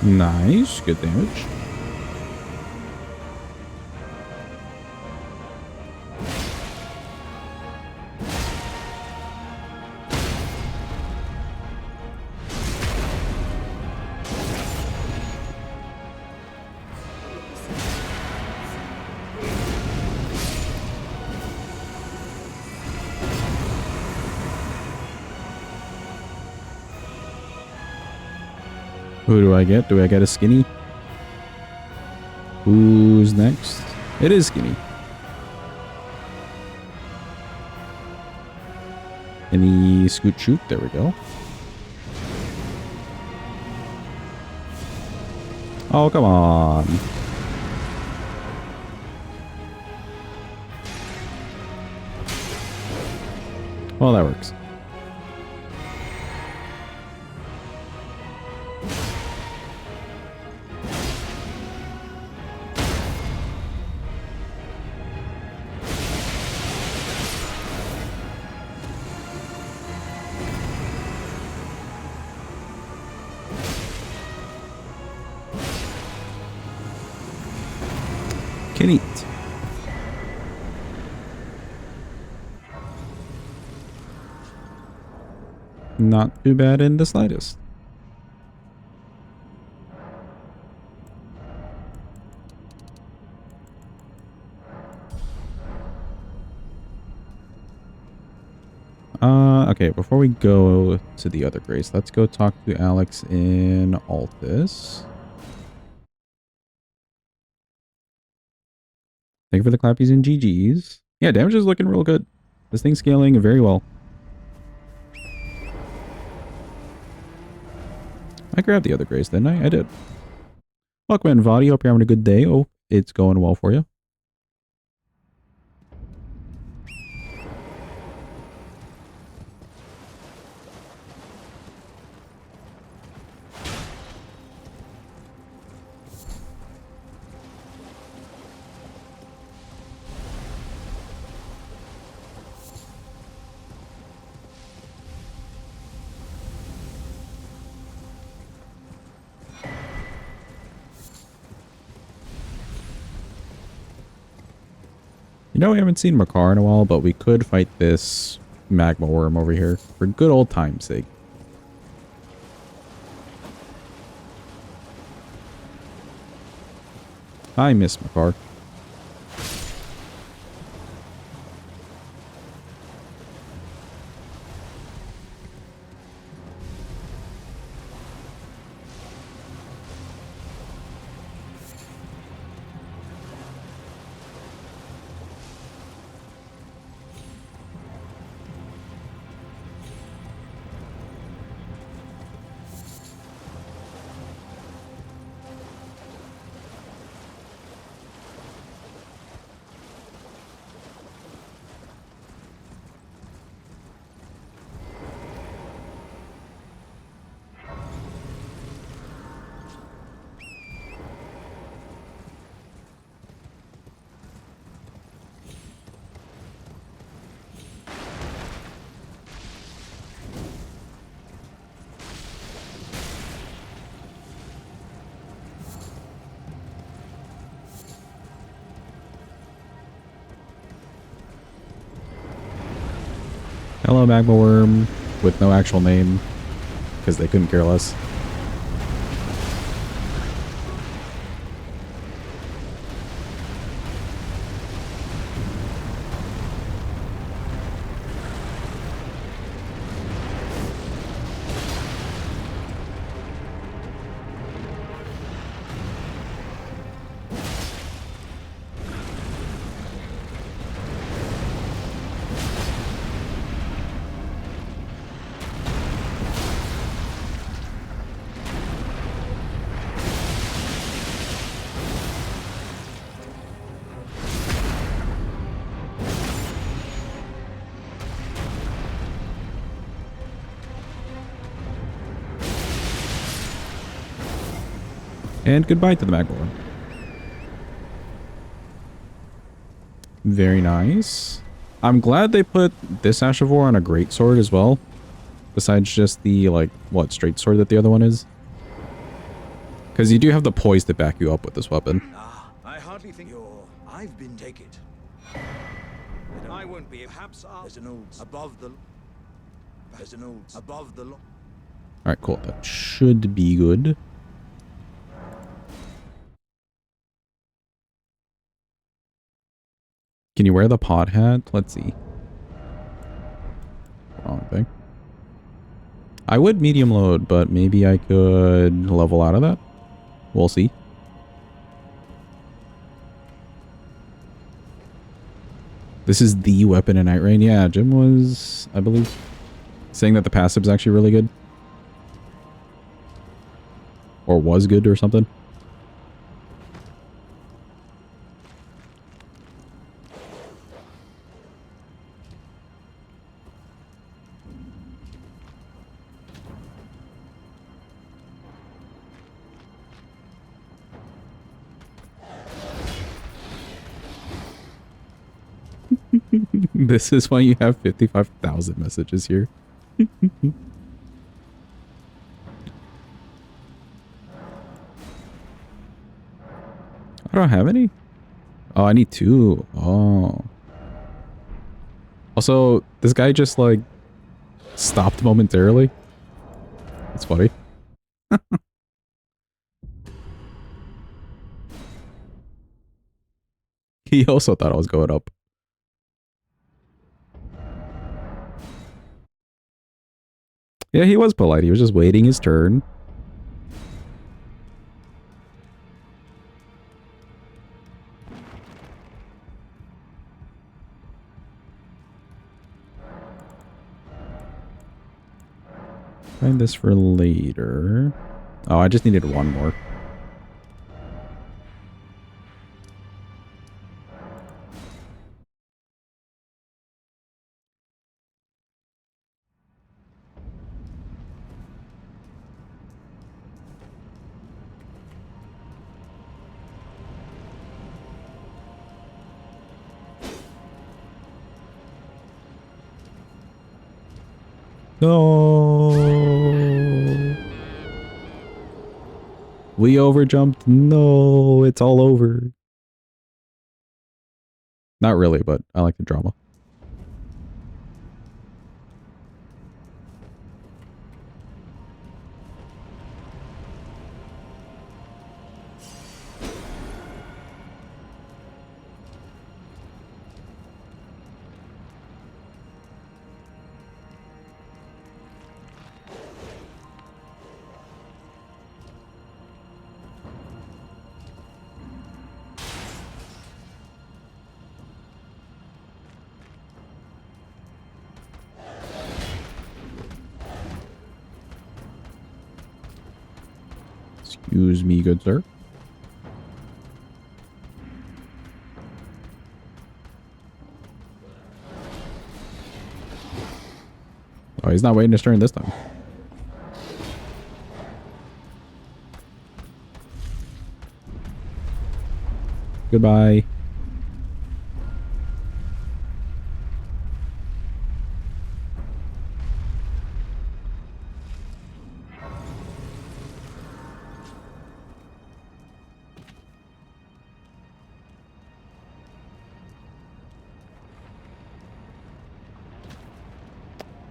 Nice. Good damage. Who do I get? Do I get a Skinny? Who's next? It is Skinny. Any scoot shoot? There we go. Oh, come on. Well, that works. Can eat. Not too bad in the slightest. Okay, before we go to the other Grace, let's go talk to Alex in Altus. Thank you for the clappies and GGs. Yeah, damage is looking real good. This thing's scaling very well. I grabbed the other Grace, didn't I? I did. Welcome in, Vadi. Hope you're having a good day. Oh, it's going well for you. You know, we haven't seen Makar in a while, but we could fight this magma worm over here for good old time's sake. I miss Makar. Hello, magma worm, with no actual name, because they couldn't care less. And goodbye to the magma worm. Very nice. I'm glad they put this Ash of War on a great sword as well. Besides just the, like, what, straight sword that the other one is? Because you do have the poise to back you up with this weapon. I hardly think I've been take it. And I won't be. Perhaps there's an old above the. There's an old above the. Alright, cool. That should be good. Can you wear the pod hat? Let's see. Wrong thing. I would medium load, but maybe I could level out of that. We'll see. This is the weapon in Night Rain. Yeah, Jim was, I believe, saying that the passive's actually really good. Or was good or something. This is why you have 55,000 messages here. I don't have any. Oh, I need 2. Oh. Also, this guy just, like, stopped momentarily. That's funny. He also thought I was going up. Yeah, he was polite. He was just waiting his turn. Find this for later. Oh, I just needed 1 more. No. We overjumped. No, it's all over. Not really, but I like the drama. Excuse me, good sir. Oh, he's not waiting his turn this time. Goodbye.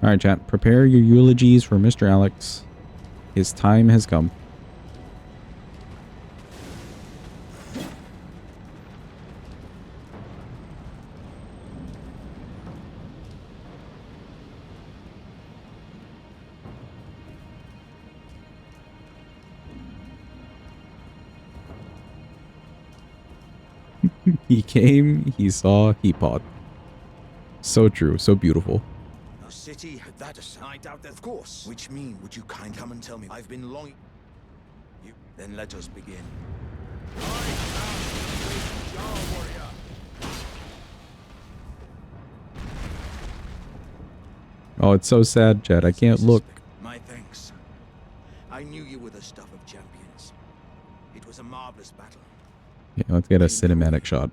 Alright, chat. Prepare your eulogies for Mr. Alex. His time has come. He came, he saw, he pawed. So true, so beautiful. A city, that I doubt that, of course. Which mean, would you kind come and tell me? I've been longing. You, then let us begin. Oh, it's so sad, Chad. I can't look. My thanks. I knew you were the stuff of champions. It was a marvelous battle. Yeah, let's get a cinematic shot.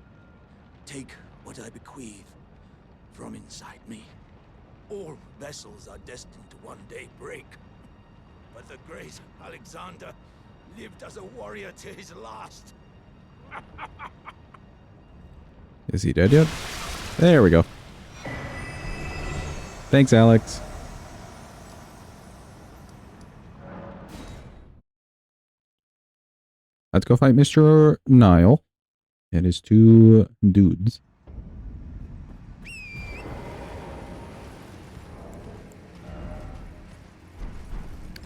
Take what I bequeath from inside me. All vessels are destined to one day break. But the great Alexander lived as a warrior to his last. Is he dead yet? There we go. Thanks, Alex. Let's go fight Mr. Nile and his two dudes.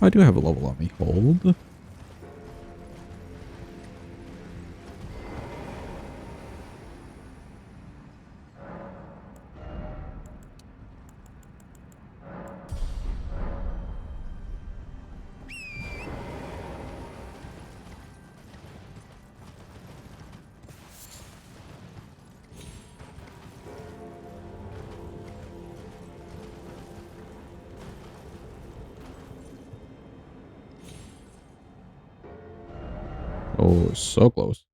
I do have a level on me. Hold. Oh, so close.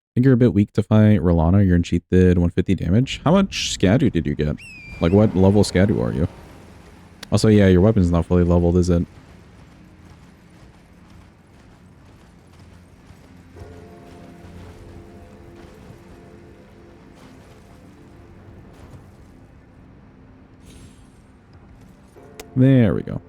I think you're a bit weak to fight Rolana. Your Unsheath did 150 damage. How much Scadu did you get? Like, what level Scadu are you? Also, yeah, your weapon's not fully leveled, is it? There we go.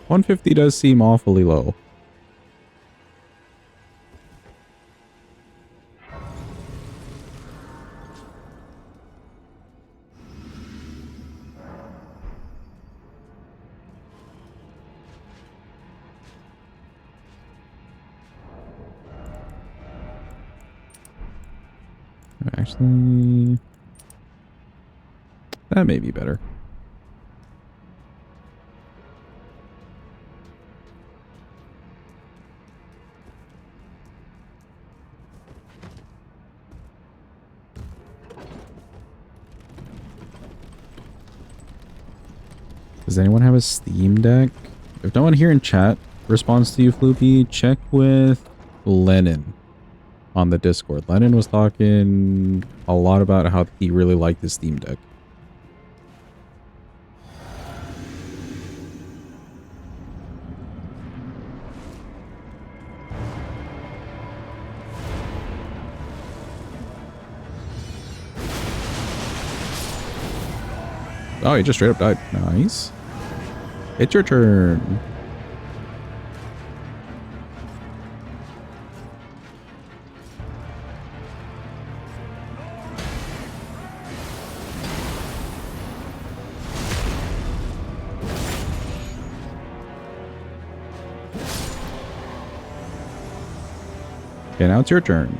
$150 does seem awfully low. Actually, that may be better. Does anyone have a Steam Deck? If no one here in chat responds to you, Floopy, check with Lennon on the Discord. Lennon was talking a lot about how he really liked the Steam Deck. Oh, he just straight up died. Nice. It's your turn. Okay, now it's your turn.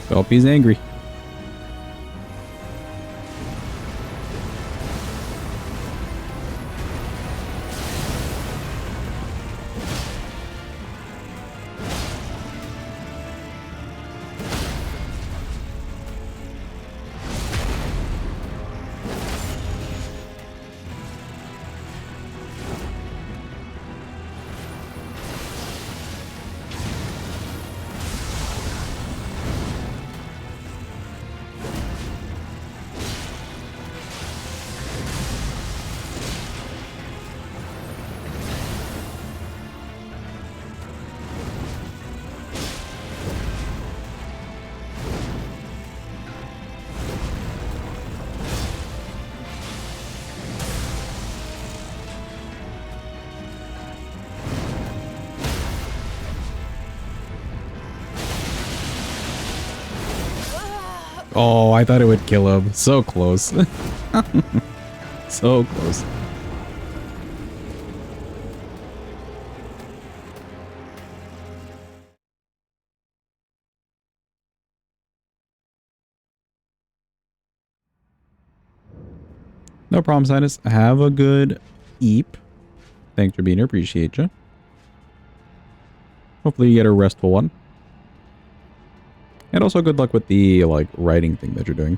Hope he's angry. Oh, I thought it would kill him. So close. So close. No problem, Sinus. Have a good eep. Thanks for being here. Appreciate you. Hopefully you get a restful one. And also good luck with the, like, writing thing that you're doing.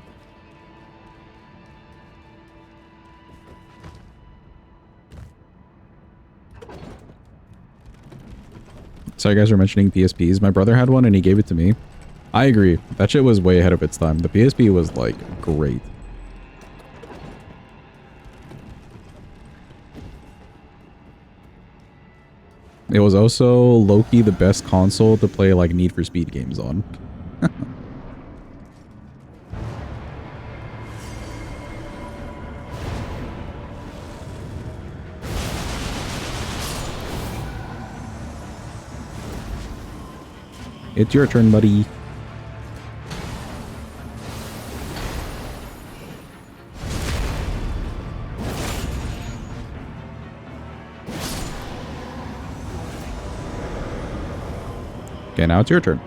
So you guys were mentioning PSPs. My brother had one and he gave it to me. I agree. That shit was way ahead of its time. The PSP was, like, great. It was also low-key the best console to play, like, Need for Speed games on. It's your turn, buddy. Okay, now it's your turn.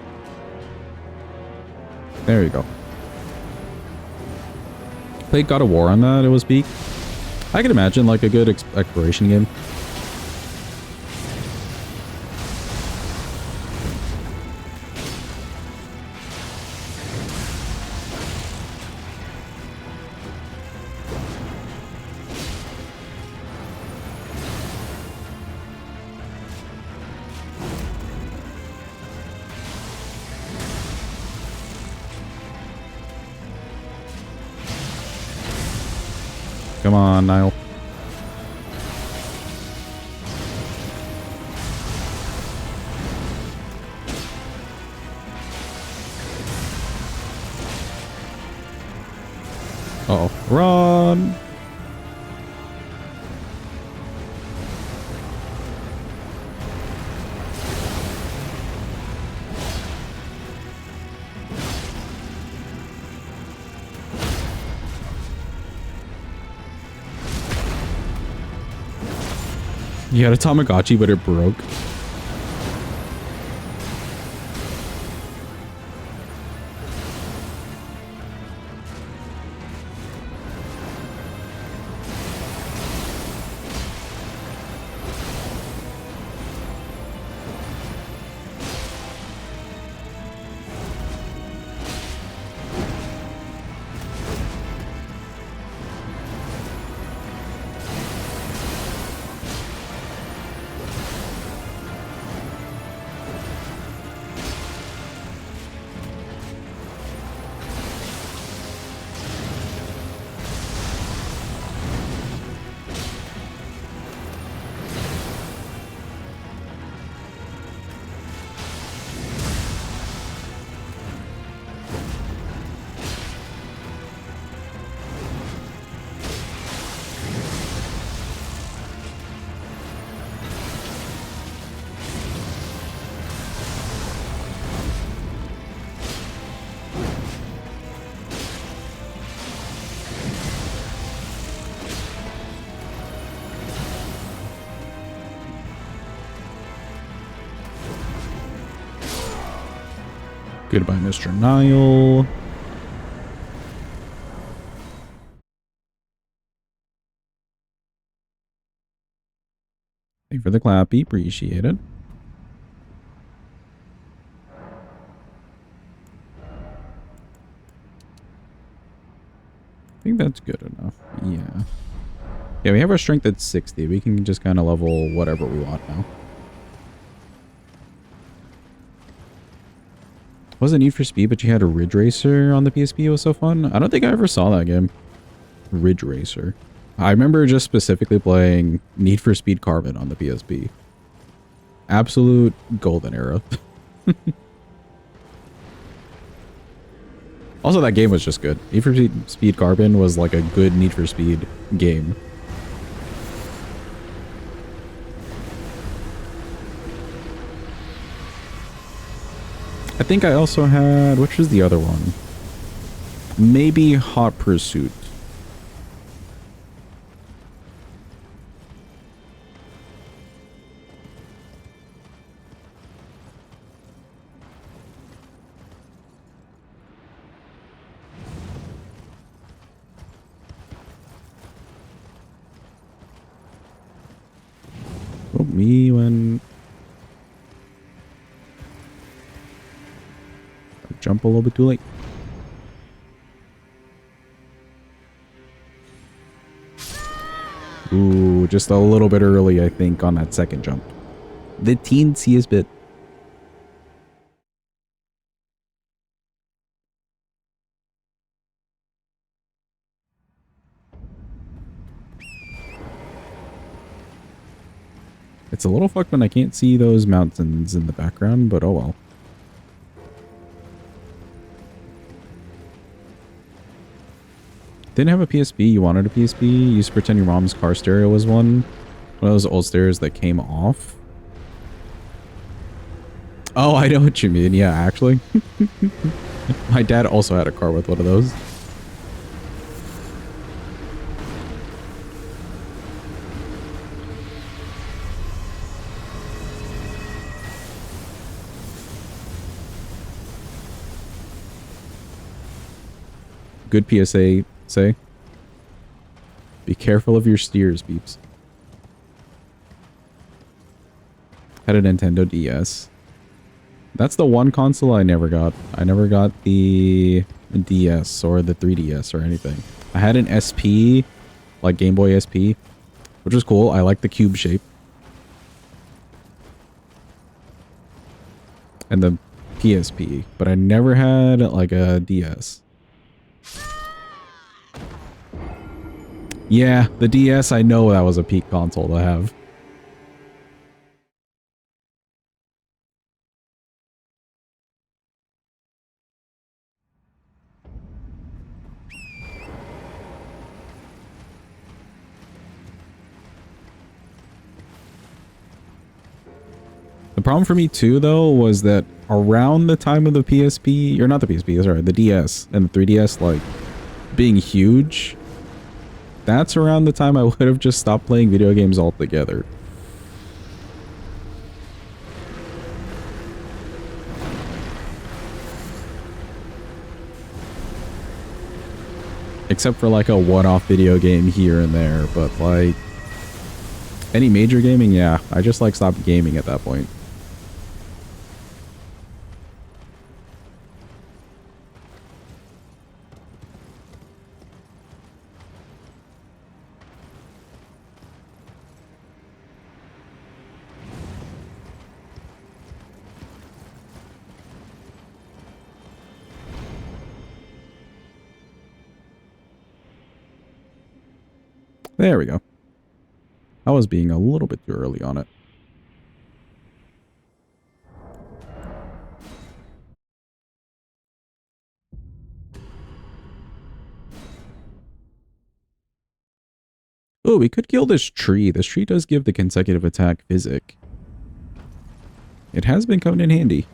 There you go. Played God of War on that, it was peak. I can imagine like a good exploration game. Come on, Niall. Uh-oh. Run! You had a Tamagotchi, but it broke. Goodbye, Mr. Nile. Thank you for the clappy. Appreciate it. I think that's good enough. Yeah. Yeah, we have our strength at 60. We can just kind of level whatever we want now. Wasn't Need for Speed, but you had a Ridge Racer on the PSP. It was so fun. I don't think I ever saw that game. Ridge Racer. I remember just specifically playing Need for Speed Carbon on the PSP. Absolute golden era. Also, that game was just good. Need for Speed Carbon was like a good Need for Speed game. I think I also had... which was the other one? Maybe Hot Pursuit. Oh, me when... jump a little bit too late. Ooh, just a little bit early, I think, on that second jump. The teensiest bit. It's a little fucked when I can't see those mountains in the background, but oh well. Didn't have a PSP, you wanted a PSP, you used to pretend your mom's car stereo was one. One of those old stereos that came off. Oh, I know what you mean, yeah, actually. My dad also had a car with one of those. Good PSA, say. Be careful of your steers, beeps. Had a Nintendo DS. That's the one console I never got. I never got the DS or the 3DS or anything. I had an SP, like Game Boy SP, which was cool. I like the cube shape. And the PSP, but I never had like a DS. Yeah, the DS, I know that was a peak console to have. The problem for me too, though, was that around the time of the PSP, or not the PSP, sorry, the DS and the 3DS, like, being huge, that's around the time I would have just stopped playing video games altogether. Except for like a one-off video game here and there, but like any major gaming, yeah, I just like stopped gaming at that point. There we go. I was being a little bit too early on it. Oh, we could kill this tree. This tree does give the consecutive attack physic. It has been coming in handy.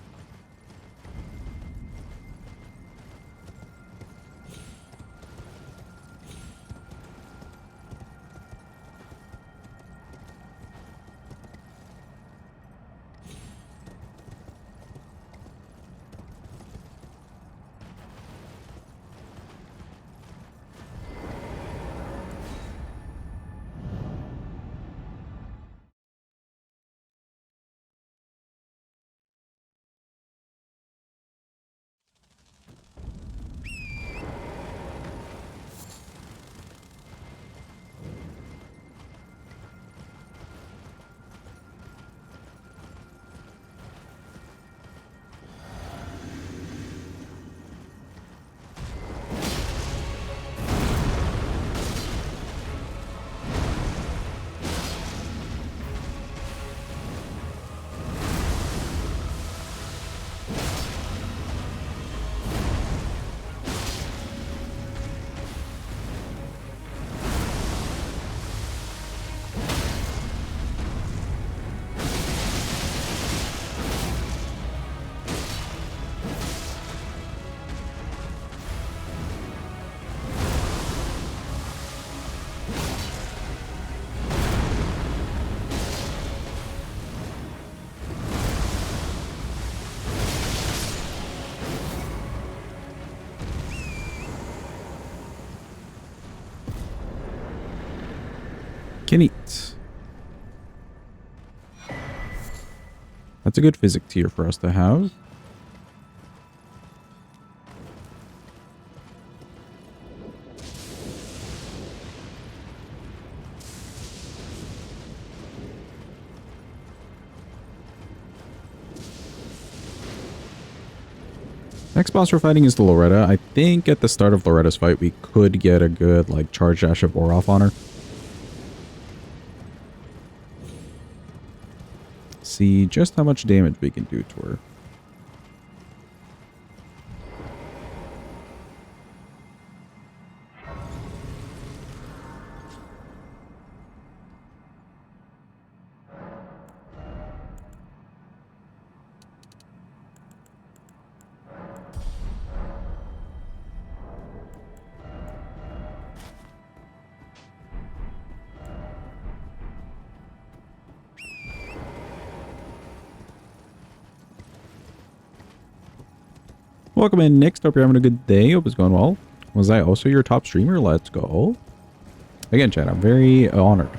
can eat. That's a good physic tier for us to have. Next boss we're fighting is the Loretta. I think at the start of Loretta's fight, we could get a good, like, charge dash of Orof on her. See just how much damage we can do to her. Welcome in, Nick. Hope you're having a good day. Hope it's going well. Was I also your top streamer? Let's go. Again, chat, I'm very honored.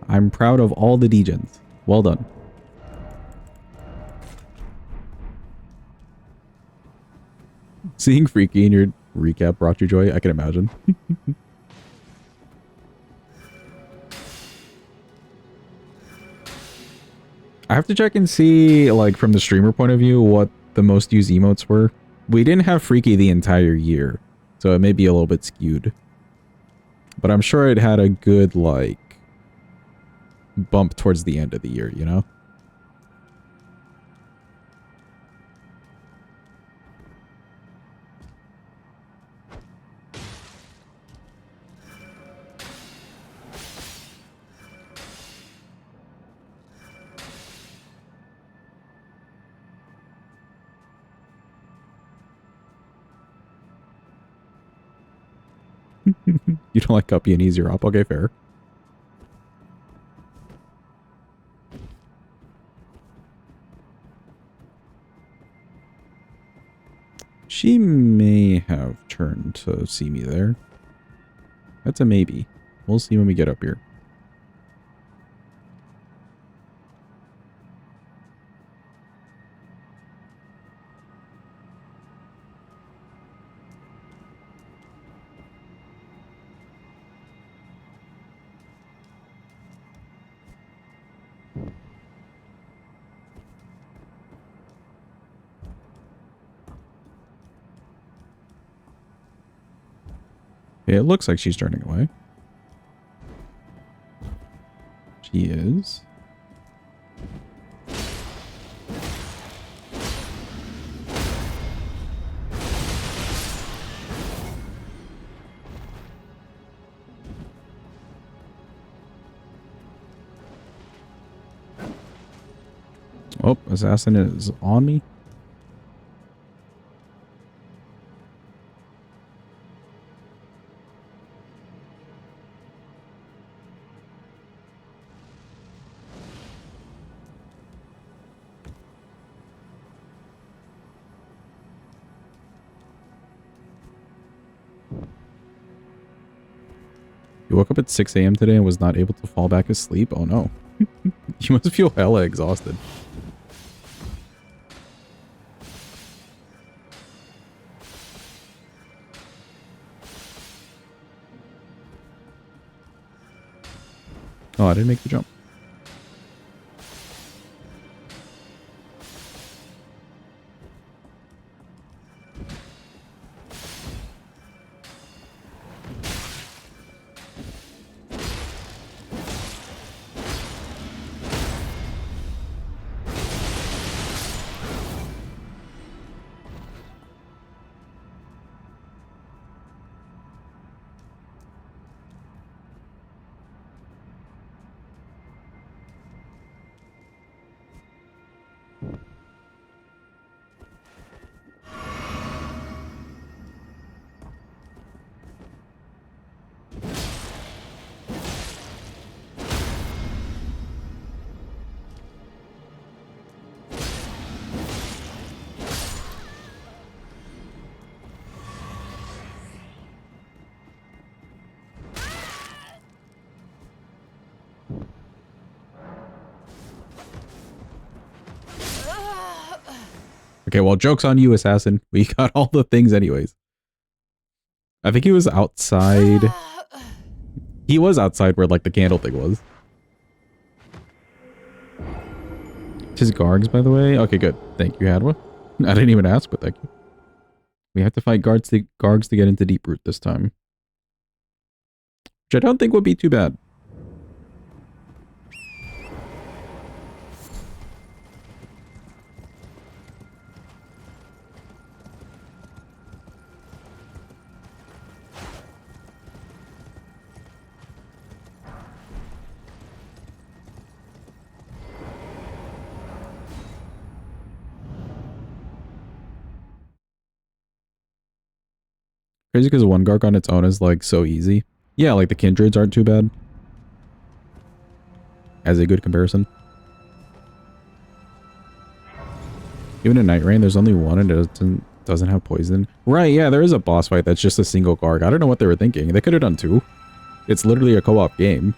I'm proud of all the degens. Well done. Seeing Freaky in your recap brought you joy? I can imagine. I have to check and see, like, from the streamer point of view, what the most used emotes were. We didn't have Freaky the entire year, so it may be a little bit skewed. But I'm sure it had a good, like, bump towards the end of the year, you know? You don't like Guppy and easier up? Okay, fair. She may have turned to see me there. That's a maybe. We'll see when we get up here. It looks like she's turning away. She is. Oh, assassin is on me. You woke up at 6 a.m. today and was not able to fall back asleep? Oh no. You must feel hella exhausted. Oh, I didn't make the jump. Okay, well, joke's on you, assassin. We got all the things anyways. I think he was outside. He was outside where like the candle thing was. Tis Gargs, by the way. Okay, good. Thank you, Hadwa. I didn't even ask, but thank you. We have to fight Gargs to get into Deeproot this time. Which I don't think would be too bad. Crazy because one Garg on its own is like so easy. Yeah, like the Kindreds aren't too bad. As a good comparison. Even in Night Rain, there's only one and it doesn't have poison. Right, yeah, there is a boss fight that's just a single Garg. I don't know what they were thinking. They could have done two. It's literally a co-op game.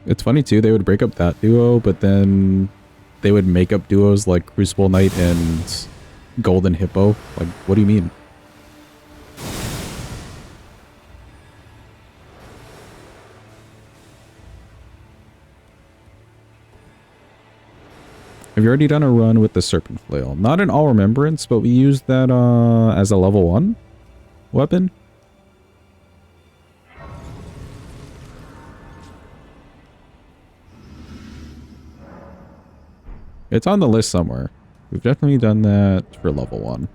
It's funny too, they would break up that duo, but then they would make up duos like Crucible Knight and Golden Hippo. Like, what do you mean? Have you already done a run with the Serpent Flail? Not in all Remembrance, but we used that as a level 1 weapon. It's on the list somewhere. We've definitely done that for level 1.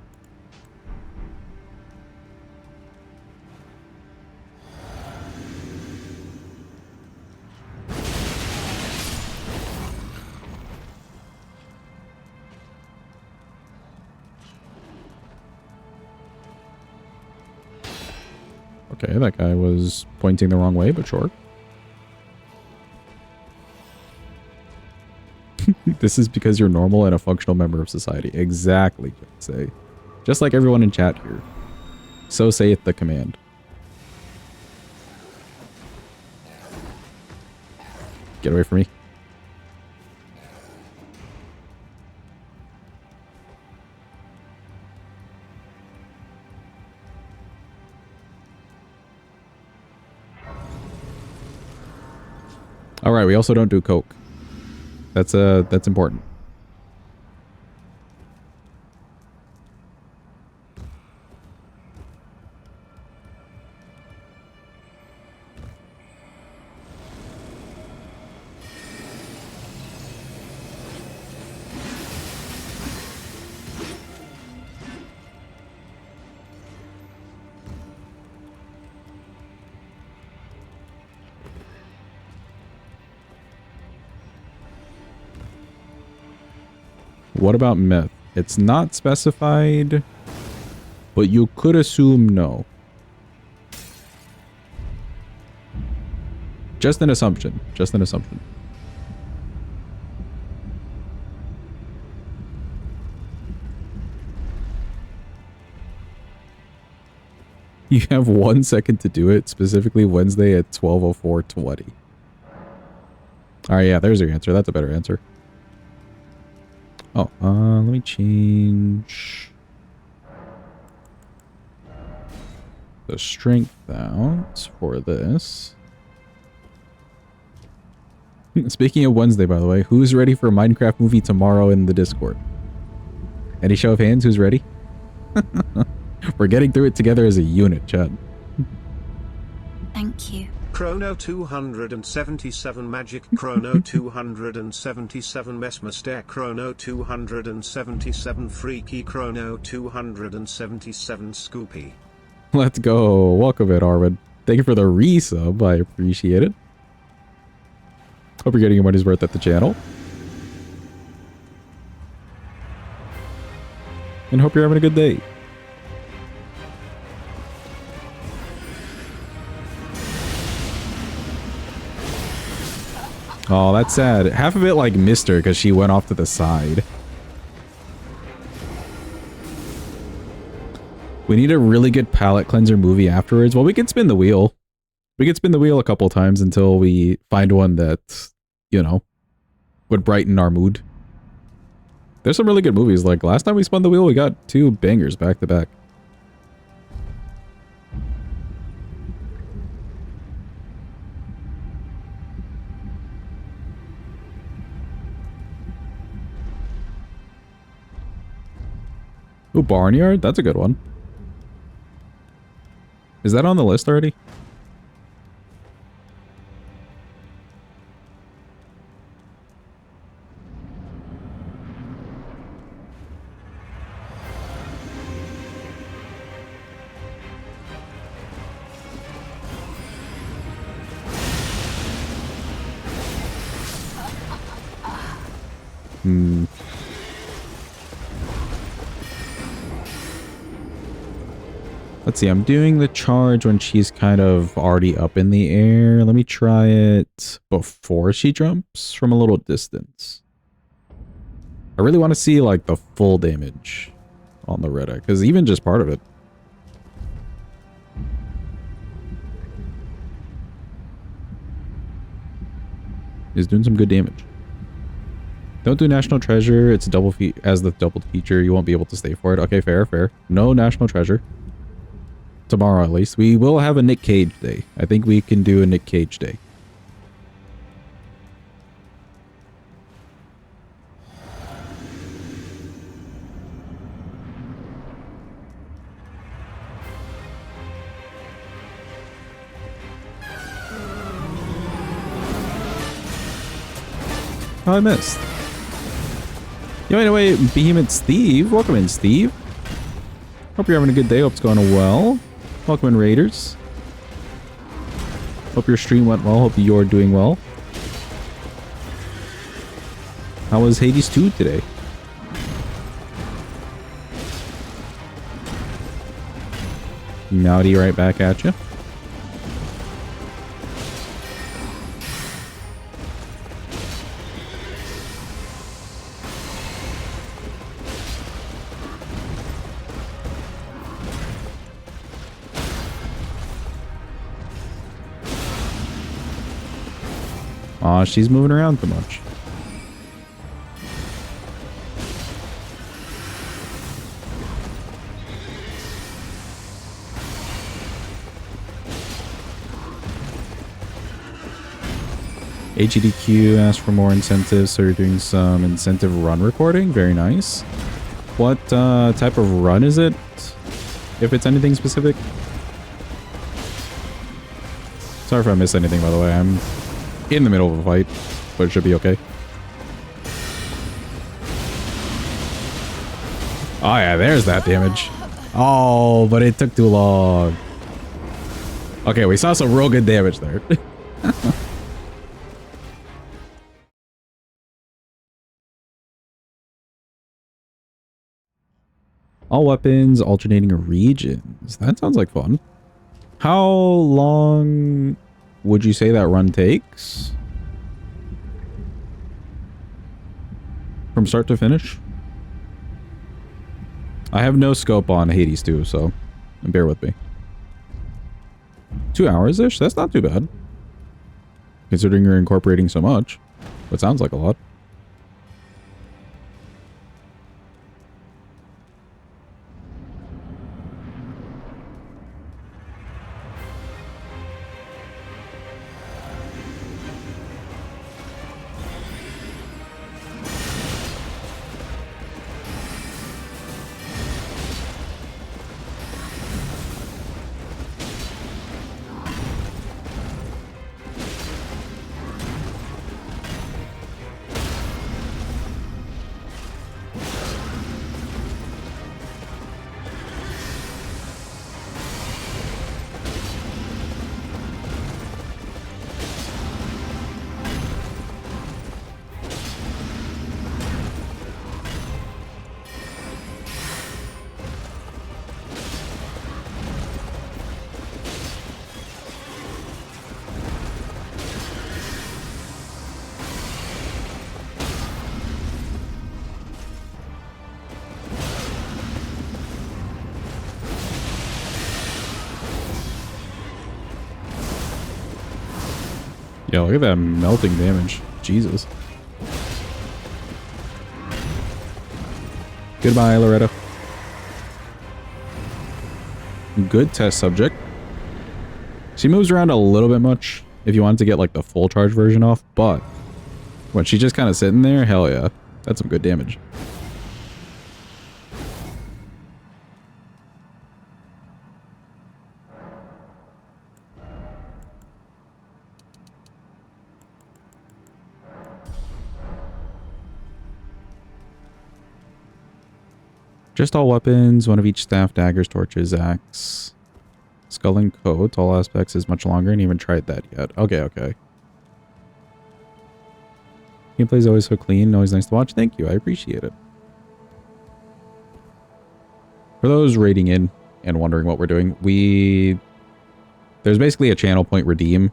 Okay, that guy was pointing the wrong way, but sure. This is because you're normal and a functional member of society. Exactly, say. Just like everyone in chat here. So saith the command. Get away from me. All right, we also don't do coke. That's important. What about meth? It's not specified, but you could assume no. Just an assumption. Just an assumption. You have 1 second to do it, specifically Wednesday at 12:04:20. Alright, yeah, there's your answer. That's a better answer. Oh, let me change the strength out for this. Speaking of Wednesday, by the way, who's ready for a Minecraft movie tomorrow in the Discord? Any show of hands, who's ready? We're getting through it together as a unit, Chad. Thank you. Chrono 277 Magic Chrono 277 Mesmaster Chrono 277 Freaky Chrono 277 Scoopy. Let's go. Welcome in, Armin. Thank you for the resub. I appreciate it. Hope you're getting your money's worth at the channel. And hope you're having a good day. Oh, that's sad. Half of it like missed her because she went off to the side. We need a really good palate cleanser movie afterwards. Well, we can spin the wheel. We could spin the wheel a couple times until we find one that, you know, would brighten our mood. There's some really good movies. Like last time we spun the wheel, we got 2 bangers back to back. Ooh, Barnyard? That's a good one. Is that on the list already? Hmm. Let's see, I'm doing the charge when she's kind of already up in the air. Let me try it before she jumps from a little distance. I really want to see like the full damage on the Retta, because even just part of it. Is doing some good damage. Don't do National Treasure. It's double as the double feature. You won't be able to stay for it. Okay, fair, fair. No National Treasure. Tomorrow, at least. We will have a Nick Cage day. I think we can do a Nick Cage day. Oh, I missed. Yo, anyway, Behemoth Steve. Welcome in, Steve. Hope you're having a good day. Hope it's going well. Welcome in, Raiders. Hope your stream went well. Hope you're doing well. How was Hades 2 today? Naughty right back at you. Aw, she's moving around too much. AGDQ asked for more incentives, so you're doing some incentive run recording. Very nice. What type of run is it? If it's anything specific? Sorry if I missed anything, by the way. I'm in the middle of a fight, but it should be okay. Oh yeah, there's that damage. Oh, but it took too long. Okay, we saw some real good damage there. All weapons, alternating regions. That sounds like fun. How long would you say that run takes? From start to finish? I have no scope on Hades 2, so bear with me. 2 hours-ish? That's not too bad. Considering you're incorporating so much. It sounds like a lot. Yeah, look at that melting damage. Jesus. Goodbye, Loretto. Good test subject. She moves around a little bit much if you wanted to get like the full charge version off, but when she's just kind of sitting there, hell yeah. That's some good damage. Just all weapons, one of each staff, daggers, torches, axe. Skull and coat, all aspects is much longer, and even tried that yet. Okay, okay. Gameplay is always so clean, always nice to watch. Thank you, I appreciate it. For those raiding in and wondering what we're doing, there's basically a channel point redeem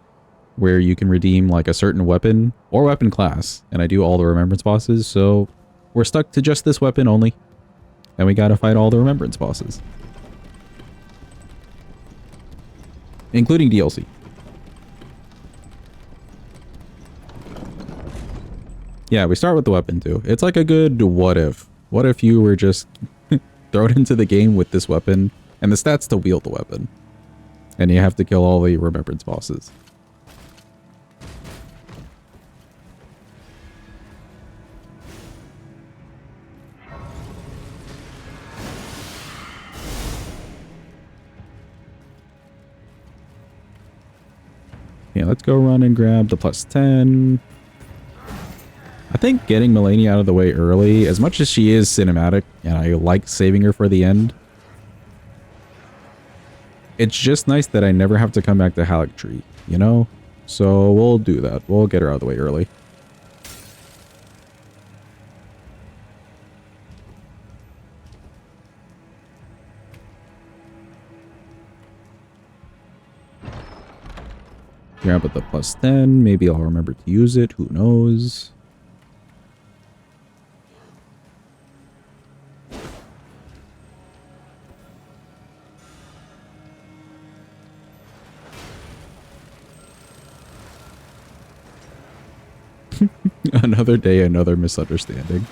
where you can redeem like a certain weapon or weapon class, and I do all the Remembrance bosses, so we're stuck to just this weapon only. And we gotta fight all the Remembrance bosses. Including DLC. Yeah, we start with the weapon too. It's like a good what if. What if you were just thrown into the game with this weapon and the stats to wield the weapon. And you have to kill all the Remembrance bosses. Yeah, let's go run and grab the +10. I think getting Melania out of the way early, as much as she is cinematic, and I like saving her for the end, it's just nice that I never have to come back to Halictree, you know? So we'll do that. We'll get her out of the way early. Grab at the +10. Maybe I'll remember to use it. Who knows? Another day, another misunderstanding.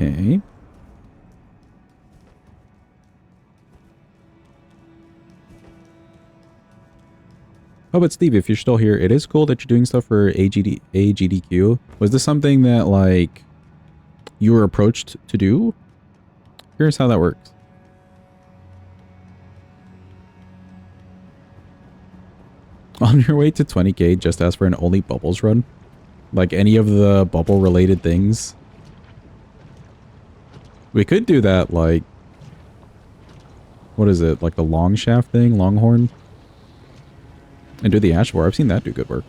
Okay. Oh, but Steve, if you're still here, it is cool that you're doing stuff for AGDQ. Was this something that, like, you were approached to do? Here's how that works. On your way to 20k, just ask for an only bubbles run. Like any of the bubble related things. We could do that, like, what is it? Like the long shaft thing, Longhorn? And do the ash war. I've seen that do good work.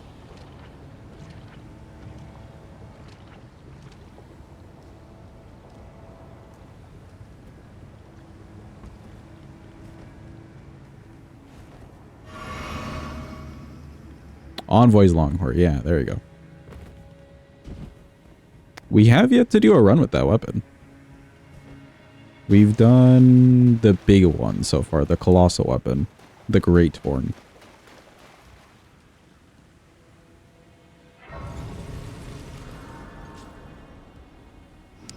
Envoy's Longhorn. Yeah, there you go. We have yet to do a run with that weapon. We've done the big one so far, the colossal weapon, the Great Horn.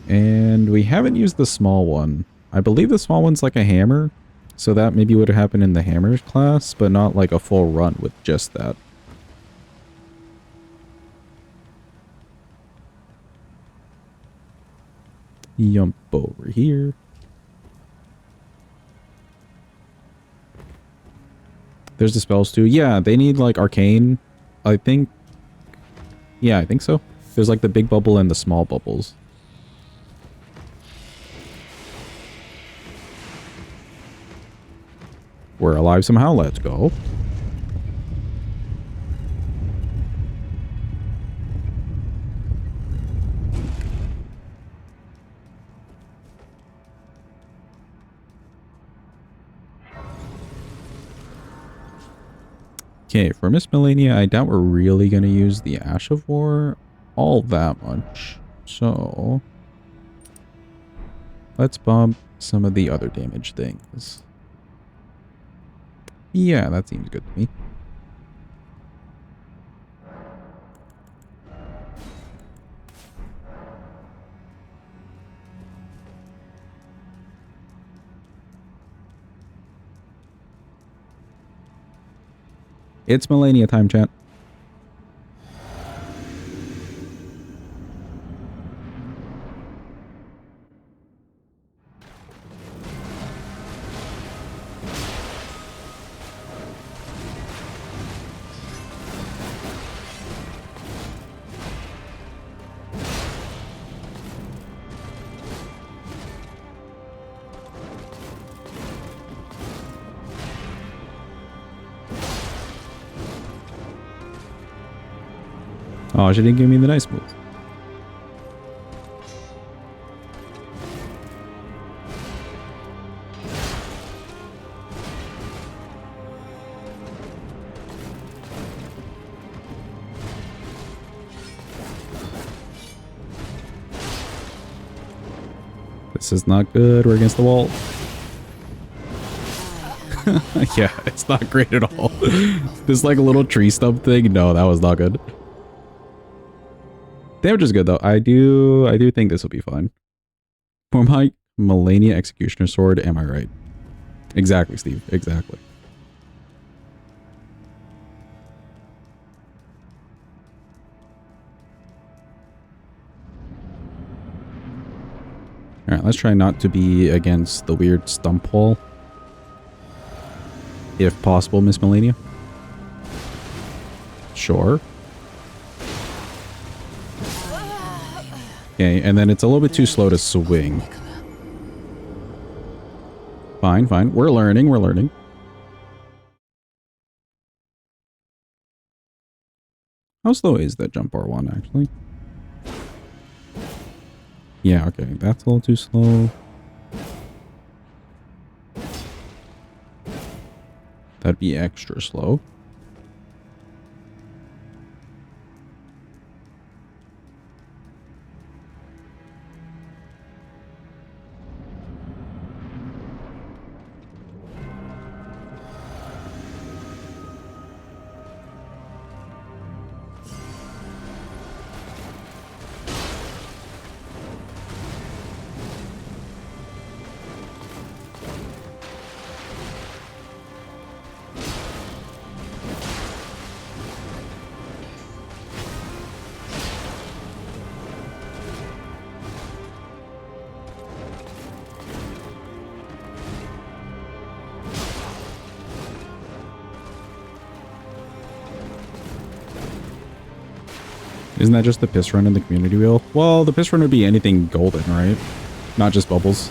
And we haven't used the small one. I believe the small one's like a hammer, so that maybe would have happened in the hammer class, but not like a full run with just that. Jump over here. There's the spells too. Yeah, they need like arcane. I think. Yeah, I think so. There's like the big bubble and the small bubbles. We're alive somehow. Let's go. Okay, for Miss Melania, I doubt we're really going to use the Ash of War all that much. So, let's bump some of the other damage things. Yeah, that seems good to me. It's Melania time, chat. Oh, she didn't give me the nice move. This is not good. We're against the wall. Yeah, it's not great at all. This like a little tree stump thing. No, that was not good. Damage is good though. I do think this will be fine. For my Marais Executioner Sword, am I right? Exactly, Steve. Exactly. Alright, let's try not to be against the weird stump wall. If possible, Miss Melania. Sure. Okay, and then it's a little bit too slow to swing. Fine, fine. We're learning, we're learning. How slow is that jump R1, actually? Yeah, okay. That's a little too slow. That'd be extra slow. Isn't that just the piss run in the community wheel? Well, the piss run would be anything golden, right? Not just bubbles.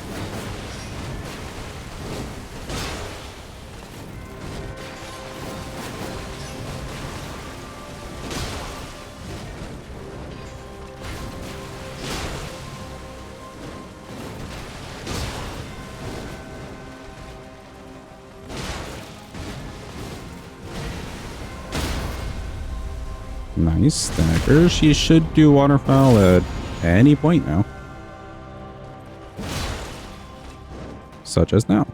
Nice stagger. She should do waterfowl at any point now. Such as now.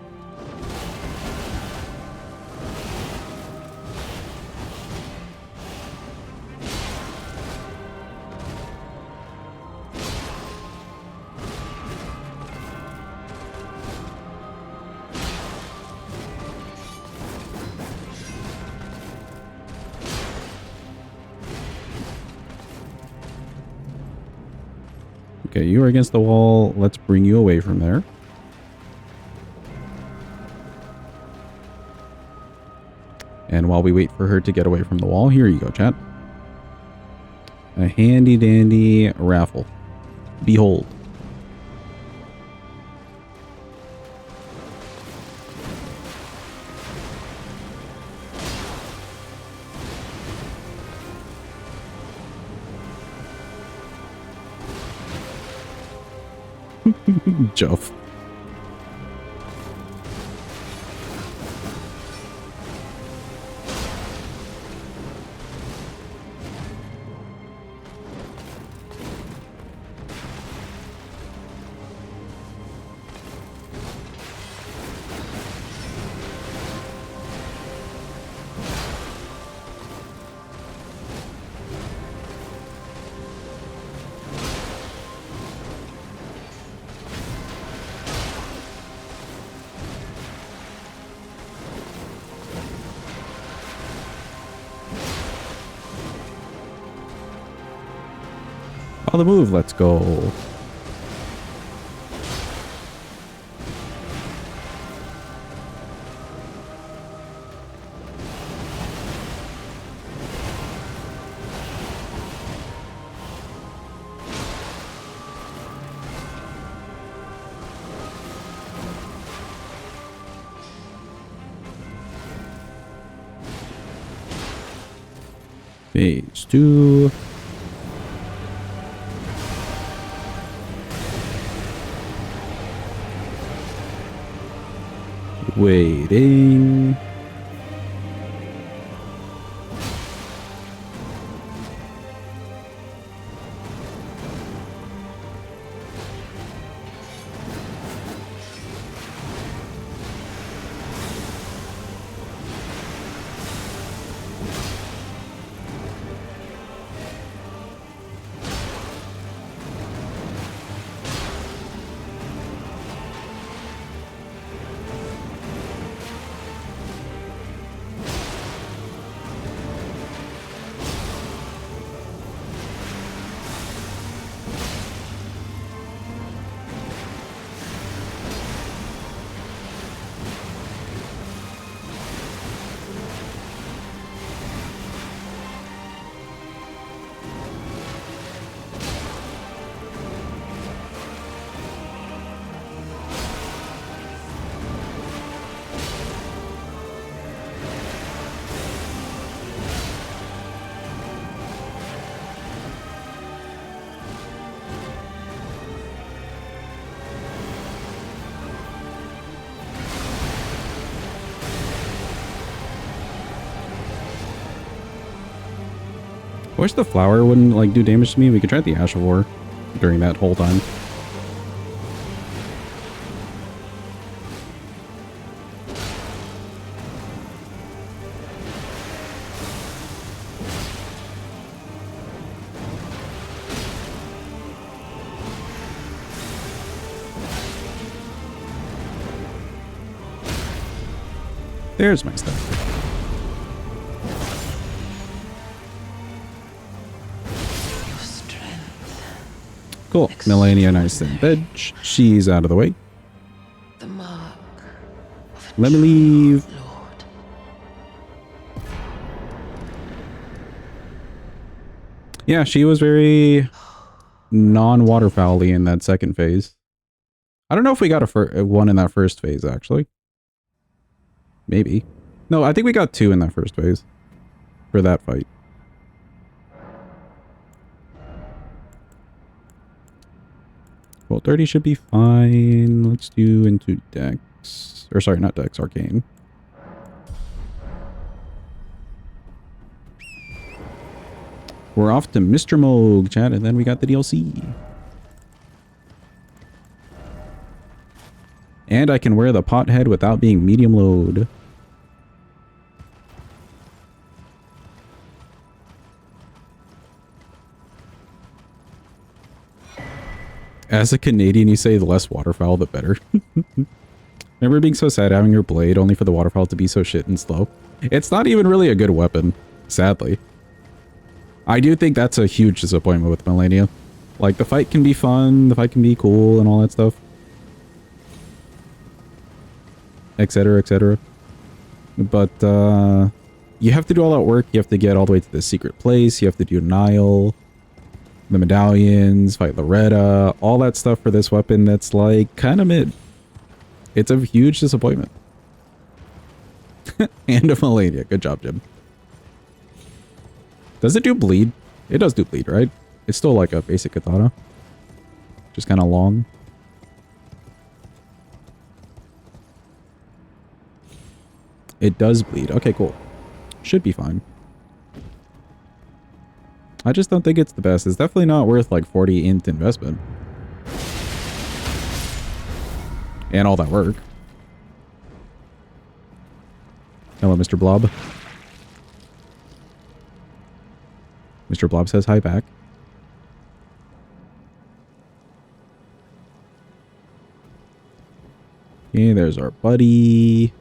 Okay, you are against the wall. Let's bring you away from there. And while we wait for her to get away from the wall, here you go, chat. A handy dandy raffle. Behold. Jove. Call the move. Let's go. Phase 2. Waiting. I wish the flower wouldn't like do damage to me. We could try the Ash of War during that whole time. There's my stuff. Cool. Melania nice and veg. She's out of the way. The mark. Let me leave. Lord. Yeah, she was very non-waterfowl-y in that second phase. I don't know if we got a one in that first phase, actually. Maybe. No, I think we got 2 in that first phase. For that fight. Well, 30 should be fine. Let's do into Dex. Or sorry, not Dex, Arcane. We're off to Mr. Moog, chat, and then we got the DLC. And I can wear the pothead without being medium load. As a Canadian, you say the less waterfowl, the better. Remember being so sad having your blade only for the waterfowl to be so shit and slow? It's not even really a good weapon, sadly. I do think that's a huge disappointment with Melania. Like, the fight can be fun, the fight can be cool, and all that stuff. Etc, etc. But, you have to do all that work. You have to get all the way to the secret place. You have to do Nile. The medallions, fight Loretta, all that stuff for this weapon that's like kind of mid. It's a huge disappointment. And a Melania. Good job, Jim. Does it do bleed? It does do bleed, right? It's still like a basic katana. Just kind of long. It does bleed. Okay, cool. Should be fine. I just don't think it's the best. It's definitely not worth like 40 int investment. And all that work. Hello, Mr. Blob. Mr. Blob says hi back. Okay, there's our buddy.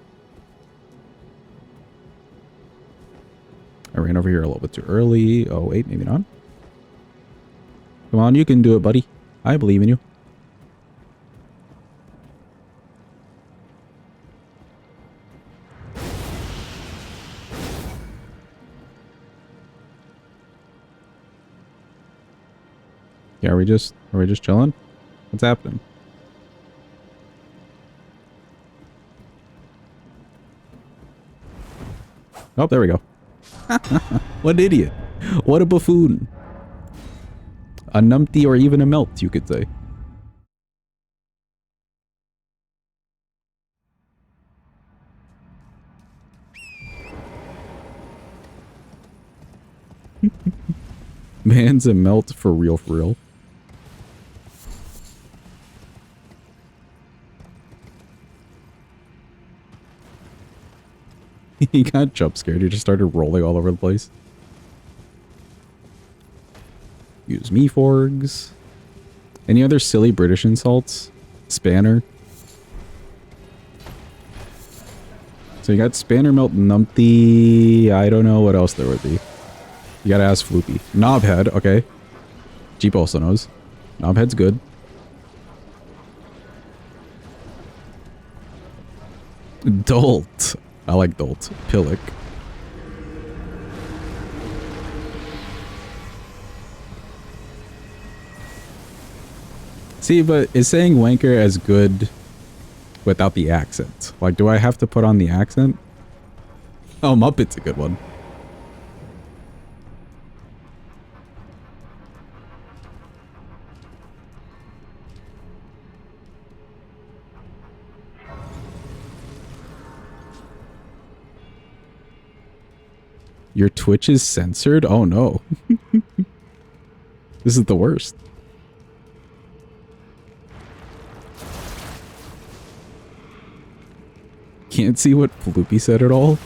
I ran over here a little bit too early. Oh, wait, maybe not. Come on, you can do it, buddy. I believe in you. Yeah, are we just chilling? What's happening? Oh, there we go. What an idiot. What a buffoon. A numpty or even a melt, you could say. Man's a melt for real, for real. He got jump scared. He just started rolling all over the place. Use me forgs. Any other silly British insults? Spanner. So you got Spanner, Melt, Numpty. I don't know what else there would be. You gotta ask Floopy. Knobhead, okay. Jeep also knows. Knobhead's good. Dolt. I like Dolt. Pillock. See, but is saying wanker as good without the accent? Like, do I have to put on the accent? Oh, Muppet's a good one. Your Twitch is censored? Oh no. This is the worst. Can't see what Floopy said at all.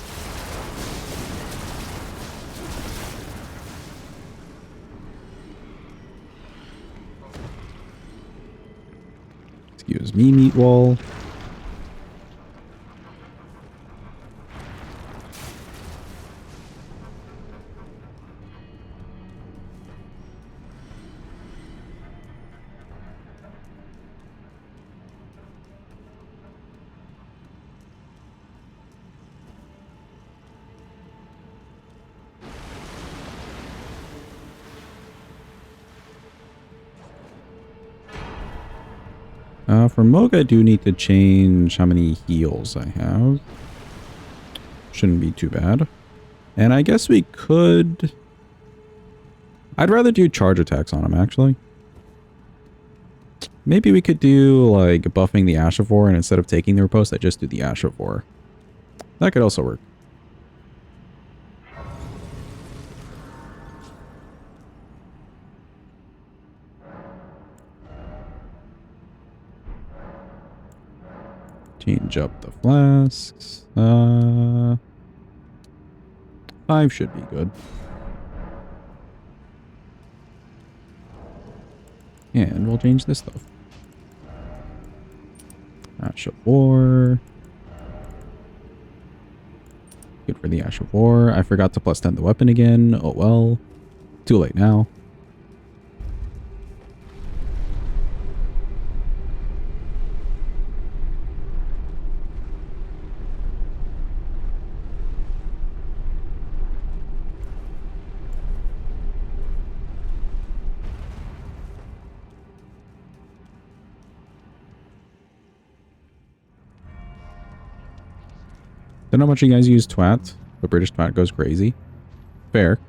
Excuse me, Meatwall. For Moog, I do need to change how many heals I have. Shouldn't be too bad. And I guess we could... I'd rather do charge attacks on him, actually. Maybe we could do, like, buffing the Ashevore, and instead of taking the riposte, I just do the Ashevore. That could also work. Change up the flasks. 5 should be good. And we'll change this stuff. Ash of War. Good for the Ash of War. I forgot to plus 10 the weapon again. Oh well. Too late now. Don't know how much you guys use twat, but British twat goes crazy. Fair.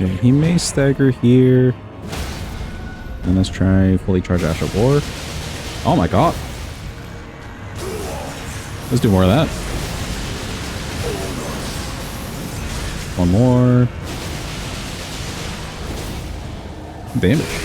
Okay, he may stagger here. And let's try fully charge Ash of War. Oh my god. Let's do more of that. One more. Damage.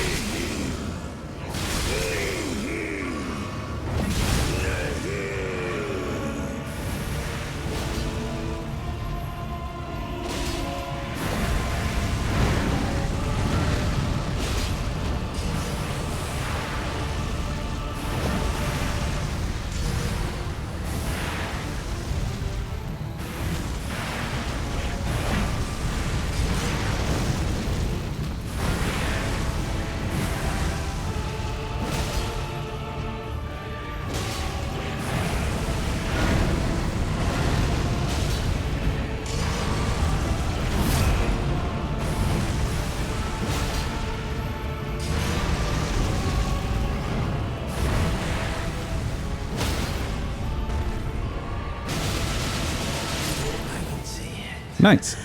Nice.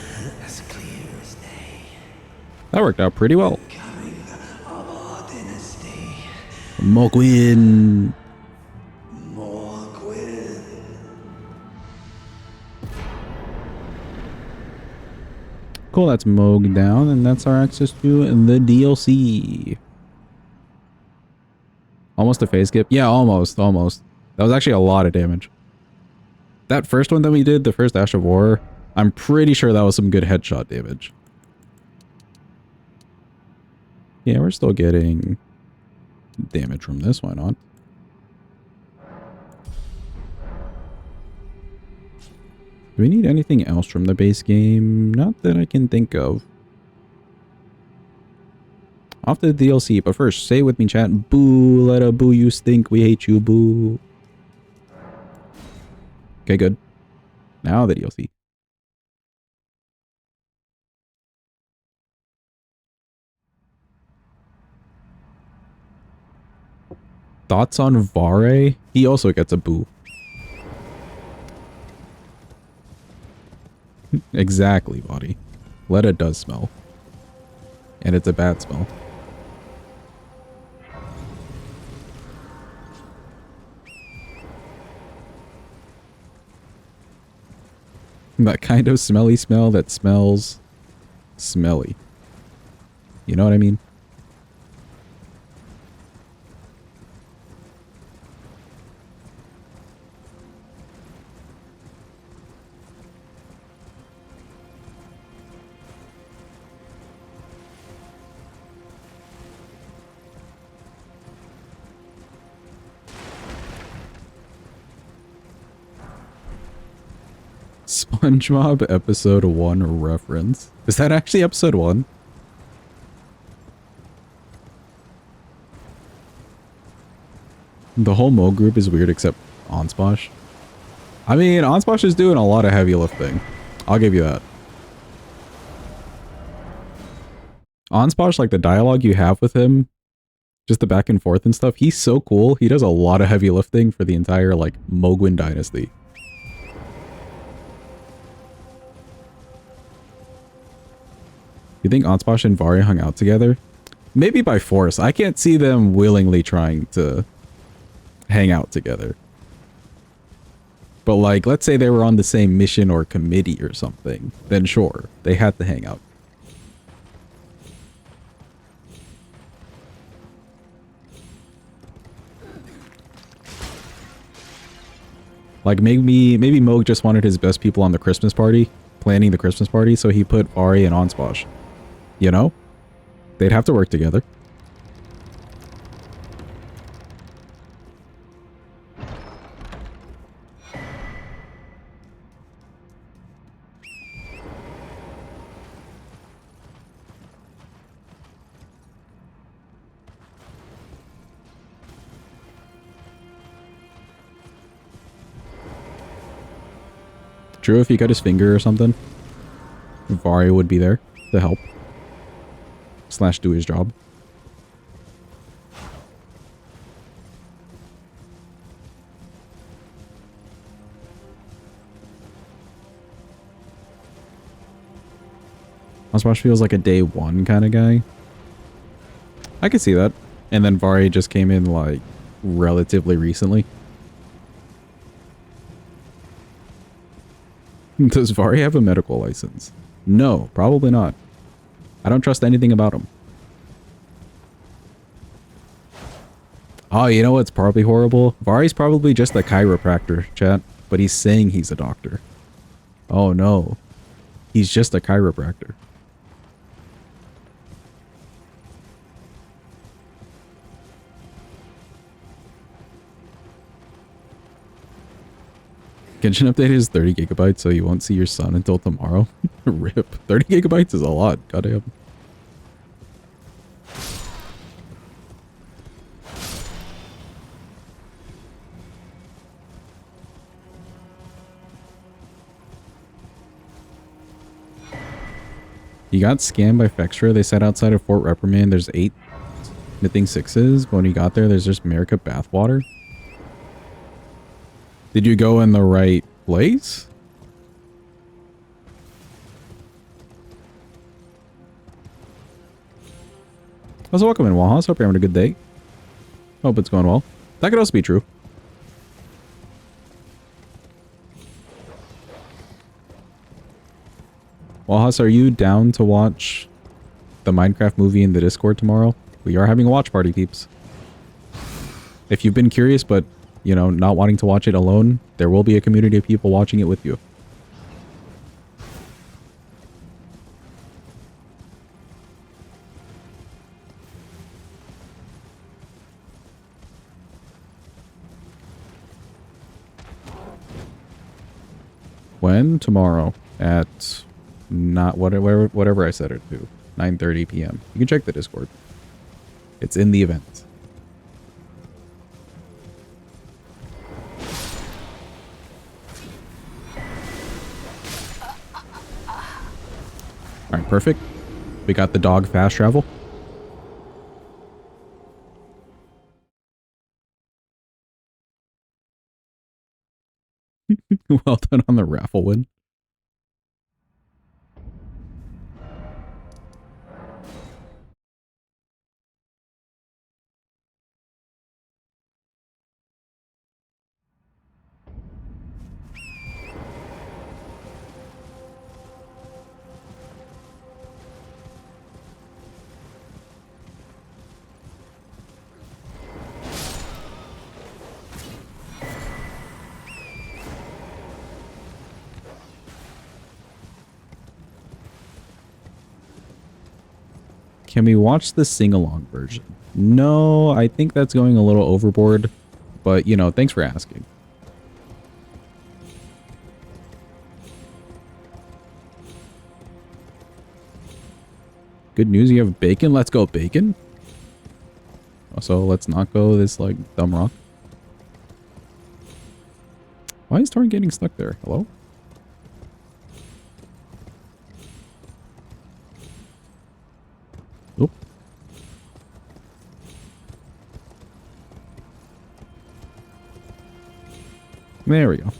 That worked out pretty well. Mogwin. Cool, that's Mog down, and that's our access to the DLC. Almost a phase skip. Yeah, almost. That was actually a lot of damage. That first one that we did, the first Ash of War, I'm pretty sure that was some good headshot damage. Yeah, we're still getting damage from this. Why not? Do we need anything else from the base game? Not that I can think of. Off to the DLC, but first, say it with me, chat. Boo, let a boo you stink. We hate you, boo. Okay, good. Now the DLC. Thoughts on Vare? He also gets a boo. Exactly, body. Letta does smell. And it's a bad smell. That kind of smelly smell that smells smelly. You know what I mean? SpongeBob episode 1 reference. Is that actually episode 1? The whole Mo group is weird except Onsposh. I mean, Onsposh is doing a lot of heavy lifting. I'll give you that. Onsposh, like the dialogue you have with him, just the back and forth and stuff, he's so cool. He does a lot of heavy lifting for the entire, like, Mogwin dynasty. You think Onsposh and Vari hung out together? Maybe by force. I can't see them willingly trying to hang out together. But like, let's say they were on the same mission or committee or something. Then sure, they had to hang out. Like maybe Moog just wanted his best people on the Christmas party, planning the Christmas party, so he put Vari and Onsposh. You know? They'd have to work together. True, if he cut his finger or something, Vari would be there to help. / do his job. Onsposh feels like a day one kind of guy. I could see that. And then Vari just came in like relatively recently. Does Vari have a medical license? No, probably not. I don't trust anything about him. Oh, you know what's probably horrible? Vari's probably just a chiropractor, chat, but he's saying he's a doctor. Oh no. He's just a chiropractor. Genshin update is 30 gigabytes, so you won't see your son until tomorrow. RIP. 30 gigabytes is a lot. Goddamn. You got scammed by Fextra. They said outside of Fort Reprimand there's 8 Mything 6s, but when you got there there's just America bathwater. Did you go in the right place? Also, welcome in, Wahas. Hope you're having a good day. Hope it's going well. That could also be true. Wahas, are you down to watch the Minecraft movie in the Discord tomorrow? We are having a watch party, peeps. If you've been curious, but, you know, not wanting to watch it alone, there will be a community of people watching it with you. When? Tomorrow at not whatever I set it to. 9:30 p.m. You can check the Discord. It's in the event. Alright, perfect. We got the dog fast travel. Well done on the raffle win. Can we watch the sing-along version? No, I think that's going a little overboard. But, you know, thanks for asking. Good news, you have bacon. Let's go bacon. Also, let's not go this, like, dumb rock. Why is Torrent getting stuck there? Hello? Oop. There we go.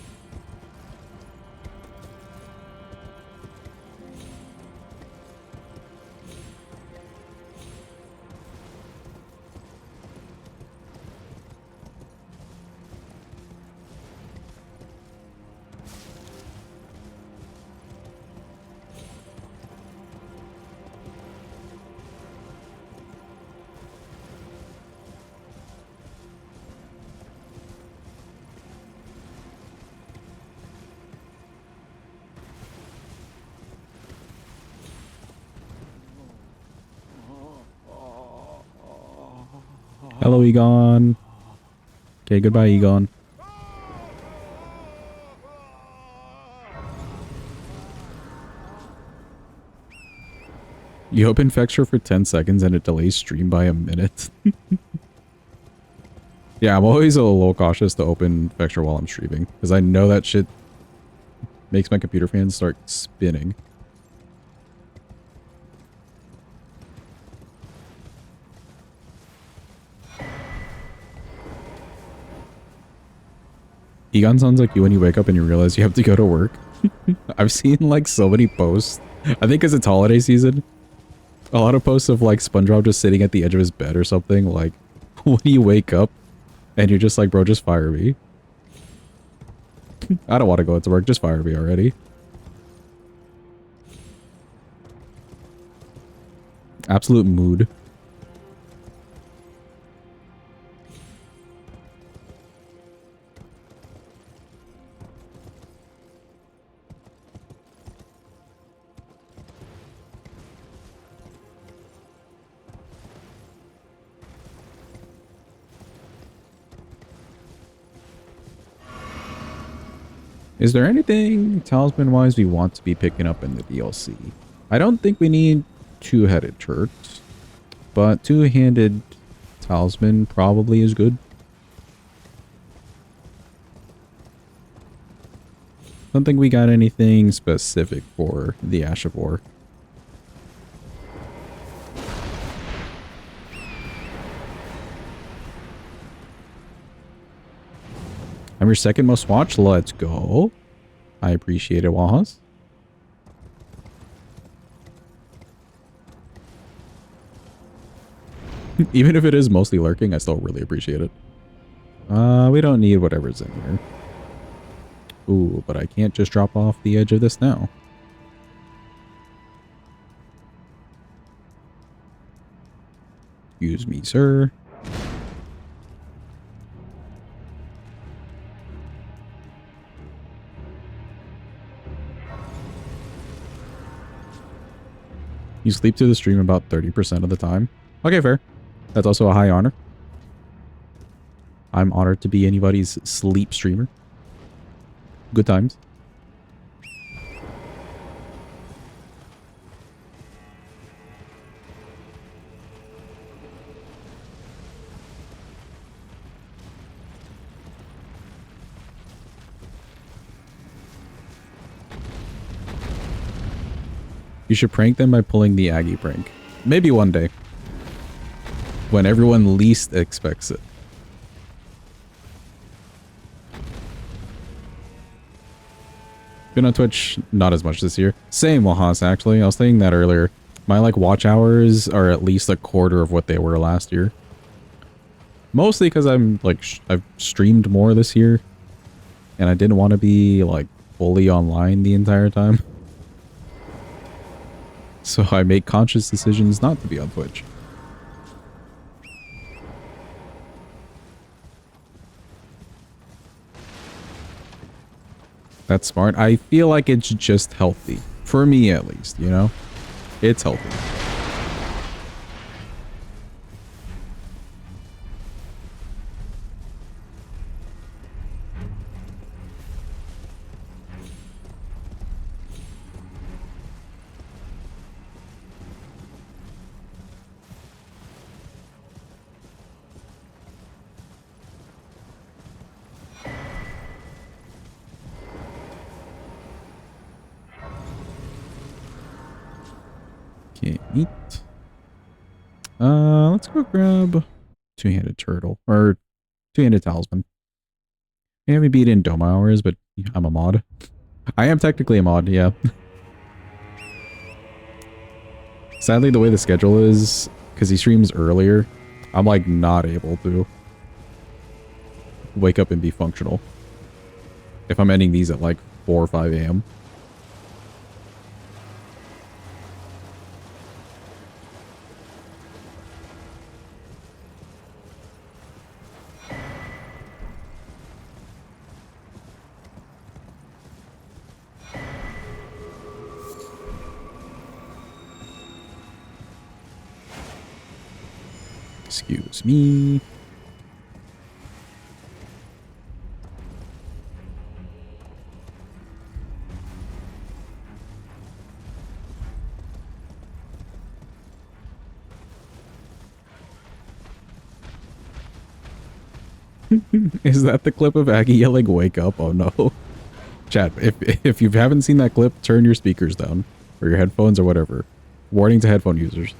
Hello, Egon. Okay, goodbye, Egon. You open Fexture for 10 seconds and it delays stream by a minute. Yeah, I'm always a little cautious to open Fexture while I'm streaming, because I know that shit makes my computer fans start spinning. Egon sounds like you when you wake up and you realize you have to go to work. I've seen like so many posts. I think because it's holiday season. A lot of posts of like SpongeBob just sitting at the edge of his bed or something. Like when you wake up and you're just like, bro, just fire me. I don't want to go to work. Just fire me already. Absolute mood. Is there anything talisman-wise we want to be picking up in the DLC? I don't think we need two-headed turrets, but two-handed talisman probably is good. Don't think we got anything specific for the Ash of War. I'm your second most watched. Let's go. I appreciate it, Wahas. Even if it is mostly lurking, I still really appreciate it. We don't need whatever's in here. Ooh, but I can't just drop off the edge of this now. Excuse me, sir. You sleep through the stream about 30% of the time. Okay, fair. That's also a high honor. I'm honored to be anybody's sleep streamer. Good times. You should prank them by pulling the Aggie prank. Maybe one day. When everyone least expects it. Been on Twitch not as much this year. Same, Wahas, actually. I was saying that earlier. My like watch hours are at least a quarter of what they were last year. Mostly because I'm like I've streamed more this year. And I didn't want to be like fully online the entire time. So I make conscious decisions not to be on Twitch. That's smart. I feel like it's just healthy. For me, at least, you know? It's healthy. Can't eat. Let's go grab two-handed turtle or two-handed talisman. I haven't beat in Doma hours, but I'm a mod. I am technically a mod, yeah. Sadly, the way the schedule is, because he streams earlier, I'm like not able to wake up and be functional. If I'm ending these at like 4 or 5 a.m. Excuse me. Is that the clip of Aggie yelling, "Wake up"? Oh no. Chat, if you haven't seen that clip, turn your speakers down. Or your headphones or whatever. Warning to headphone users.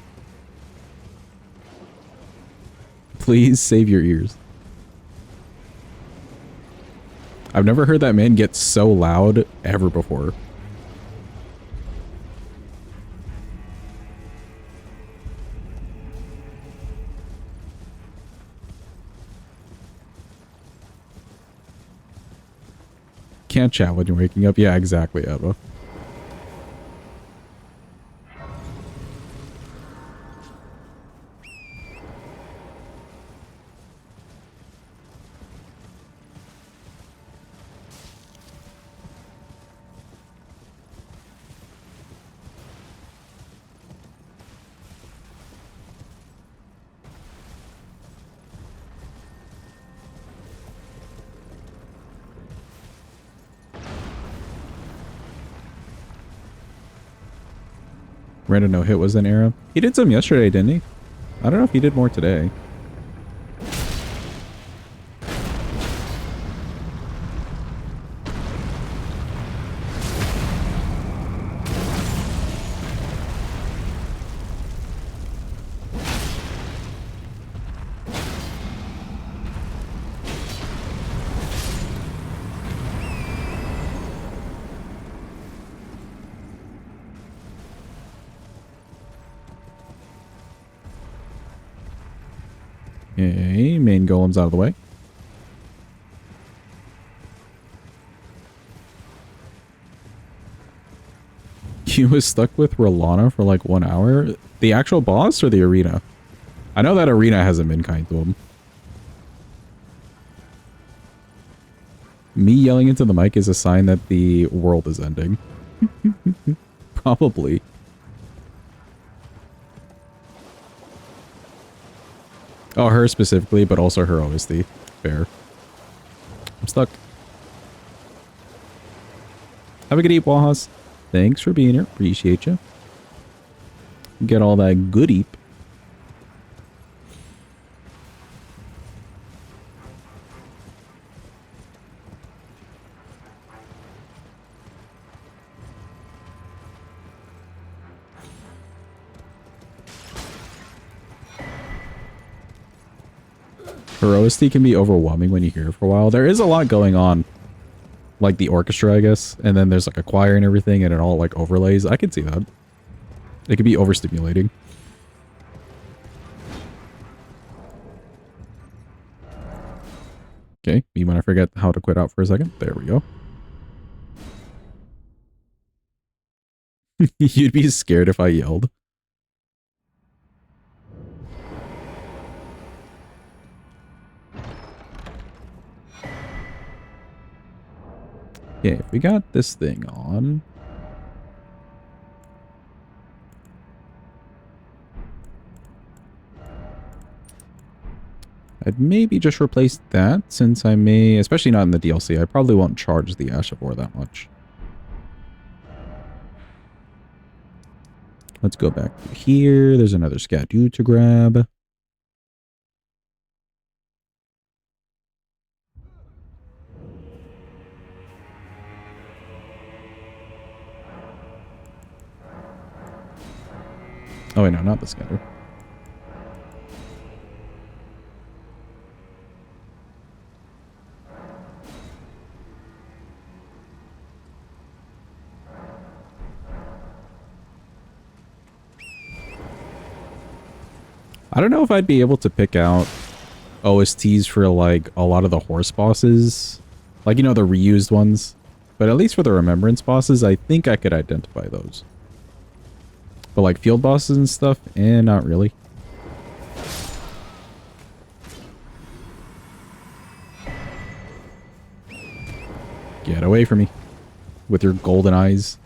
Please save your ears. I've never heard that man get so loud ever before. Can't chat when you're waking up. Yeah, exactly, Eva. Random no hit was an era. He did some yesterday, didn't he? I don't know if he did more today. Okay, main golem's out of the way. He was stuck with Rolana for like 1 hour. The actual boss or the arena? I know that arena hasn't been kind to him. Me yelling into the mic is a sign that the world is ending. Probably. Oh, her specifically, but also her OST. Fair. I'm stuck. Have a good eat, Wahas. Thanks for being here. Appreciate you. Get all that good eat. Her OST can be overwhelming when you hear it for a while. There is a lot going on. Like the orchestra, I guess. And then there's like a choir and everything and it all like overlays. I can see that. It could be overstimulating. Okay, me when I forget how to quit out for a second. There we go. You'd be scared if I yelled. Okay, we got this thing on. I'd maybe just replace that since I may, especially not in the DLC, I probably won't charge the Ash of War that much. Let's go back to here. There's another Skadu to grab. Oh wait, no, not the Skadu. I don't know if I'd be able to pick out OSTs for like a lot of the horse bosses. Like, you know, the reused ones. But at least for the Remembrance bosses, I think I could identify those. But like field bosses and stuff, not really. Get away from me. With your golden eyes.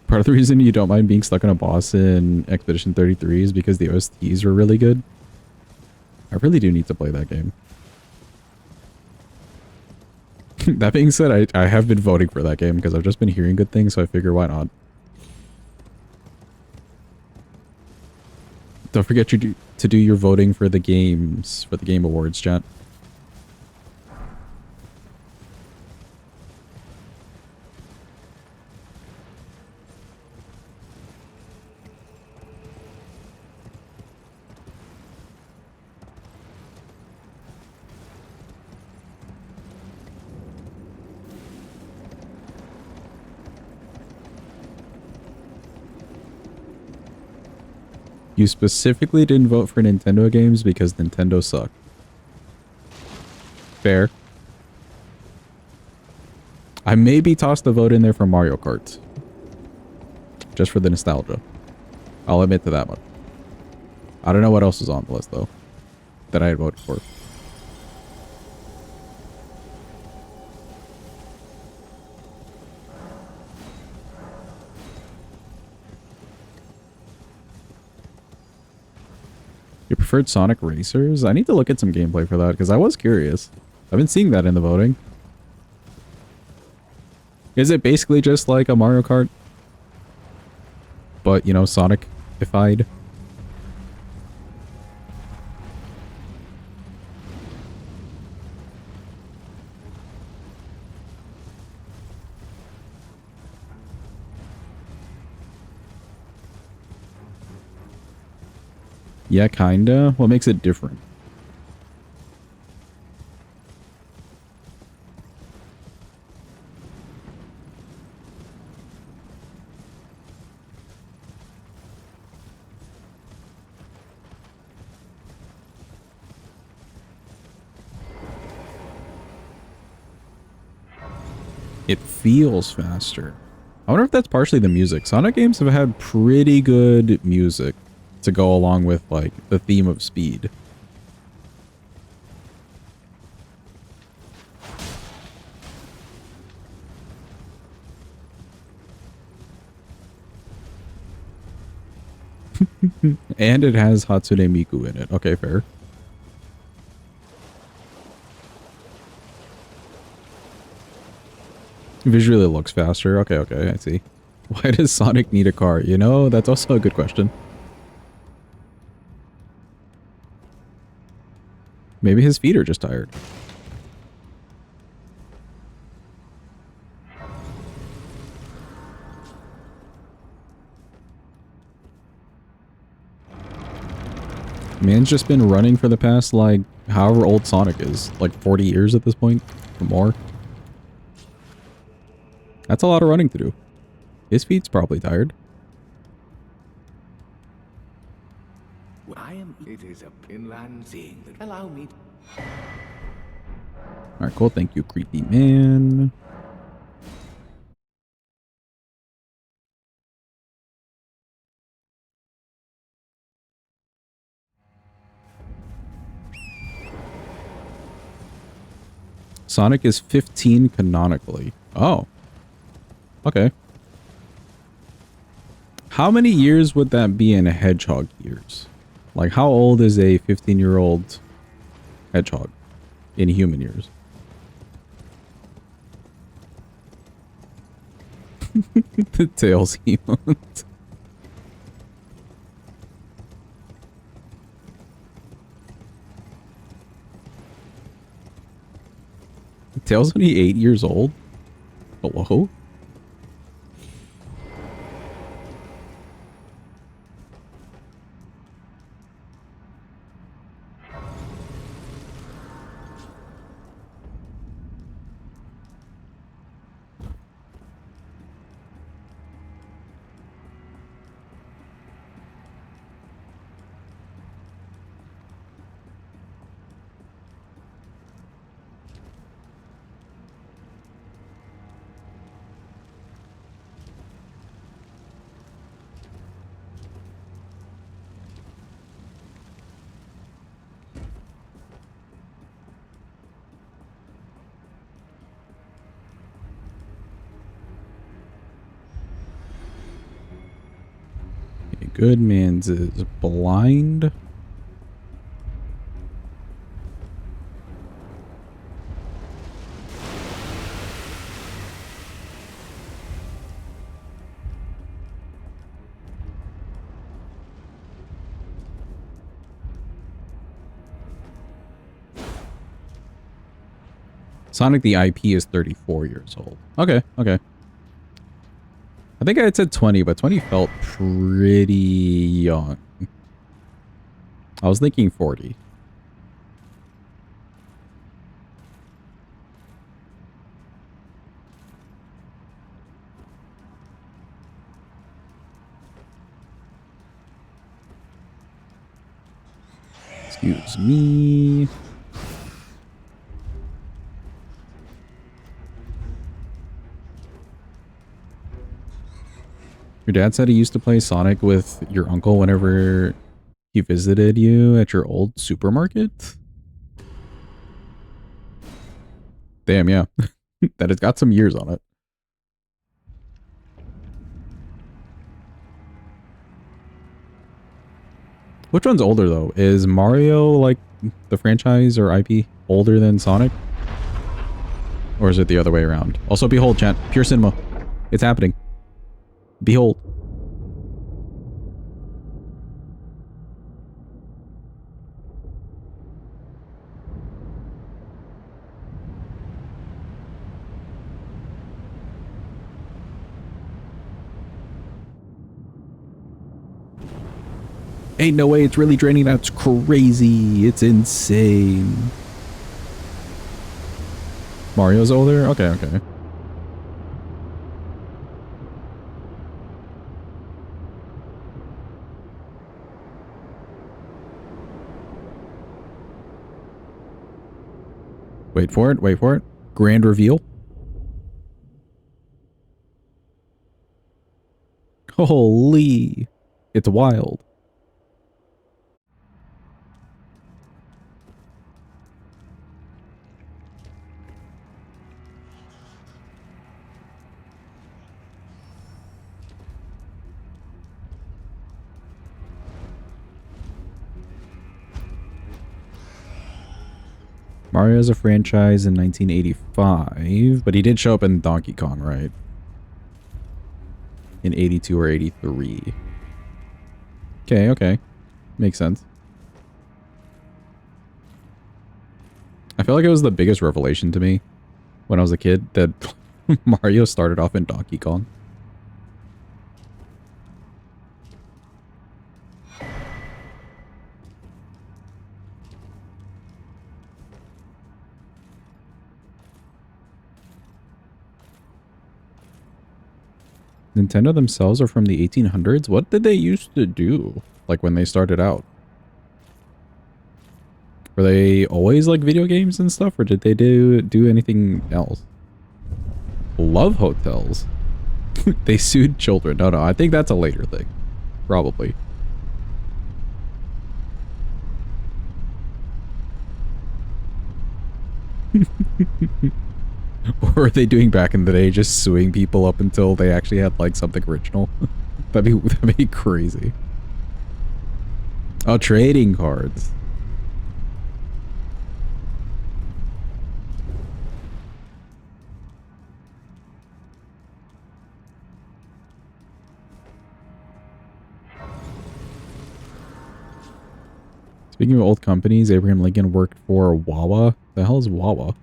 Part of the reason you don't mind being stuck on a boss in Expedition 33 is because the OSTs were really good. I really do need to play that game. That being said, I have been voting for that game because I've just been hearing good things, so I figure why not. Don't forget to do your voting for the games, for the Game Awards, chat. You specifically didn't vote for Nintendo games because Nintendo suck. Fair. I maybe tossed a vote in there for Mario Kart. Just for the nostalgia. I'll admit to that much. I don't know what else was on the list, though, that I had voted for. Preferred Sonic Racers? I need to look at some gameplay for that because I was curious. I've been seeing that in the voting. Is it basically just like a Mario Kart? But, you know, Sonic-ified? Yeah, kinda. What makes it different? It feels faster. I wonder if that's partially the music. Sonic games have had pretty good music to go along with, like, the theme of speed. And it has Hatsune Miku in it. Okay, fair. Visually it looks faster. Okay, okay, I see. Why does Sonic need a car? You know, that's also a good question. Maybe his feet are just tired. Man's just been running for the past, like, however old Sonic is. Like 40 years at this point? Or more? That's a lot of running to do. His feet's probably tired. It is a inland thing that allow me. Alright, cool. Thank you, creepy man. Sonic is 15 canonically. Oh. Okay. How many years would that be in Hedgehog years? Like, how old is a 15-year-old hedgehog in human years? The Tails emote. Tails only 8 years old? Hello? Good man's is blind. Sonic the IP is 34 years old. Okay, okay. I think I had said 20, but 20 felt pretty young. I was thinking 40. Excuse me. Your dad said he used to play Sonic with your uncle whenever he visited you at your old supermarket? Damn, yeah. That has got some years on it. Which one's older though? Is Mario like the franchise or IP older than Sonic? Or is it the other way around? Also, behold, chat. Pure cinema. It's happening. Behold. Ain't no way it's really draining. That's crazy. It's insane. Mario's older? Okay, okay. Wait for it, wait for it. Grand reveal. Holy. It's wild. Mario's a franchise in 1985, but he did show up in Donkey Kong, right? In 82 or 83. Okay, okay. Makes sense. I feel like it was the biggest revelation to me when I was a kid that Mario started off in Donkey Kong. Nintendo themselves are from the 1800s? What did they used to do? Like when they started out? Were they always like video games and stuff, or did they do anything else? Love hotels. They sued children. No, I think that's a later thing. Probably. What were they doing back in the day? Just suing people up until they actually had like something original? That'd be crazy. Oh, trading cards. Speaking of old companies, Abraham Lincoln worked for Wawa. The hell is Wawa?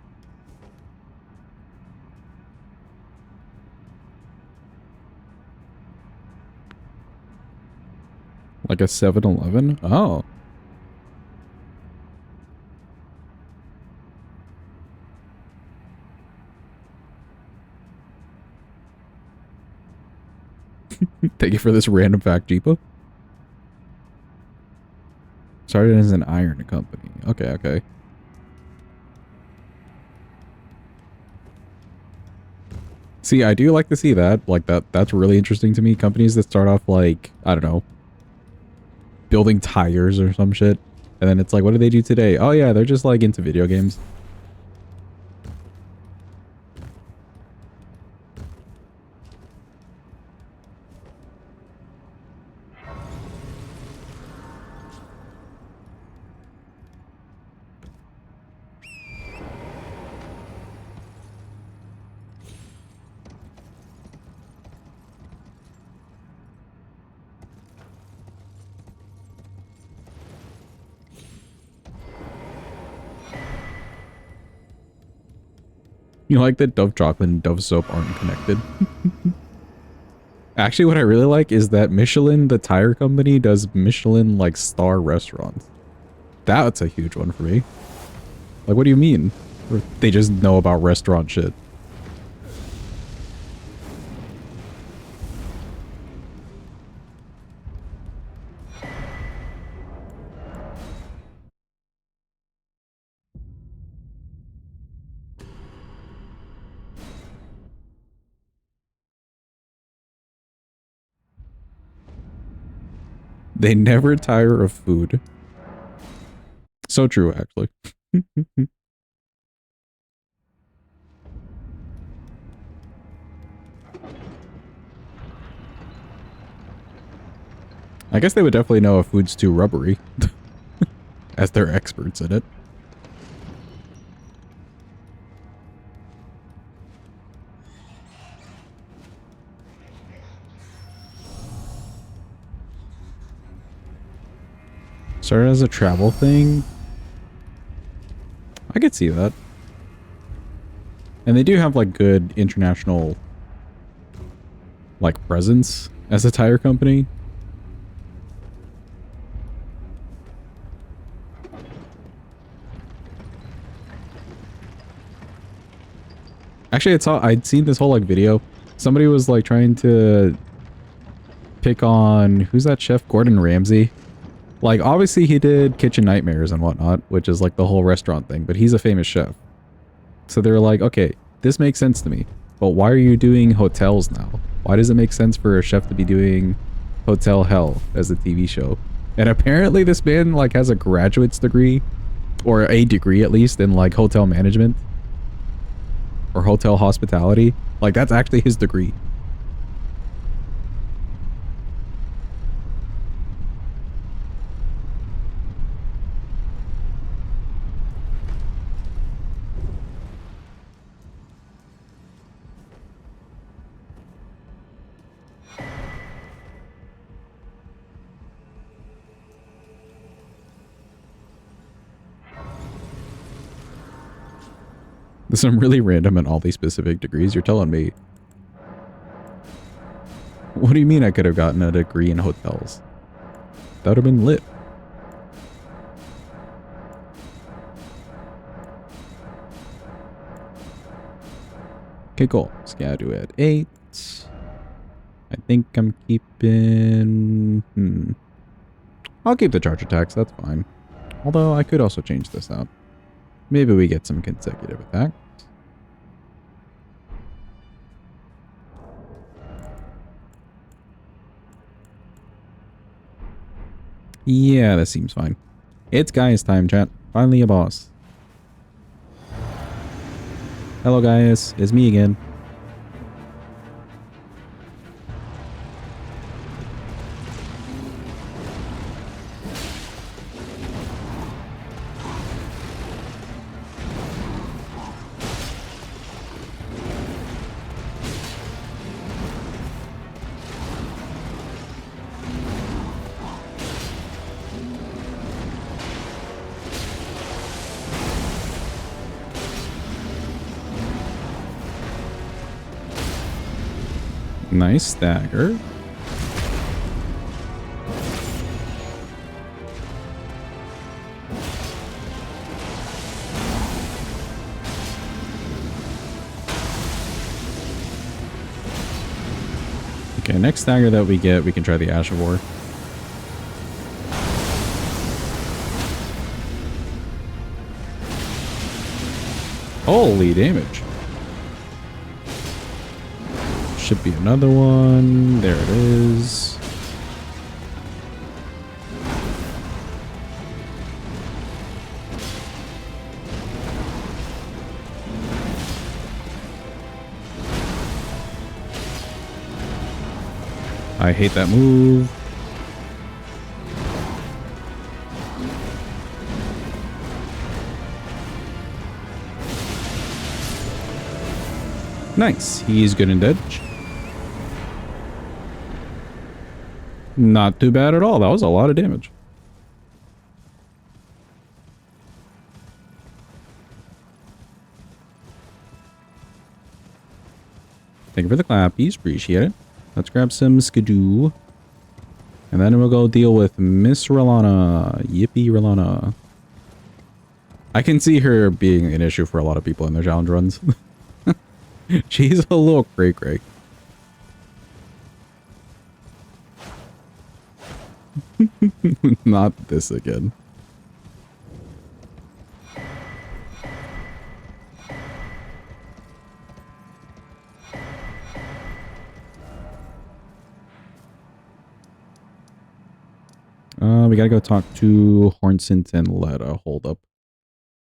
Like a 7-Eleven? Oh. Thank you for this random fact, Jeepa. Started as an iron company. Okay, okay. See, I do like to see that. Like that's really interesting to me. Companies that start off like, I don't know, building tires or some shit. And then it's like, what do they do today? Oh yeah, they're just like into video games. You like that Dove chocolate and Dove soap aren't connected? Actually, what I really like is that Michelin, the tire company, does Michelin like star restaurants. That's a huge one for me. Like, what do you mean? Or they just know about restaurant shit. They never tire of food. So true, actually. I guess they would definitely know if food's too rubbery, as they're experts in it. Started as a travel thing. I could see that. And they do have like good international like presence as a tire company. Actually, I'd seen this whole like video. Somebody was like trying to pick on, who's that chef? Gordon Ramsay. Like, obviously he did Kitchen Nightmares and whatnot, which is like the whole restaurant thing, but he's a famous chef. So they're like, okay, this makes sense to me, but why are you doing hotels now? Why does it make sense for a chef to be doing Hotel Hell as a TV show? And apparently this man like has a graduate's degree, or a degree at least, in like hotel management or hotel hospitality. Like, that's actually his degree. There's some really random in all these specific degrees, you're telling me. What do you mean I could have gotten a degree in hotels? That would have been lit. Okay, cool. Scadu at 8. I think I'm keeping... I'll keep the charge attacks, that's fine. Although I could also change this out. Maybe we get some consecutive attacks. Yeah, that seems fine. It's Gaius time, chat. Finally a boss. Hello, Gaius. It's me again. Nice stagger. Okay, next stagger that we get, we can try the Ash of War. Holy damage. Should be another one. There it is. I hate that move. Nice. He's good in dodge. Not too bad at all. That was a lot of damage. Thank you for the clappies. Appreciate it. Let's grab some skidoo. And then we'll go deal with Miss Rolana. Yippee Rolana. I can see her being an issue for a lot of people in their challenge runs. She's a little cray-cray. Not this again. We gotta go talk to Hornsent and Letta. Hold up.